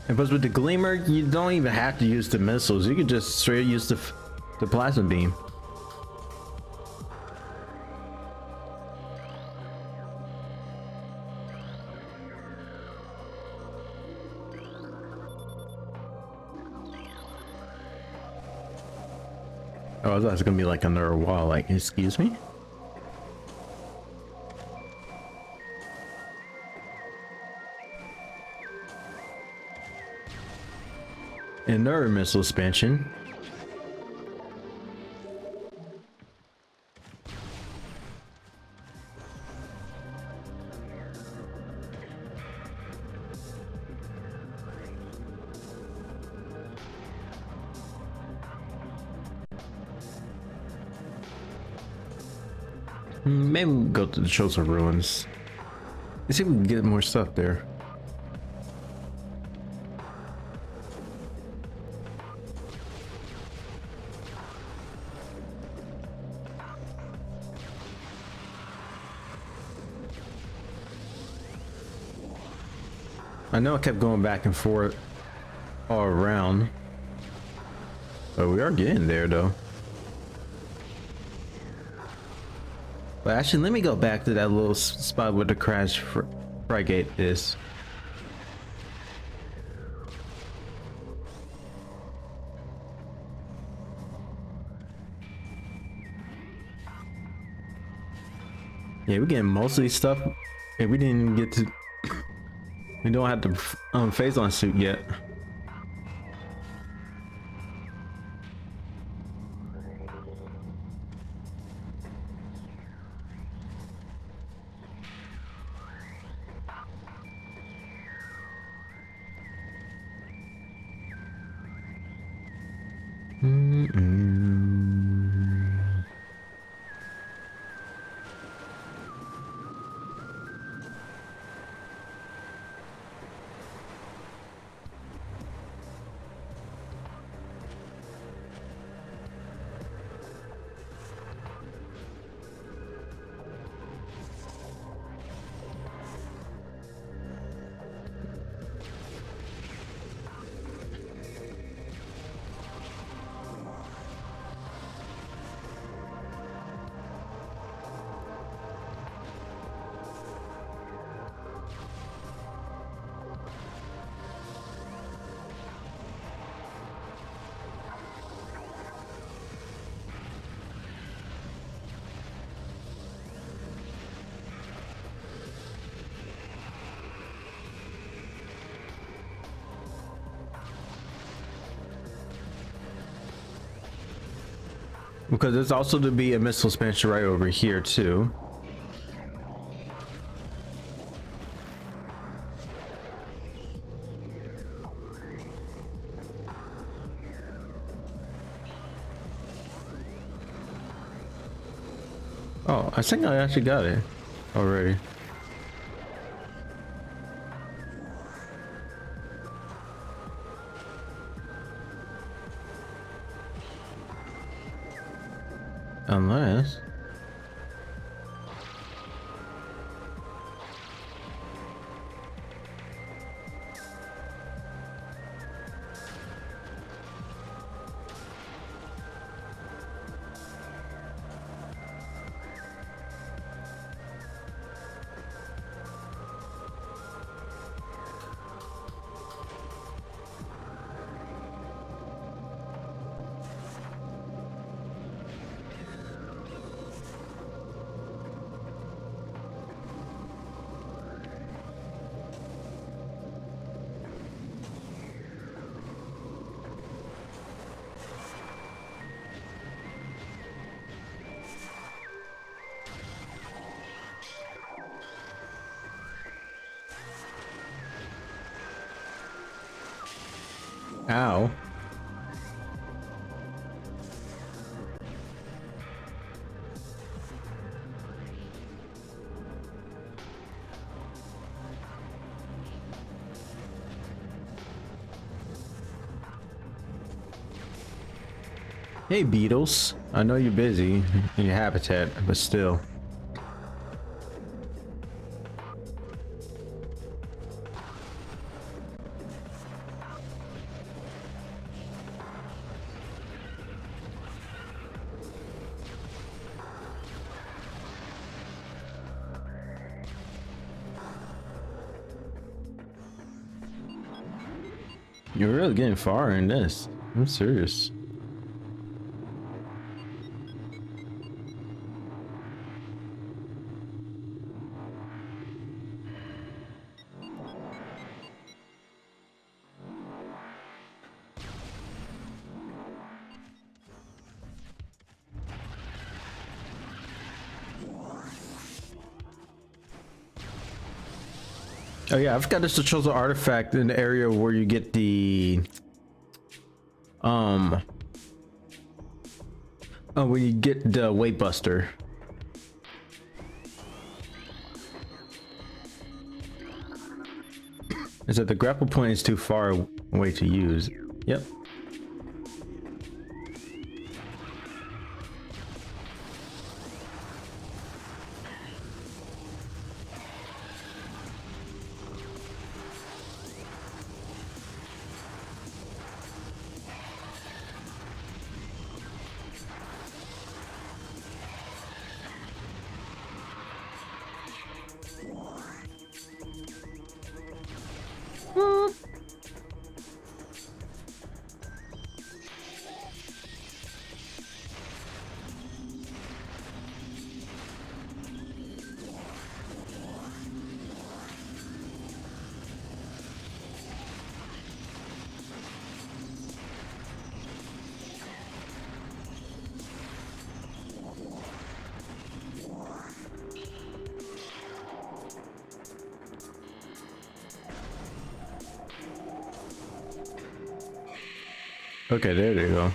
And plus with the Gleamer, you don't even have to use the missiles. You could just straight use the plasma beam. Oh, I thought it was gonna be like under a wall, like, excuse me? Another missile expansion. Maybe we'll go to the Chosen Ruins. Let's see if we can get more stuff there. I know I kept going back and forth all around, but we are getting there though. But actually, let me go back to that little spot where the crash frigate is. Yeah, we're getting most of these stuff, and we didn't even get to. We don't have the phazon suit yet. Because there's also to be a missile expansion right over here too. Oh, I think I actually got it already. Unless... Ow. Hey beetles, I know you're busy in your habitat, but still. You're really getting far in this. I'm serious. Oh yeah, I forgot this shows the artifact in the area where you get the when you get the weight buster. Is that the grapple point is too far away to use? Yep. Okay, there you go.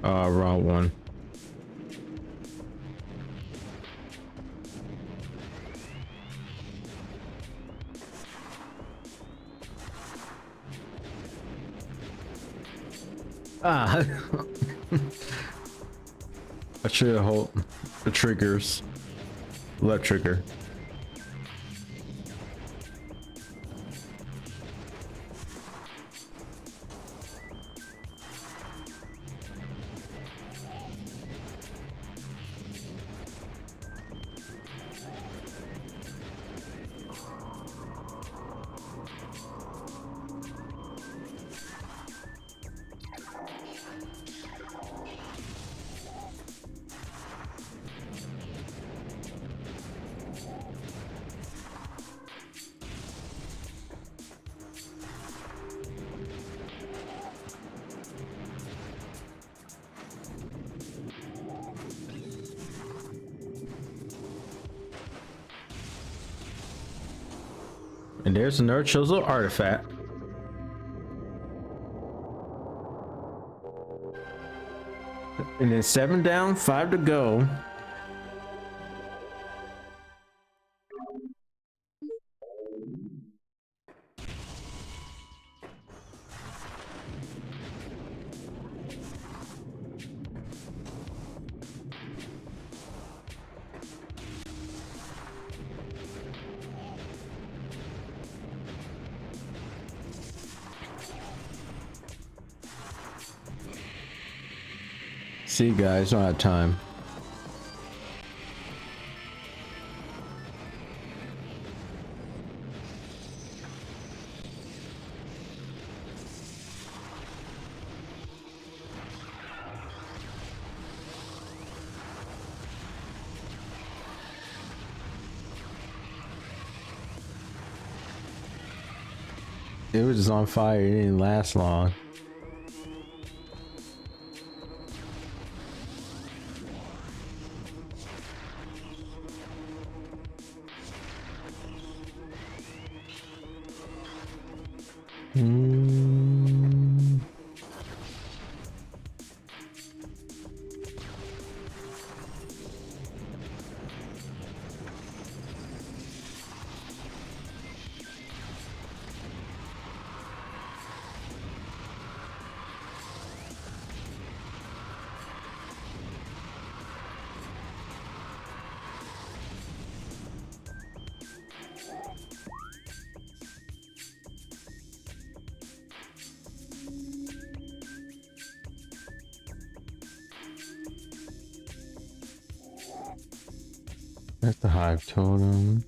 Wrong one. Ah. I should hold the triggers. Left trigger. And there's the nerd shows little artifact. And then 7 down, 5 to go. See you guys, don't have time. It was just on fire, it didn't last long. That's the hive totem.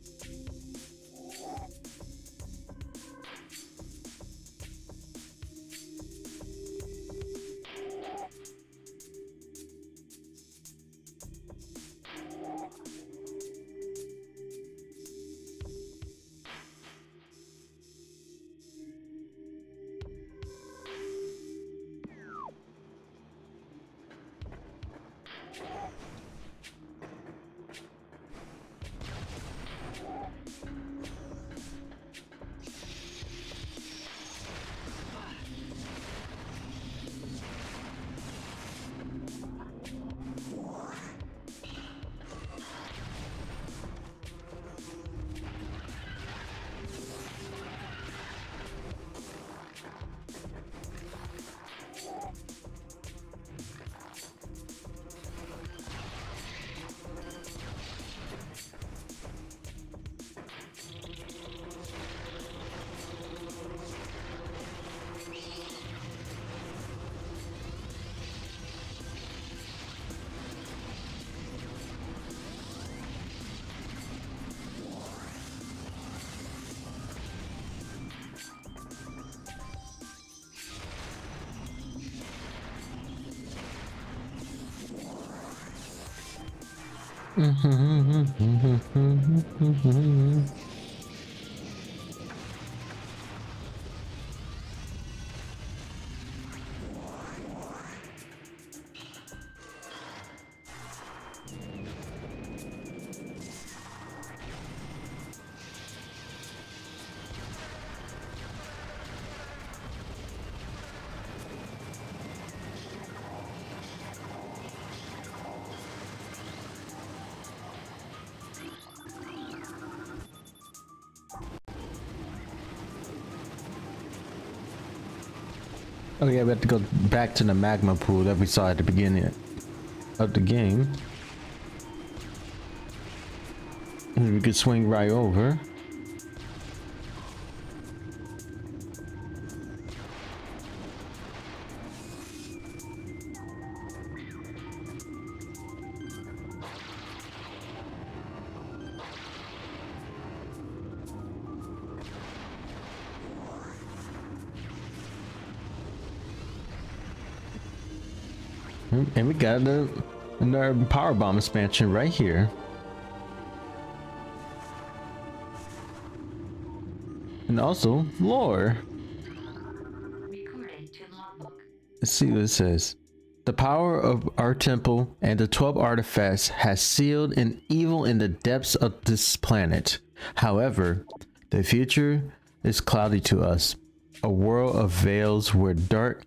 Oh yeah, we have to go back to the magma pool that we saw at the beginning of the game. And we could swing right over. And we got another power bomb expansion right here. And also lore. Let's see what it says. The power of our temple and the 12 artifacts has sealed an evil in the depths of this planet. However, the future is cloudy to us. A world of veils where dark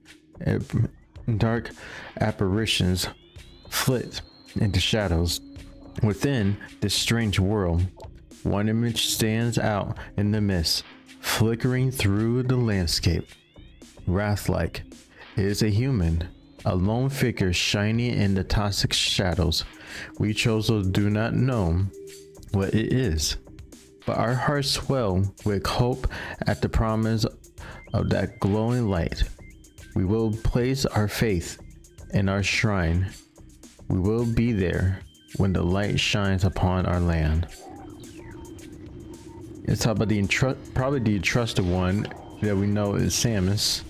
apparitions flit into shadows. Within this strange world, one image stands out in the mist, flickering through the landscape. Wrath-like, it is a human, a lone figure shining in the toxic shadows. We Chozo do not know what it is, but our hearts swell with hope at the promise of that glowing light. We will place our faith in our shrine. We will be there when the light shines upon our land. Let's talk about probably the entrusted one that we know is Samus.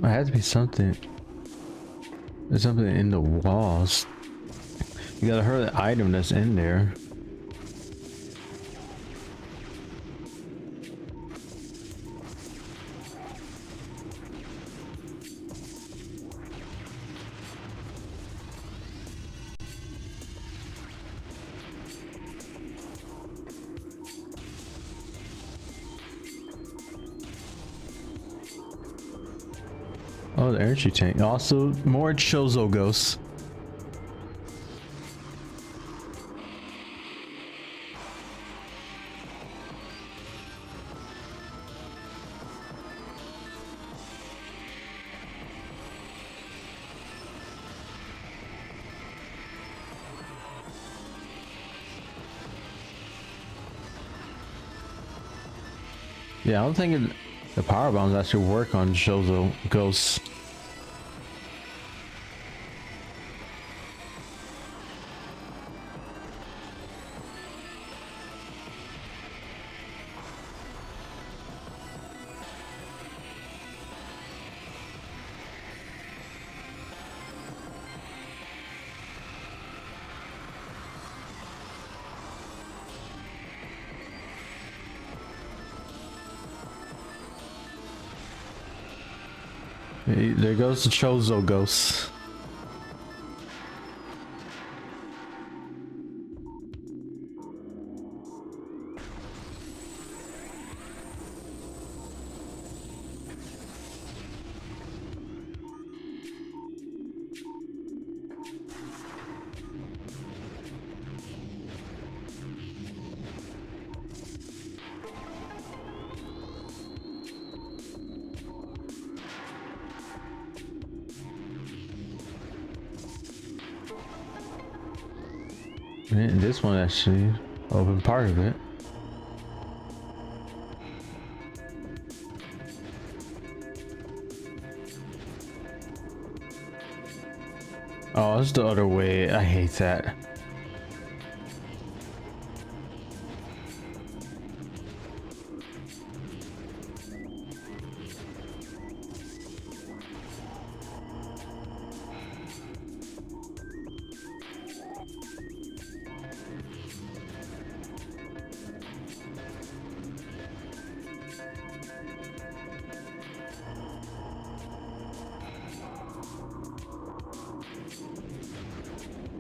There has to be something. There's something in the walls. You gotta hurry the item that's in there. Oh, the energy tank. Also, more Chozo ghosts. Yeah, I don't think the power bombs actually work on Chozo ghosts. There goes the Chozo ghosts. And this one actually opened part of it. Oh, it's the other way. I hate that.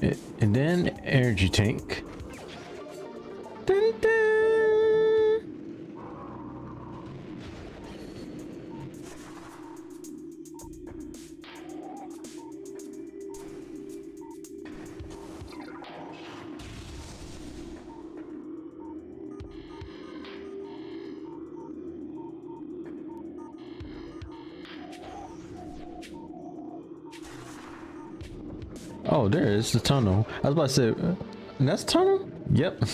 And then energy tank. Dun, dun. Oh, there is the tunnel. I was about to say, that's the tunnel? Yep.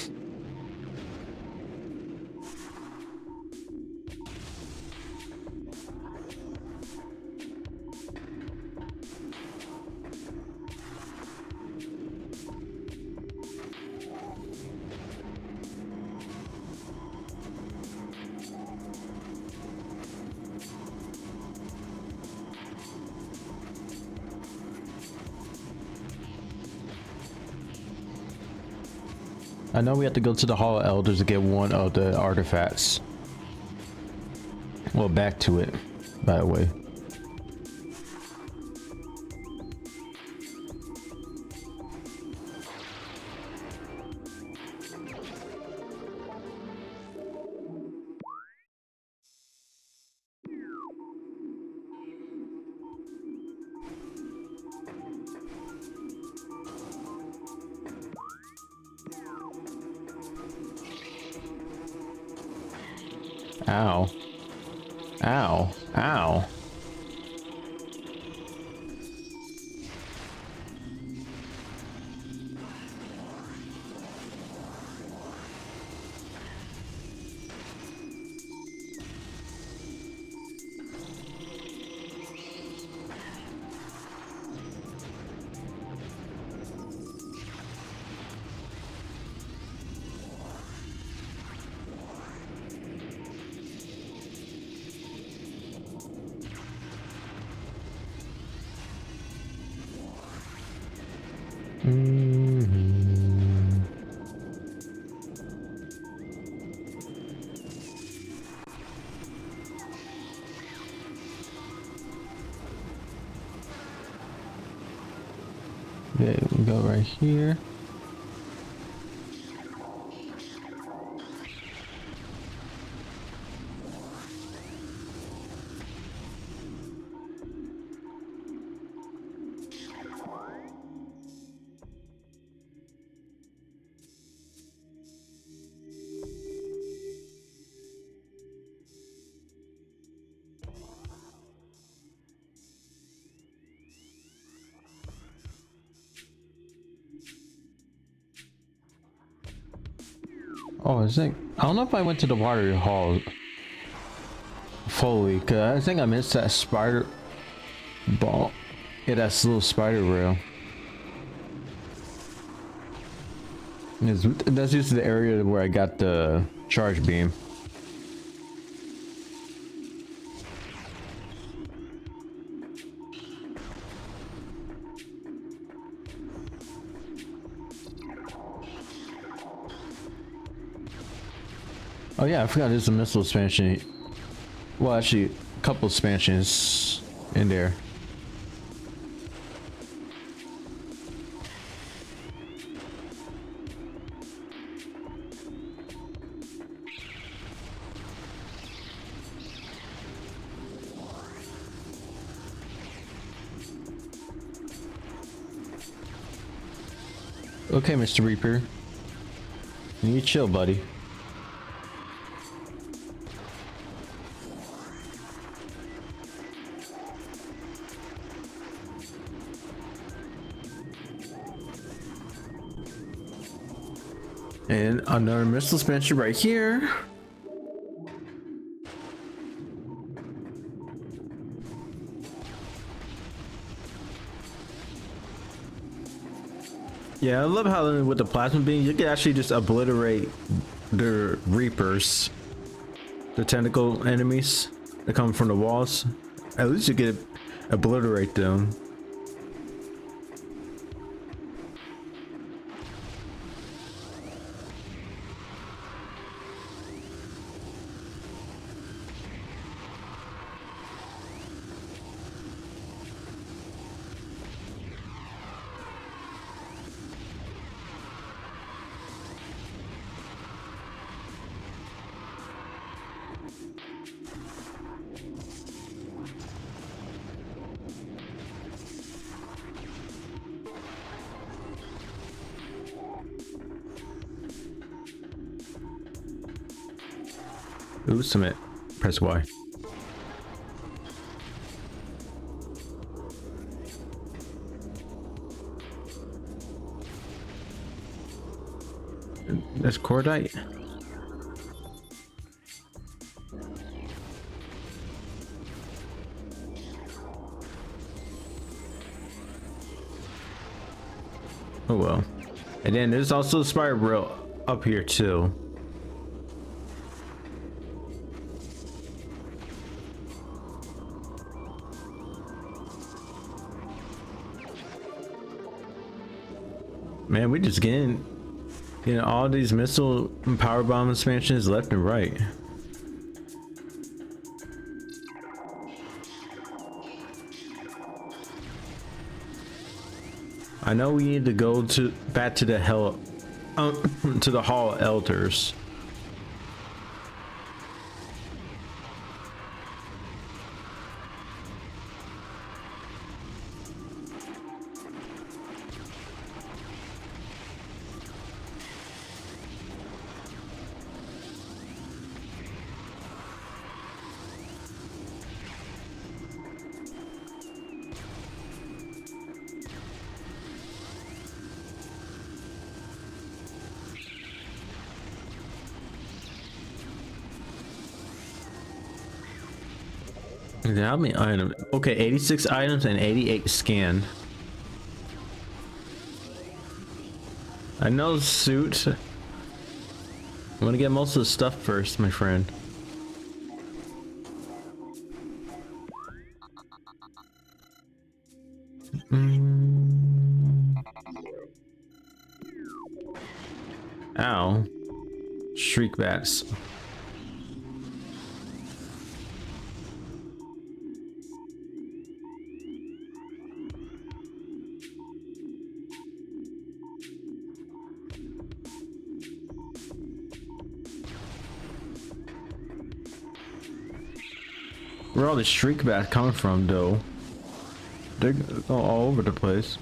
I know we have to go to the Hall of Elders to get one of the artifacts. Well, back to it, by the way. Ow. Ow. Ow. Okay, we go right here. Oh, I think I don't know if I went to the water hall fully, cause I think I missed that spider ball. Yeah, that's little spider rail. That's just the area where I got the charge beam. Oh yeah, I forgot there's a missile expansion. Well, actually, a couple expansions in there. Okay, Mr. Reaper. You need to chill, buddy. And another missile expansion right here. Yeah, I love how with the plasma beam you can actually just obliterate the Reapers, the tentacle enemies that come from the walls. At least you can obliterate them. Ooh, submit. Press Y. That's cordite. Oh well. And then there's also a spider rail up here too. Man, we just getting all these missile and power bomb expansions left and right. I know we need to go back to the to the Hall Elders. How many items? Okay, 86 items and 88 scanned. I know suit. I want to get most of the stuff first, my friend. Ow. Shriek bats. Where all the shriek bats coming from, though? They're all over the place.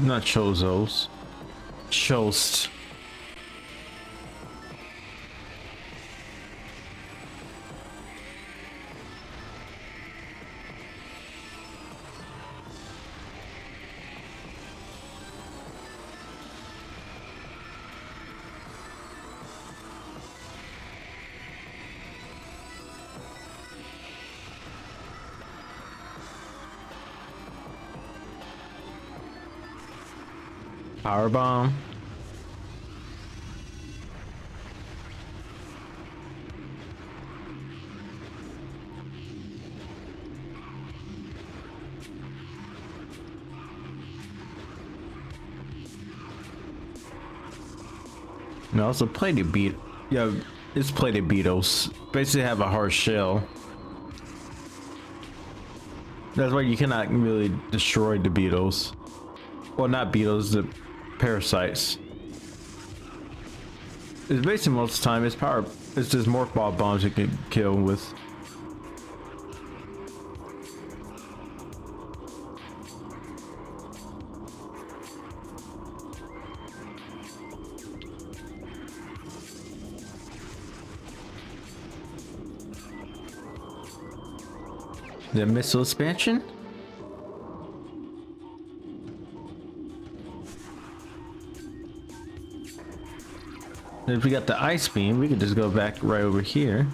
Not Chozos. Chost. Power bomb. And also plated beat. Yeah, it's plated beetles. Basically have a hard shell. That's why you cannot really destroy the beetles. Well, not beetles, the parasites. It's basically most of the time it's just morph ball bombs you can kill with. The missile expansion? If we got the ice beam, we could just go back right over here.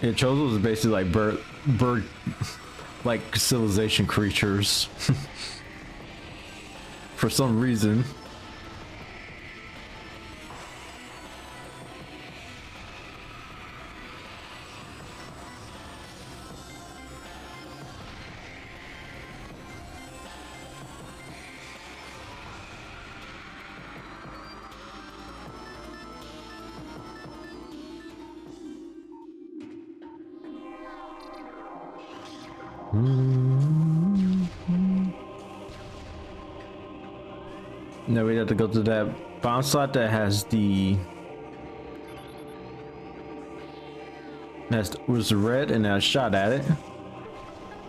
Yeah, Chozos is basically like bird, like civilization creatures. For some reason. Now we have to go to that bomb slot that has was red, and I shot at it.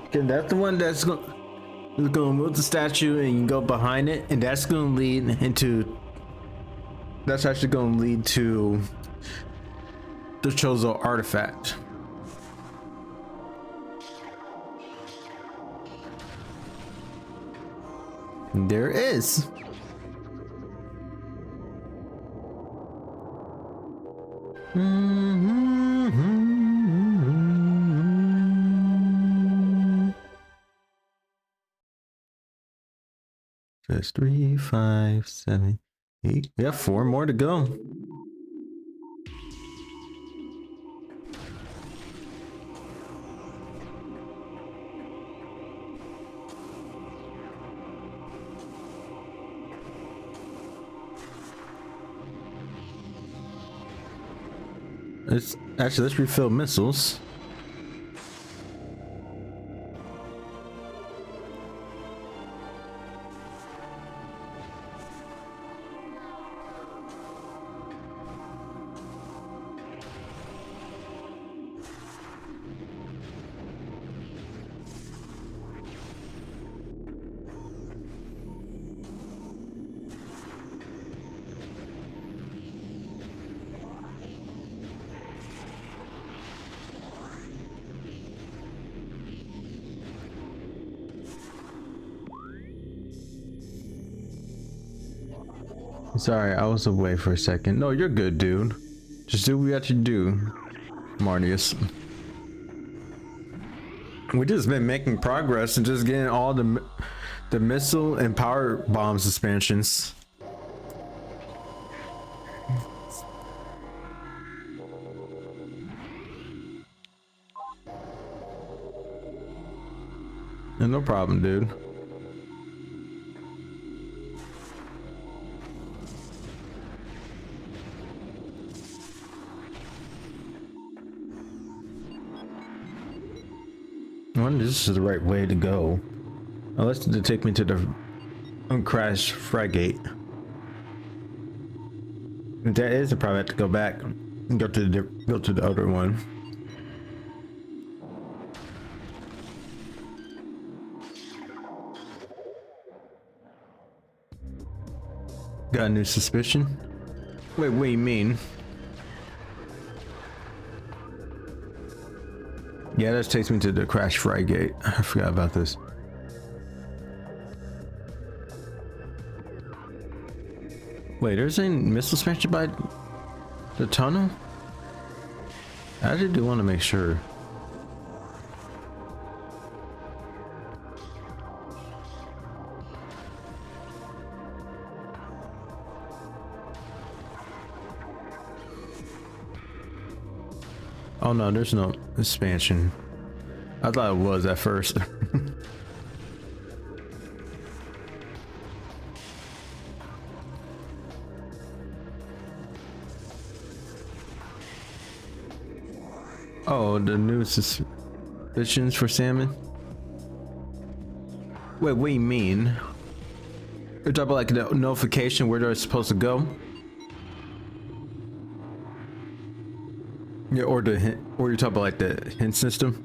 Okay, that's the one that's gonna move the statue, and you can go behind it, and that's gonna lead into. That's actually gonna lead to the Chozo artifact. And there it is. That's 3, 5, 7, 8. We have 4 more to go. Let's refill missiles. Sorry, I was away for a second. No, you're good, dude. Just do what you have to do, Marnius. We've just been making progress and just getting all the missile and power bombs expansions. And no problem, dude. I wonder if this is the right way to go. Unless to take me to the uncrashed frigate. If that is, I probably have to go back and go to the other one. Got a new suspicion? Wait, what do you mean? Yeah, that takes me to the crash frigate. I forgot about this. Wait, there's a missile expansion by the tunnel? I actually do want to make sure. Oh no, there's no expansion. I thought it was at first. Oh, the new suspicions for salmon? Wait, what do you mean? You're talking about like the notification where they're supposed to go? Yeah, or the hint, or you're talking about like the hint system?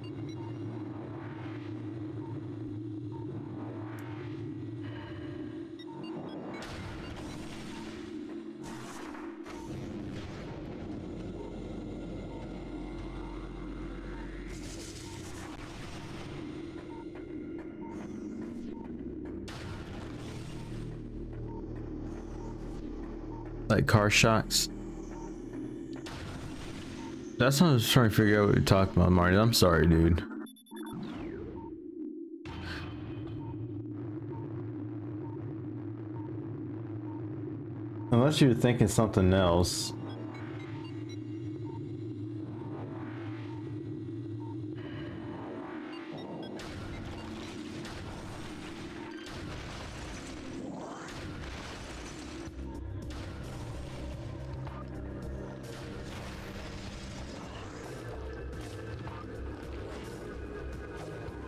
Like car shocks. That's what I was trying to figure out what you're talking about, Marty. I'm sorry, dude. Unless you're thinking something else.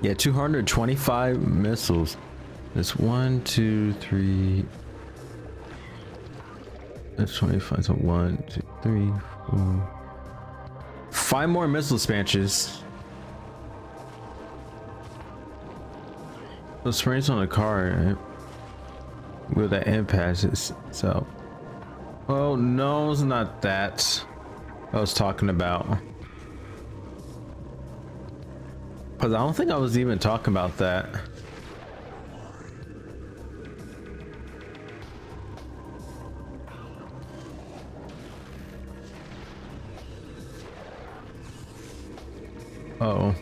Yeah, 225 missiles. It's 1, 2, 3. That's 25. So 1, 2, 3, 4. 5 more missile expansions. The springs on the car, right? Where that impact is. So, oh no, it's not that I was talking about. Because I don't think I was even talking about that. Oh.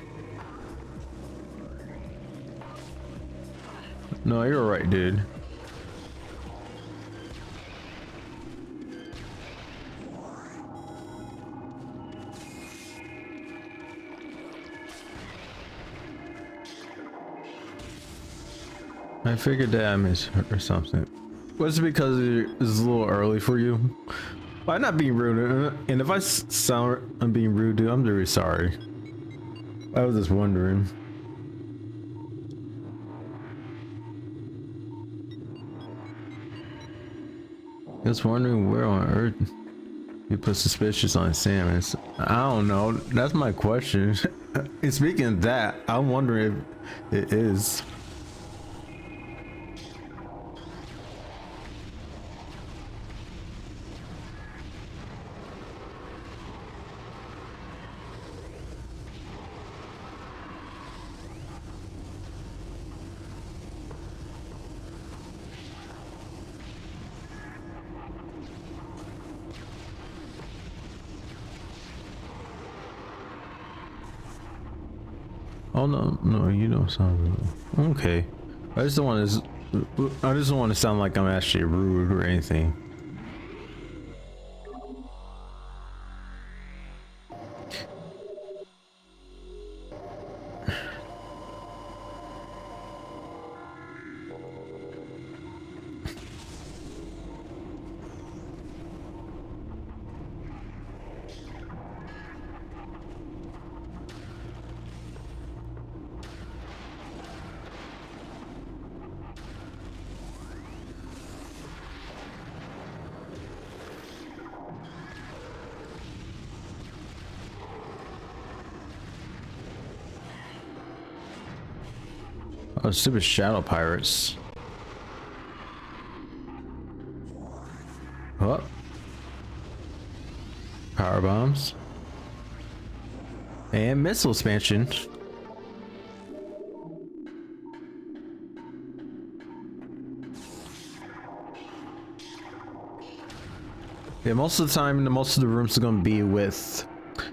No, you're right, dude. I figured that I missed her or something. Was it because it's a little early for you? Well, I'm not being rude, and if I sound I'm being rude, dude, I'm very sorry. I was just wondering. Just wondering where on earth you put suspicious on Sam. I don't know. That's my question. And speaking of that, I'm wondering if it is. Oh no, no, you don't sound rude. Okay. I just don't want to sound like I'm actually rude or anything. Oh, stupid shadow pirates. Oh. Power bombs. And missile expansion. Yeah, most of the time, most of the rooms are going to be with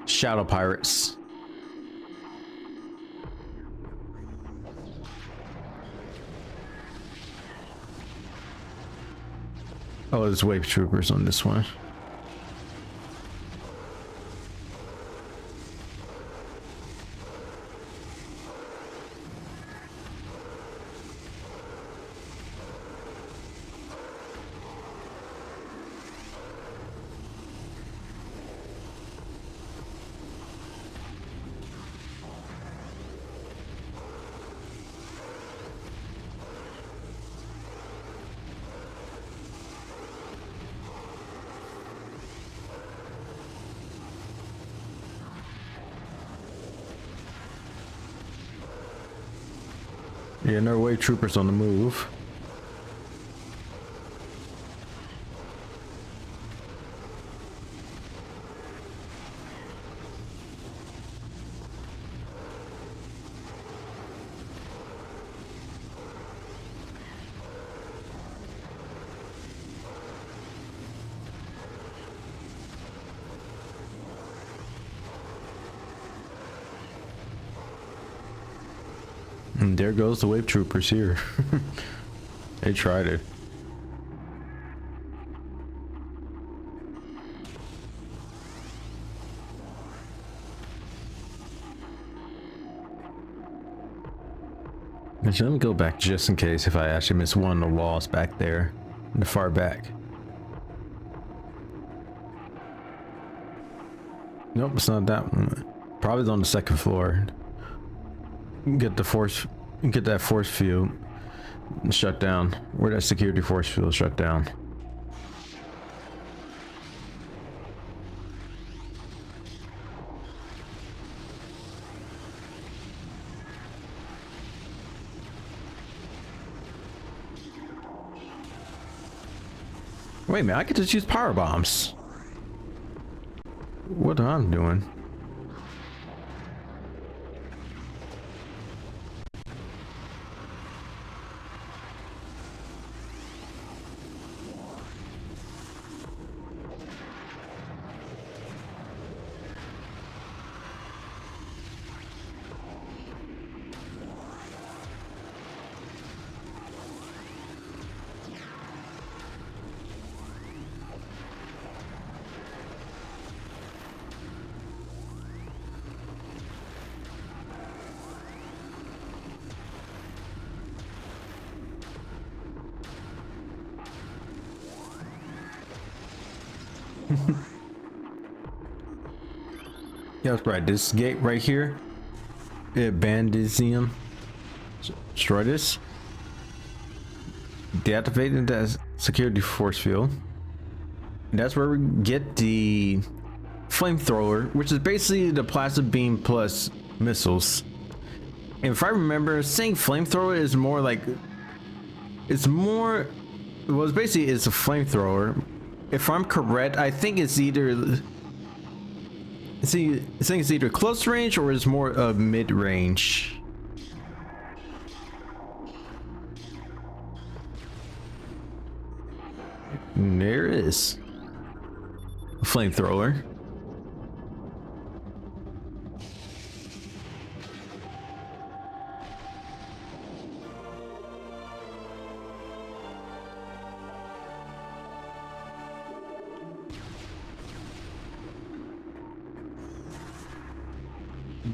shadow pirates. Oh, there's wave troopers on this one. Yeah, no wave troopers on the move. And there goes the wave troopers here. They tried it. Actually, let me go back just in case if I actually miss one of the walls back there in the far back. Nope, it's not that one. Probably on the second floor. Get the force, get that force field shut down. Where that security force field shut down. Wait a minute, I could just use power bombs. What I'm doing? Yeah, that's right. This gate right here, it Bandizium. Destroy this. Deactivating that security force field. And that's where we get the flamethrower, which is basically the plasma beam plus missiles. And if I remember, saying flamethrower is more like, it's more, well, it's basically it's a flamethrower. If I'm correct, I think it's either, see, I think it's either close range or it's more of mid range. And there it is. A flamethrower.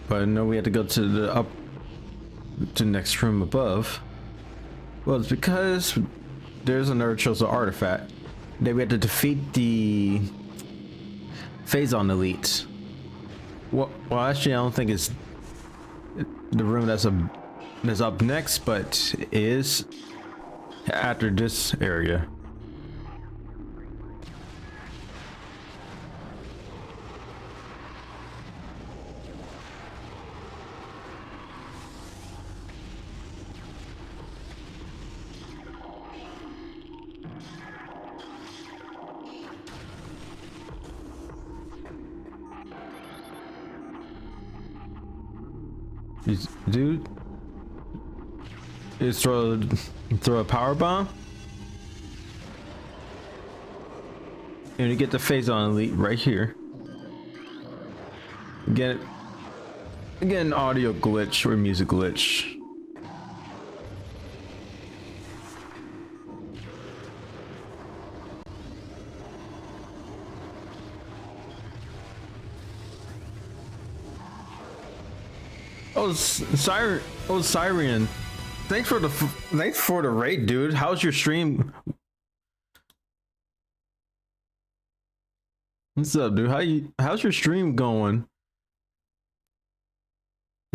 But no, we had to go to the to the next room above. Well, it's because there's another chosen artifact that we had to defeat the phazon elite. Well, actually, I don't think it's the room that's up next, but it is after this area. Dude, is throw a power bomb, and you get the phazon elite right here. Get an audio glitch or music glitch. Oh, Siren. Oh, Siren. Thanks for the raid, dude. How's your stream? What's up, dude? How's your stream going?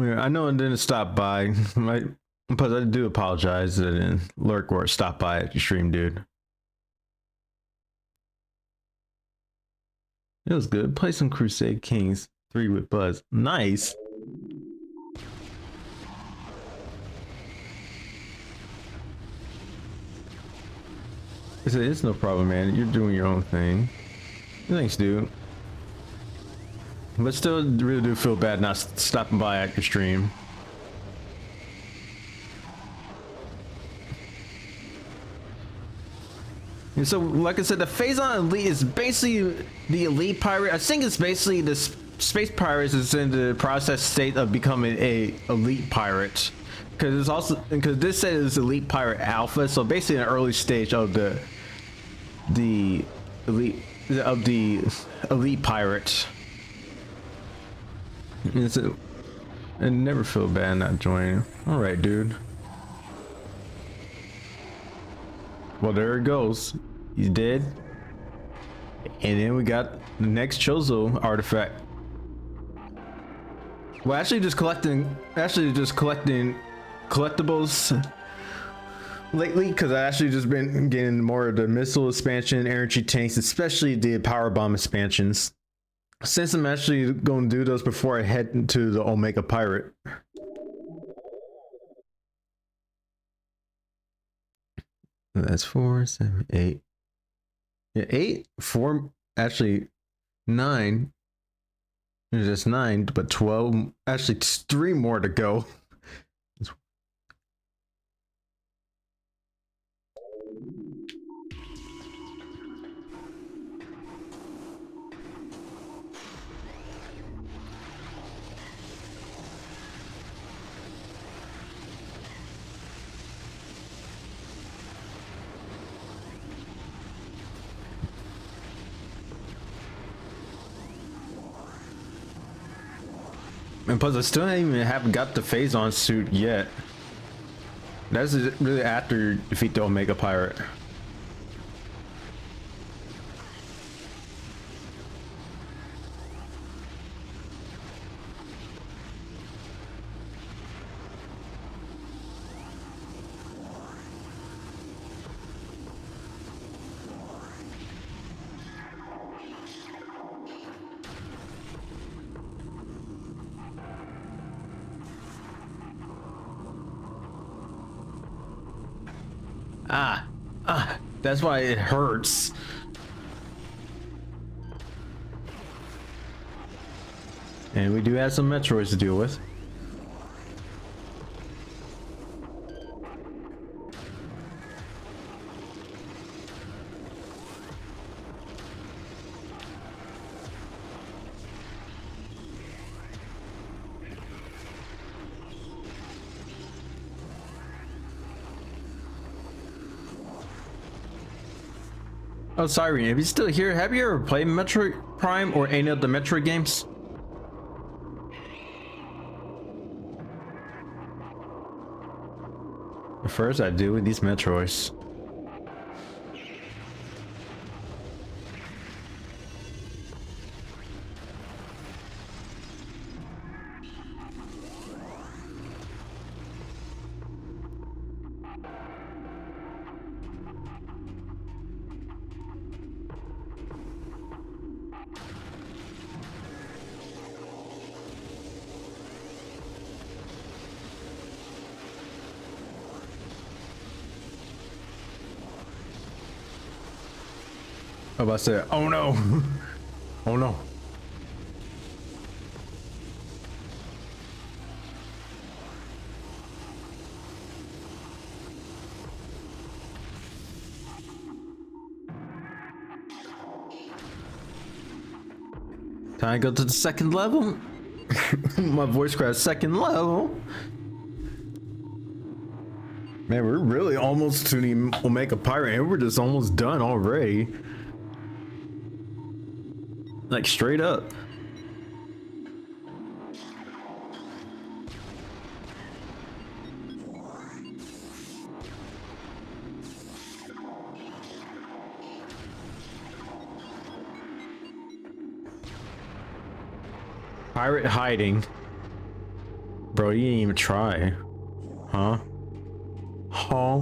Yeah, I know it didn't stop by, right? But I do apologize that it didn't lurk or stop by at your stream, dude. It was good. Play some Crusade Kings 3 with Buzz. Nice. It's no problem, man. You're doing your own thing. Thanks, dude. But still, really do feel bad not stopping by at your stream. And so, like I said, the phazon elite is basically the elite pirate. I think it's basically the space pirates is in the process state of becoming a elite pirate. because it's also because this set is Elite Pirate Alpha, so basically an early stage of the elite of the Elite Pirate. I never feel bad not joining. All right, dude. Well, there it goes. He's dead. And then we got the next Chozo artifact. Well, actually just collecting collectibles lately, because I actually just been getting more of the missile expansion, energy tanks, especially the power bomb expansions. Since I'm actually going to do those before I head into the Omega Pirate. That's 4, 7, 8. Yeah, 8, 4, actually 9. There's just 9, but 12. Actually, 3 more to go. And plus, I still haven't got the phazon suit yet. That's really after you defeat the Omega Pirate. That's why it hurts. And we do have some Metroids to deal with. Oh, sorry, if you're still here, have you ever played Metroid Prime or any of the Metroid games? First, I do with these Metroids. I was about to say, oh no. Oh no. Time to go to the second level. My voice cracked. Second level. Man, we're really almost to the Omega Pirate, and we're just almost done already. Like straight up. Pirate hiding. Bro, you didn't even try. Huh? Huh?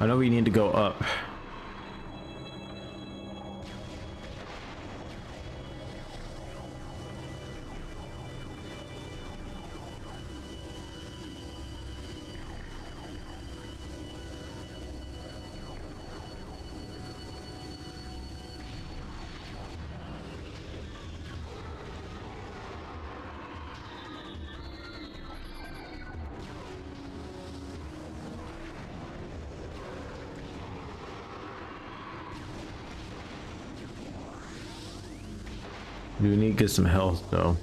I know we need to go up. You need to get some health though.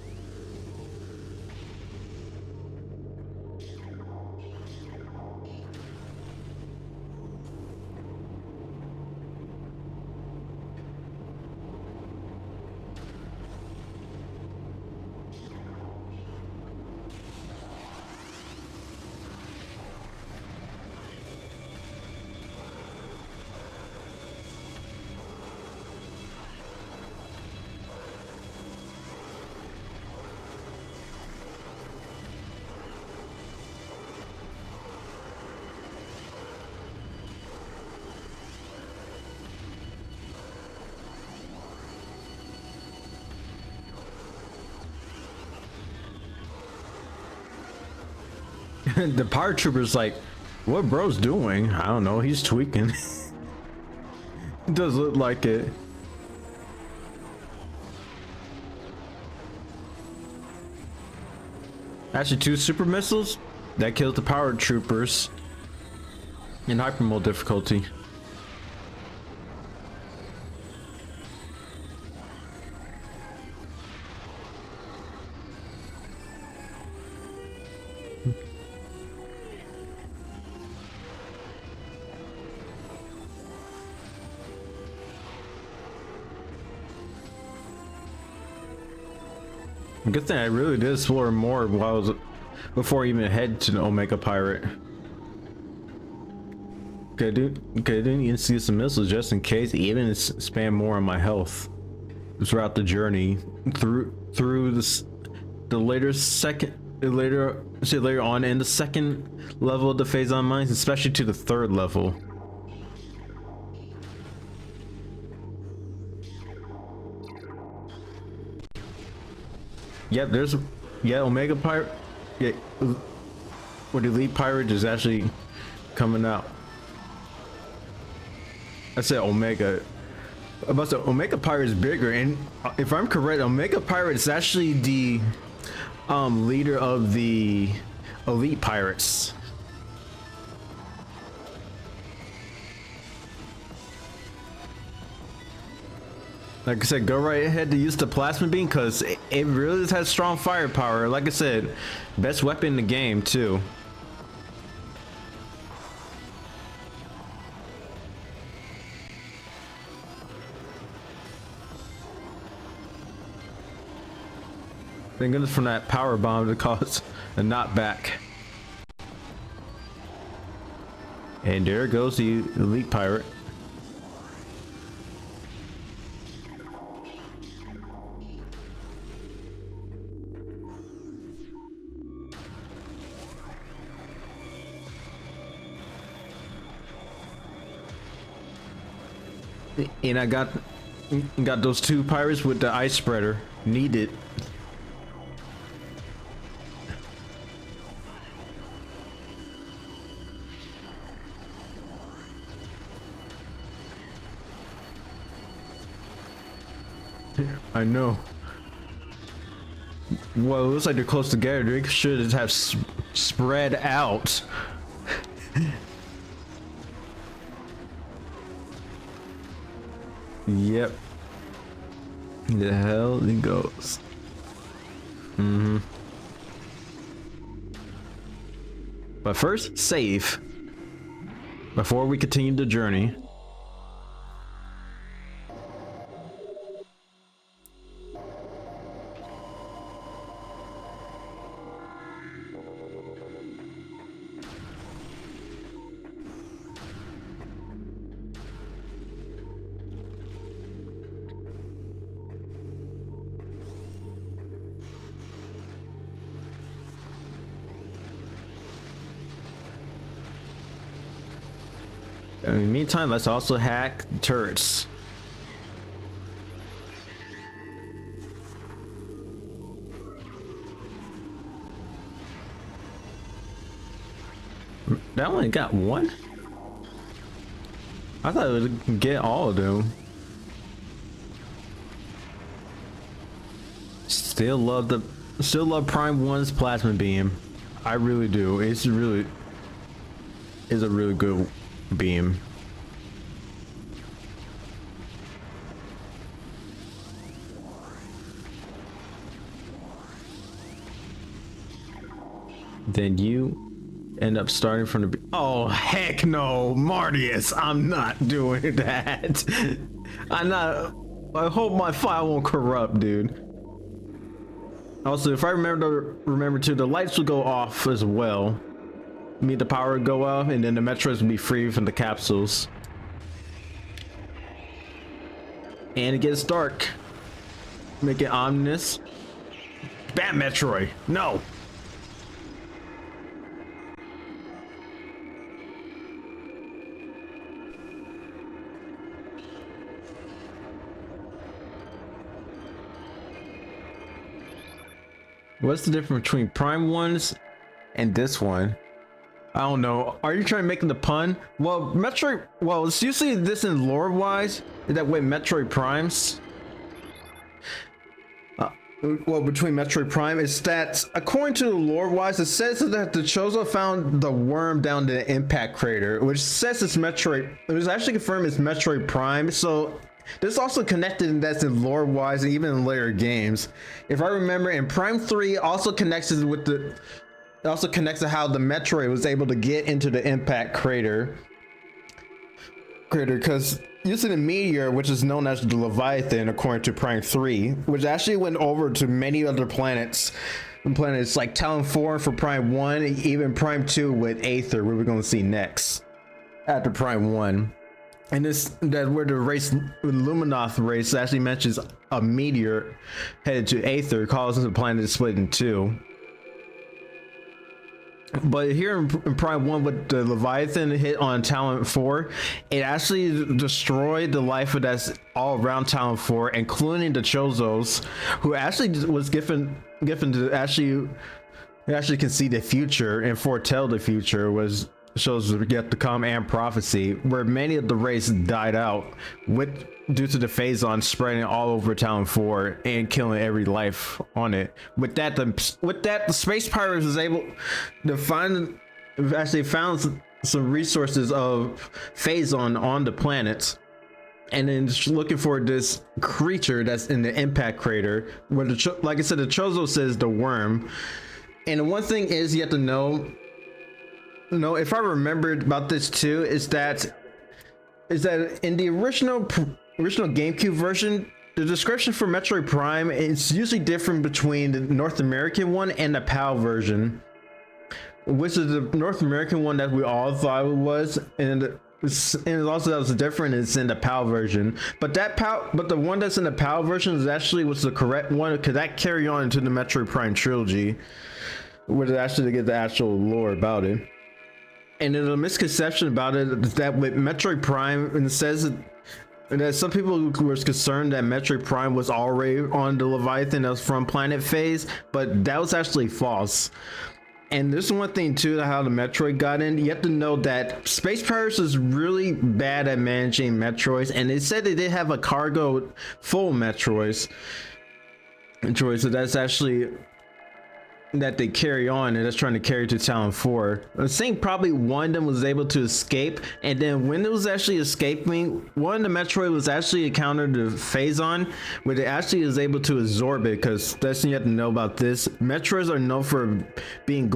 The power trooper's like, what bro's doing? I don't know, he's tweaking. It does look like it. Actually, 2 super missiles that killed the power troopers in hyper mode difficulty. Good thing I really did explore more while I was before I even head to the Omega Pirate. Okay, dude. Okay, didn't even see some missiles just in case. Even spam more on my health throughout the journey through this the later on in the second level of the phazon mines, especially to the 3rd level. Yep, there's Omega Pirate. Yeah, what Elite Pirate is actually coming out. I said Omega. About the Omega Pirate is bigger, and if I'm correct, Omega Pirate is actually the leader of the Elite Pirates. Like I said, go right ahead to use the plasma beam because it really has strong firepower. Like I said, best weapon in the game too. Thank goodness from that power bomb to cause a knockback. And there goes the Elite Pirate. And I got those 2 pirates with the ice spreader. Needed. I know. Well, it looks like they're close together. They should have spread out. Yep. The hell it goes. But first, save before we continue the journey. In the meantime, let's also hack turrets. That only got 1? I thought it would get all of them. Still love Prime 1's plasma beam. I really do. It's a really good beam. then you end up starting from the oh heck no, Martius, I'm not doing that. I hope my file won't corrupt, dude. Also, if I remember too, the lights will go off as well. The power would go out, and then the Metros will be free from the capsules. And it gets dark. Make it ominous. Bam, Metroid! No! What's the difference between Prime ones and this one? I don't know. Are you trying to make the pun? Well, Metroid. Well, it's usually this in lore-wise that with Metroid Primes. Well, between Metroid Prime is that according to the lore-wise, it says that the Chozo found the worm down the impact crater, which says it's Metroid. It was actually confirmed it's Metroid Prime. So this also connected, and that's in lore-wise and even in later games. If I remember, in Prime 3 also connects with the. It also connects to how the Metroid was able to get into the impact crater because using the meteor, which is known as the Leviathan according to Prime 3, which actually went over to many other planets like Talon 4 for Prime 1, even Prime 2 with Aether, where we're going to see next after Prime 1. And that where the race, the Luminoth race actually mentions a meteor headed to Aether, causing the planet to split in two. But here in Prime 1 with the Leviathan hit on Talon 4, it actually destroyed the life of that's all around Talon 4, including the Chozos, who actually was given to actually can see the future and foretell the future, was shows yet to come and prophecy, where many of the race died out due to the phazon spreading all over Talon 4 and killing every life on it. With that, the space pirates was able to found some resources of phazon on the planets, and then just looking for this creature that's in the impact crater, where like I said, the Chozo says the worm. And the one thing is you have to know, if I remembered about this too, is that in the original GameCube version, the description for Metroid Prime is usually different between the North American one and the PAL version, which is the North American one that we all thought it was, and also that was different. It's in the PAL version, but the one that's in the PAL version is actually was the correct one, because that carried on into the Metroid Prime trilogy, where they actually get the actual lore about it. And then the misconception about it is that with Metroid Prime, and it says that some people were concerned that Metroid Prime was already on the Leviathan that was from Planet Phase, but that was actually false. And there's one thing too, how the Metroid got in. You have to know that Space Pirates is really bad at managing Metroids, and they said they did have a cargo full Metroids, so that's actually that they carry on, and that's trying to carry to Talon 4. I think probably one of them was able to escape, and then when it was actually escaping, one of the Metroid was actually encountered the phazon, where it actually is able to absorb it, because that's what you have to know about this. Metroids are known for being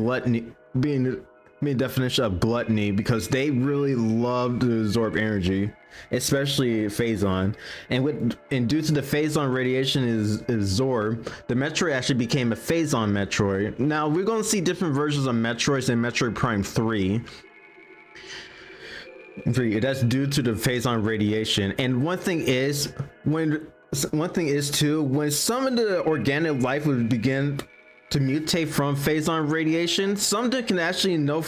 definition of gluttony, because they really love to absorb energy, especially phazon. And due to the phazon radiation is absorbed, the Metroid actually became a phazon Metroid. Now we're going to see different versions of Metroids in Metroid Prime 3. That's due to the phazon radiation. And one thing is too, when some of the organic life would begin to mutate from phazon radiation, some can actually know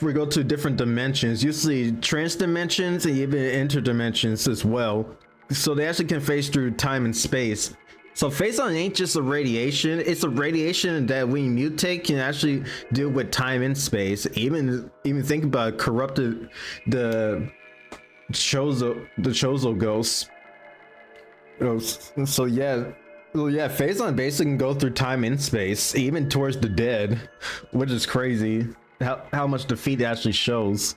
we go to different dimensions, usually trans dimensions and even interdimensions as well. So they actually can phase through time and space. So phazon ain't just a radiation; it's a radiation that when you mutate can actually deal with time and space. Even think about corrupted the Chozo ghosts. So yeah. Well, yeah, phazon basically can go through time and space, even towards the dead, which is crazy how much defeat it actually shows.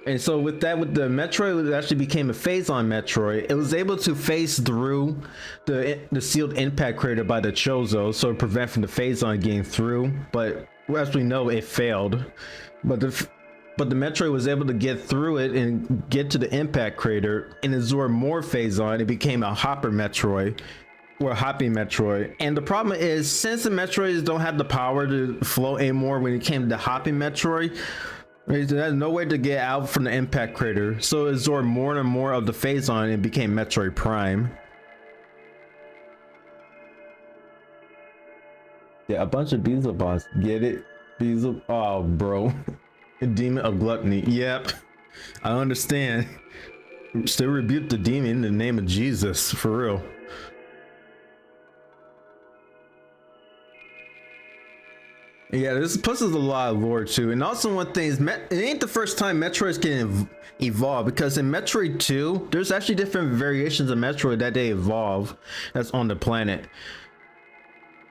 And so with that, with the Metroid, it actually became a phazon Metroid. It was able to phase through the sealed impact crater by the Chozo, so it prevent from the phazon getting through. But as we know, it failed. But the Metroid was able to get through it and get to the impact crater and absorb more phazon. It became a hopper Metroid. Or hopping Metroid. And the problem is, since the Metroids don't have the power to float anymore when it came to hopping Metroid, there's no way to get out from the impact crater. So it absorbed more and more of the phazon and became Metroid Prime. Yeah, a bunch of Beelzebub boss. Get it? Beelzebub. Oh, bro. A demon of gluttony. Yep. I understand. Still rebuke the demon in the name of Jesus. For real. Yeah, this pushes a lot of lore too. And also one thing is, it ain't the first time Metroids can evolve, because in Metroid 2, there's actually different variations of Metroid that they evolve that's on the planet.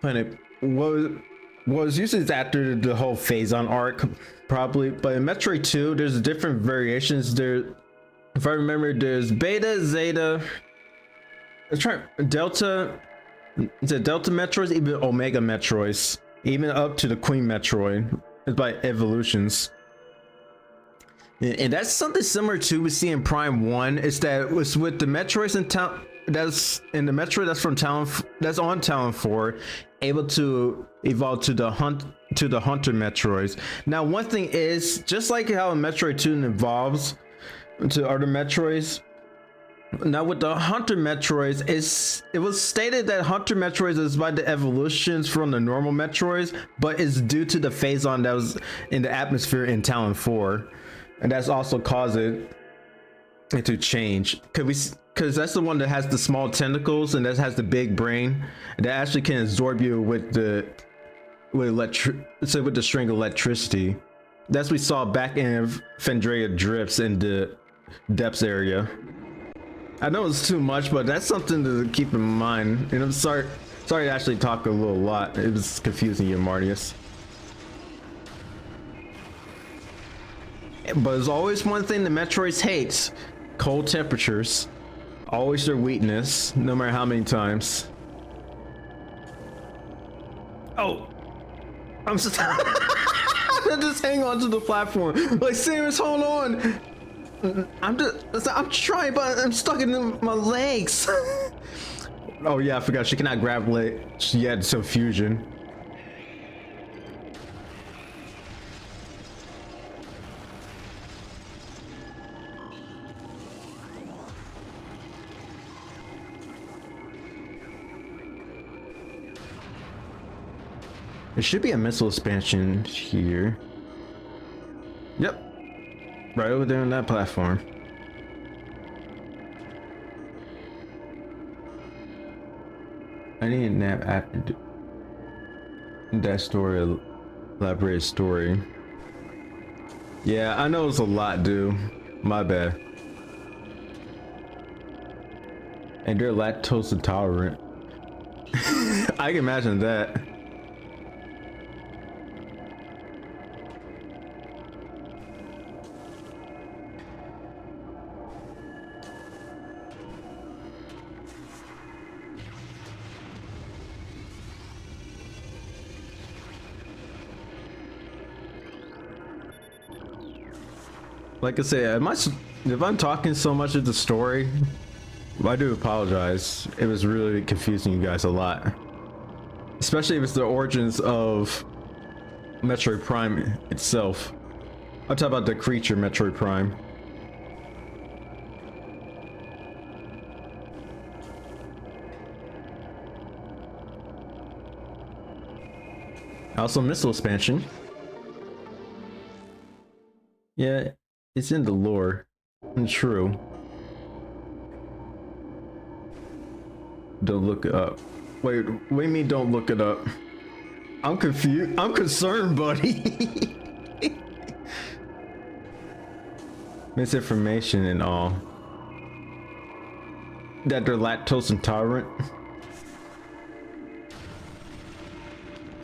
Was usually after the whole phazon arc, probably. But in Metroid 2, there's different variations. There, if I remember, there's Beta, Zeta, Delta, is it Delta Metroids, even Omega Metroids. Even up to the Queen Metroid. It's by evolutions. And that's something similar to we see in Prime 1. Is that it was with the Metroids in town, that's in the Metroid that's from Talon, that's on Talon 4, able to evolve to the Hunter Metroids. Now one thing is, just like how Metroid 2 evolves to other Metroids, now with the Hunter Metroids, it was stated that Hunter Metroids is by the evolutions from the normal Metroids, but it's due to the phazon that was in the atmosphere in Talon 4, and that's also caused it to change. Because that's the one that has the small tentacles and that has the big brain, and that actually can absorb you with the string of electricity. That's what we saw back in Phandrea Drifts in the depths area. I know it's too much, but that's something to keep in mind. And I'm sorry to actually talk a little lot. It was confusing you, Martius. But there's always one thing the Metroids hates: cold temperatures. Always their weakness, no matter how many times. Oh, I'm just just hang on to the platform. Like, serious, hold on. I'm trying, but I'm stuck in my legs. Oh yeah, I forgot she cannot grab leg. She had some fusion. There should be a missile expansion here. Yep. Right over there on that platform. I need a nap after that story, elaborate story. Yeah, I know it's a lot, dude. My bad. And they're lactose intolerant. I can imagine that. Like I said, if I'm talking so much of the story, I do apologize. It was really confusing you guys a lot. Especially if it's the origins of Metroid Prime itself. I'll talk about the creature Metroid Prime. Also, missile expansion. Yeah. It's in the lore. And true. Don't look it up. Wait, what do you mean don't look it up? I'm confused. I'm concerned, buddy. Misinformation and all. That they're lactose intolerant.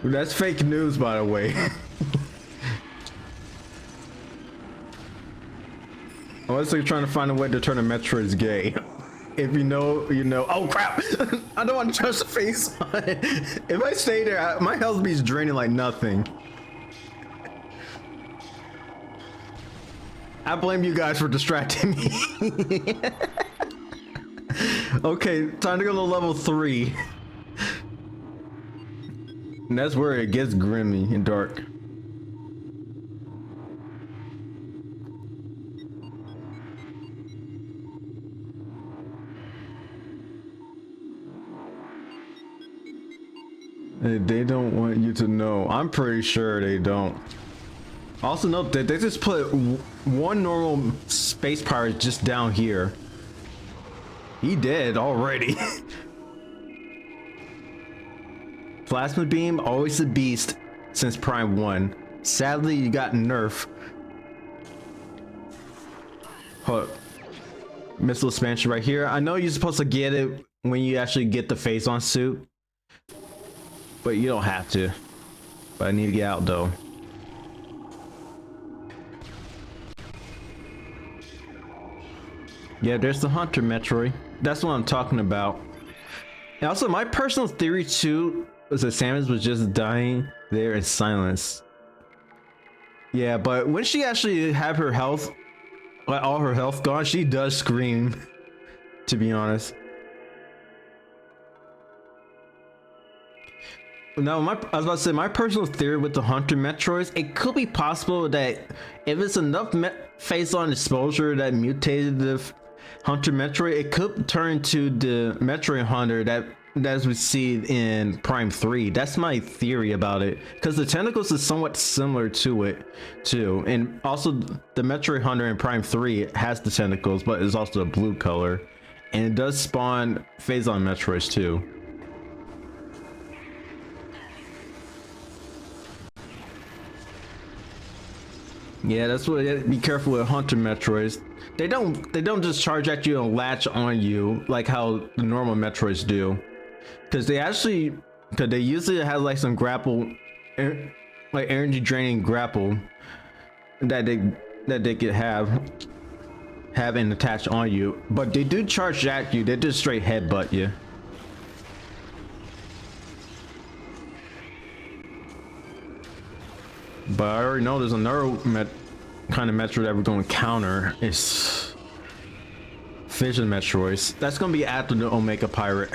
That's fake news, by the way. Unless they're trying to find a way to turn a Metroid gay. If you know, you know. Oh crap! I don't want to touch the face on it. If I stay there, my health be draining like nothing. I blame you guys for distracting me. Okay, time to go to level 3. And that's where it gets grimy and dark. They don't want you to know. I'm pretty sure they don't. Also note that they just put one normal space pirate just down here. He dead already. Plasma beam, always a beast since Prime 1. Sadly, you got nerf. Hold up. Missile expansion right here. I know you're supposed to get it when you actually get the phazon suit, but you don't have to. But I need to get out though. Yeah, there's the Hunter Metroid. That's what I'm talking about. And also, my personal theory too was that Samus was just dying there in silence. Yeah, but when she actually have her health, like all her health gone, she does scream. To be honest. Now, I was about to say, my personal theory with the Hunter Metroids, it could be possible that if it's enough phazon exposure that mutated the Hunter Metroid, it could turn to the Metroid Hunter that as we see in Prime 3. That's my theory about it, because the tentacles is somewhat similar to it too, and also the Metroid Hunter in Prime 3 has the tentacles, but it's also a blue color, and it does spawn phazon Metroids too. Yeah, that's what. Be careful with Hunter Metroids. They don't just charge at you and latch on you like how the normal Metroids do, because they usually have like some grapple, like energy draining grapple that they could have and attach on you. But they do charge at you. They just straight headbutt you. But I already know there's another kind of Metroid that we're going to counter. It's Fission Metroids. That's going to be after the Omega Pirate.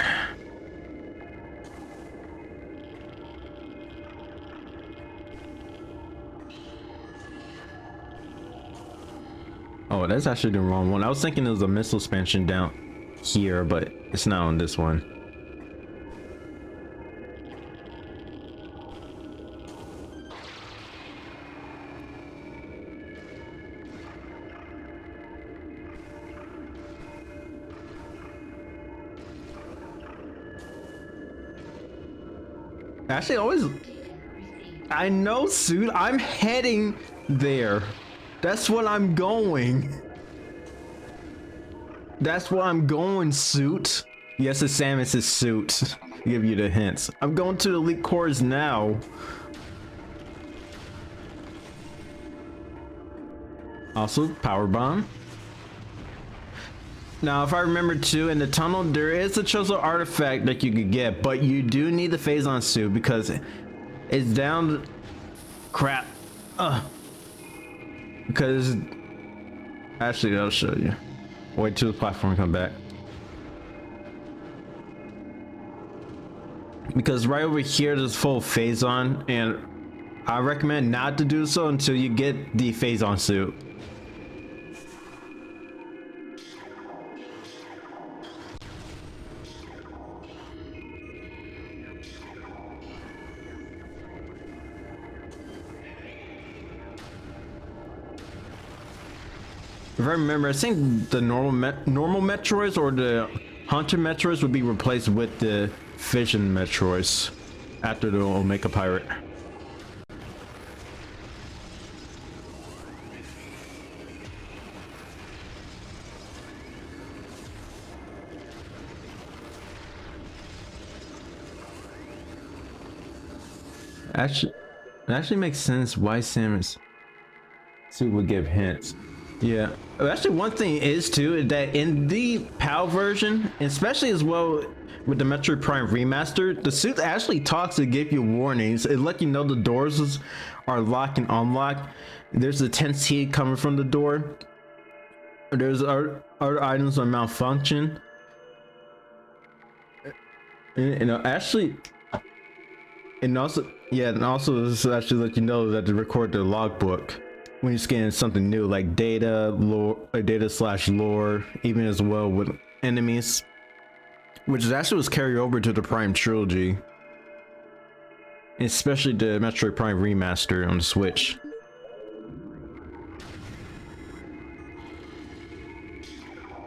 Oh, that's actually the wrong one. I was thinking there was a missile expansion down here, but it's not on this one. Actually, I know, Suit. I'm heading there. That's what I'm going. That's where I'm going, Suit. Yes, it's Samus's Suit. Give you the hints. I'm going to the elite cores now. Also, power bomb. Now, if I remember too, in the tunnel, there is a Chozo artifact that you could get, but you do need the phazon suit because it's down. Crap. Because actually, I'll show you. Wait till the platform come back. Because right over here, there's full phazon, and I recommend not to do so until you get the phazon suit. If I remember, I think the normal Metroids or the Hunter Metroids would be replaced with the Fission Metroids after the Omega Pirate. Actually, it actually makes sense why Samus suit would give hints. Yeah. Actually, one thing is too is that in the PAL version, especially as well with the Metroid Prime Remaster, the suit actually talks to give you warnings. It let you know the are locked and unlocked. There's a tense heat coming from the door. There's other items that malfunction. Actually, and also, yeah, and also this actually let you know that to record the logbook when you scan something new, like data, lore, data slash lore, even as well with enemies, which is actually was carried over to the Prime trilogy, especially the Metroid Prime Remaster on the Switch.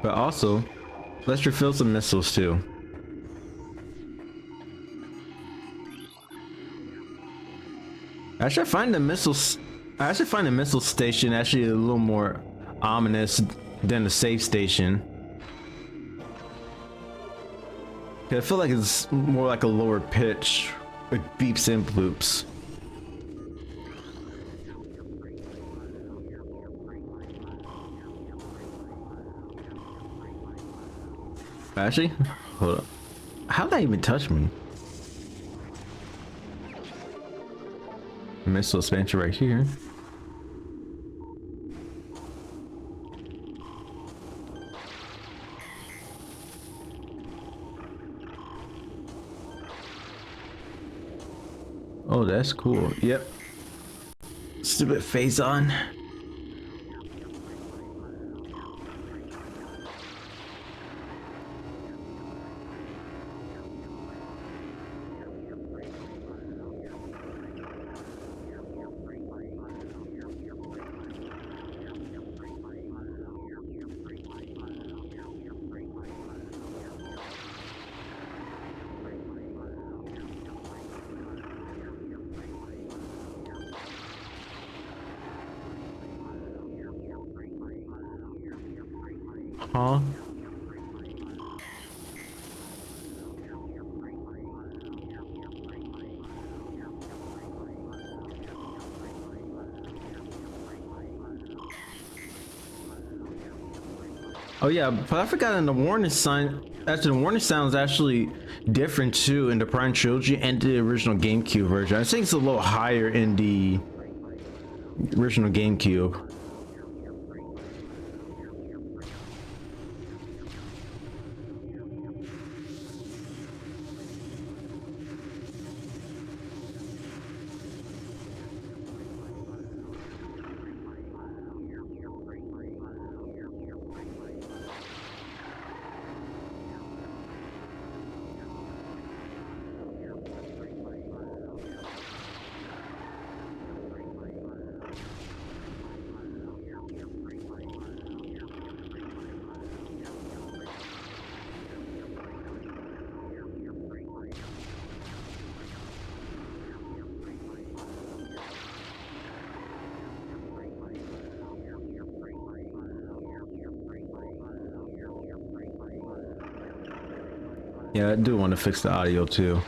But also, let's refill some missiles too. Actually, I actually find the missile station actually a little more ominous than the safe station. I feel like it's more like a lower pitch. It beeps and bloops. Actually, hold up. How did that even touch me? Missile expansion right here. Oh, that's cool. Yep. Stupid phazon. Huh? Oh yeah, but I forgot in the warning sign. Actually, the warning sound is actually different too in the Prime trilogy and the original GameCube version. I think it's a little higher in the original GameCube. Yeah, I do want to fix the audio too.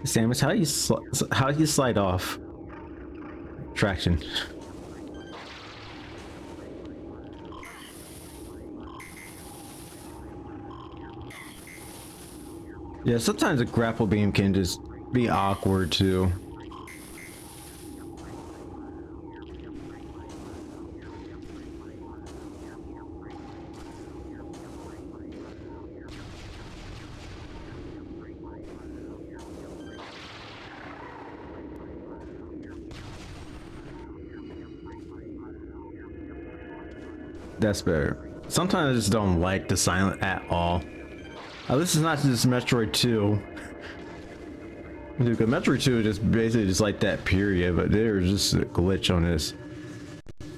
Samus, how do you slide off? Traction. Yeah, sometimes a grapple beam can just be awkward too. That's better. Sometimes I just don't like the silent at all. This is not just Metroid 2. Dude, Metroid 2 is just basically just like that period, but there's just a glitch on this.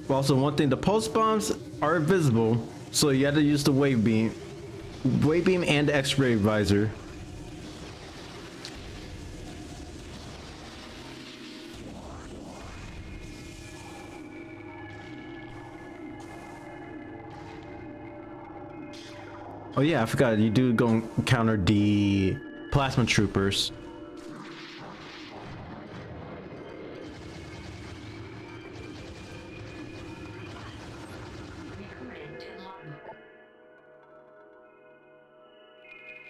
Also, one thing, the pulse bombs are invisible, so you have to use the wave beam and the X-ray visor. Oh yeah, I forgot, you do go encounter the plasma troopers.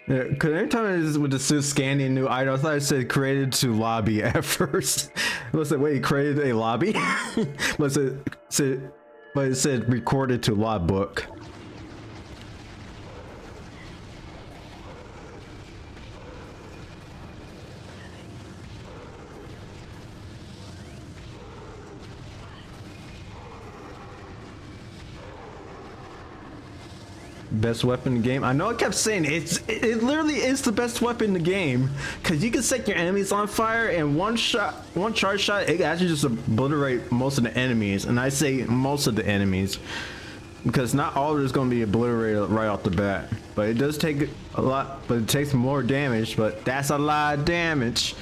Yeah, cause every time I was with the scanning new item, I thought it said created to lobby at first. I said, wait, created a lobby? but it said recorded to logbook. Best weapon in the game. I know I kept saying it literally is the best weapon in the game, because you can set your enemies on fire and one charge shot, it actually just obliterate most of the enemies. And I say most of the enemies because not all of it is going to be obliterated right off the bat, but it does take a lot, but it takes more damage, but that's a lot of damage.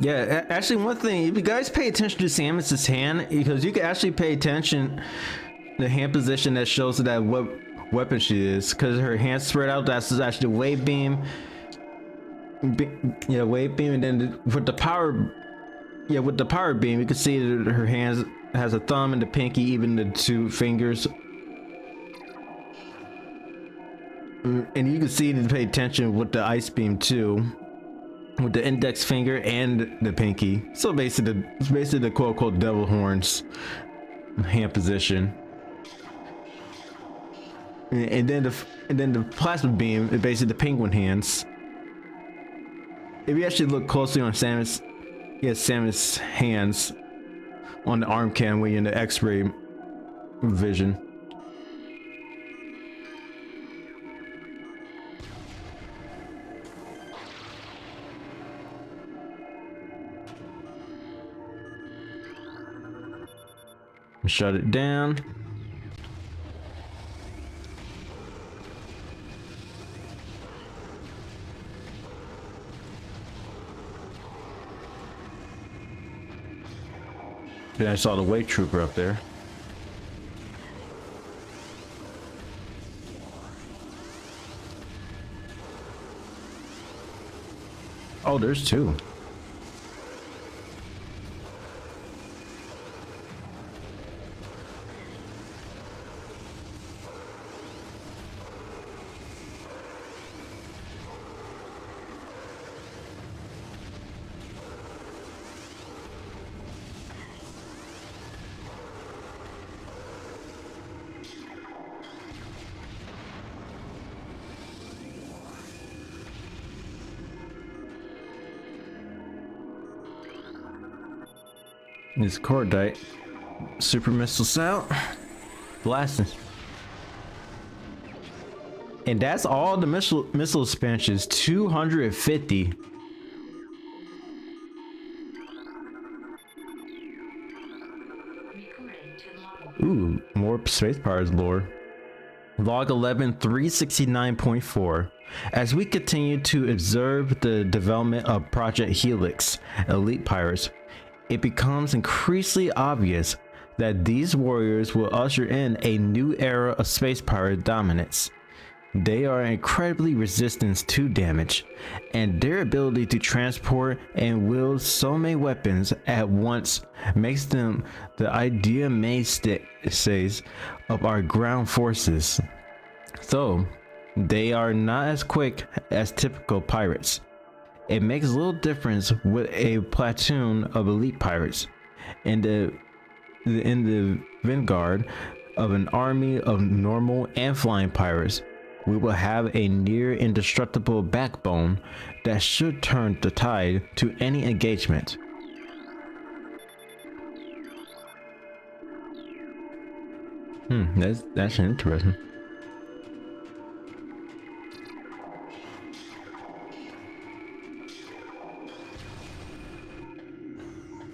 Yeah, actually, one thing, if you guys pay attention to Samus's hand, because you can actually pay attention the hand position that shows that what weapon she is, because her hands spread out. That's actually the wave beam. Yeah, wave beam, and then with the power, yeah, with the power beam, you can see that her hands has a thumb and the pinky, even the two fingers. And you can see to pay attention with the ice beam too, with the index finger and the pinky. So basically, it's basically the quote-unquote devil horns hand position. And then the plasma beam is basically the penguin hands. If you actually look closely on Samus hands on the arm cam when you're in the X-ray vision. Shut it down. Then I saw the wave trooper up there. Oh, there's two. This cordite super missiles out, blasting, and that's all the missile expansions. 250. more space pirates lore. Log 11 369.4. As we continue to observe the development of Project Helix Elite Pirates, it becomes increasingly obvious that these warriors will usher in a new era of space pirate dominance. They are incredibly resistant to damage, and their ability to transport and wield so many weapons at once makes them the ideal mainstays of our ground forces. Though they are not as quick as typical pirates, it makes little difference with a platoon of elite pirates in the vanguard of an army of normal and flying pirates. We will have a near indestructible backbone that should turn the tide to any engagement. That's actually interesting.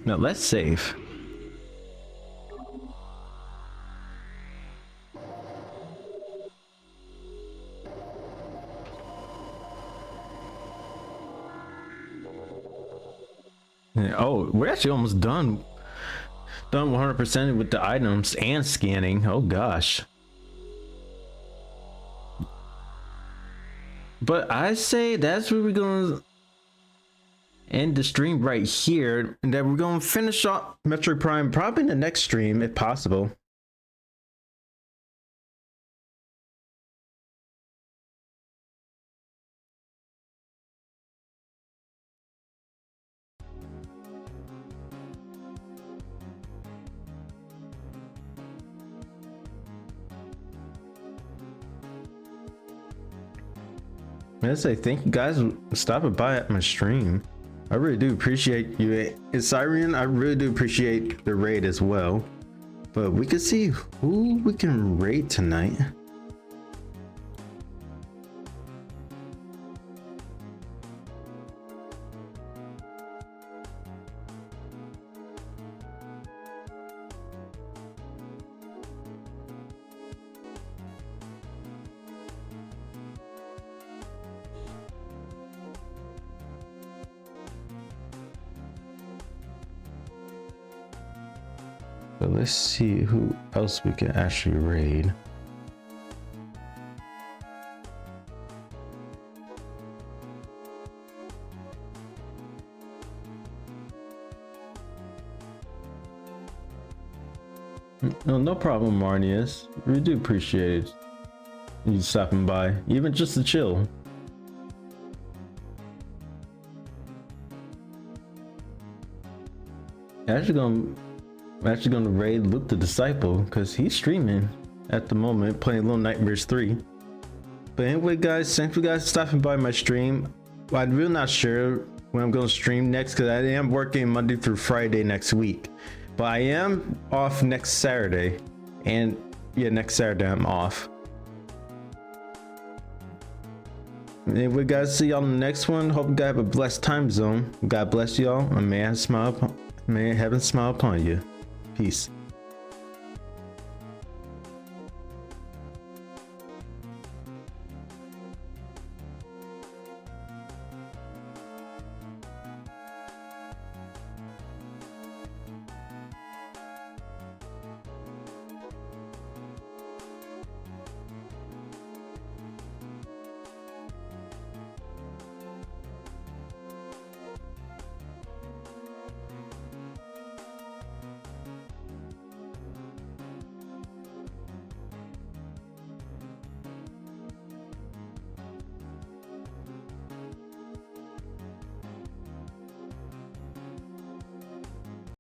Now let's save. Oh, we're actually almost done 100% with the items and scanning. Oh gosh. But I say that's where we're gonna end the stream right here, and that we're gonna finish off Metroid Prime probably in the next stream if possible. I say thank you guys for stopping by at my stream. I really do appreciate you. It's Siren. I really do appreciate the raid as well. But we can see who we can raid tonight. So let's see who else we can actually raid. No problem, Marnius. We do appreciate you stopping by, even just to chill. I'm actually gonna raid Luke the Disciple because he's streaming at the moment, playing Little Nightmares 3. But anyway, guys, thank you guys for stopping by my stream. I'm really not sure when I'm gonna stream next because I am working Monday through Friday next week. But I am off next Saturday, and yeah, next Saturday I'm off. Anyway, guys, see y'all in the next one. Hope you guys have a blessed time zone. God bless y'all, and may heaven smile upon you. Peace.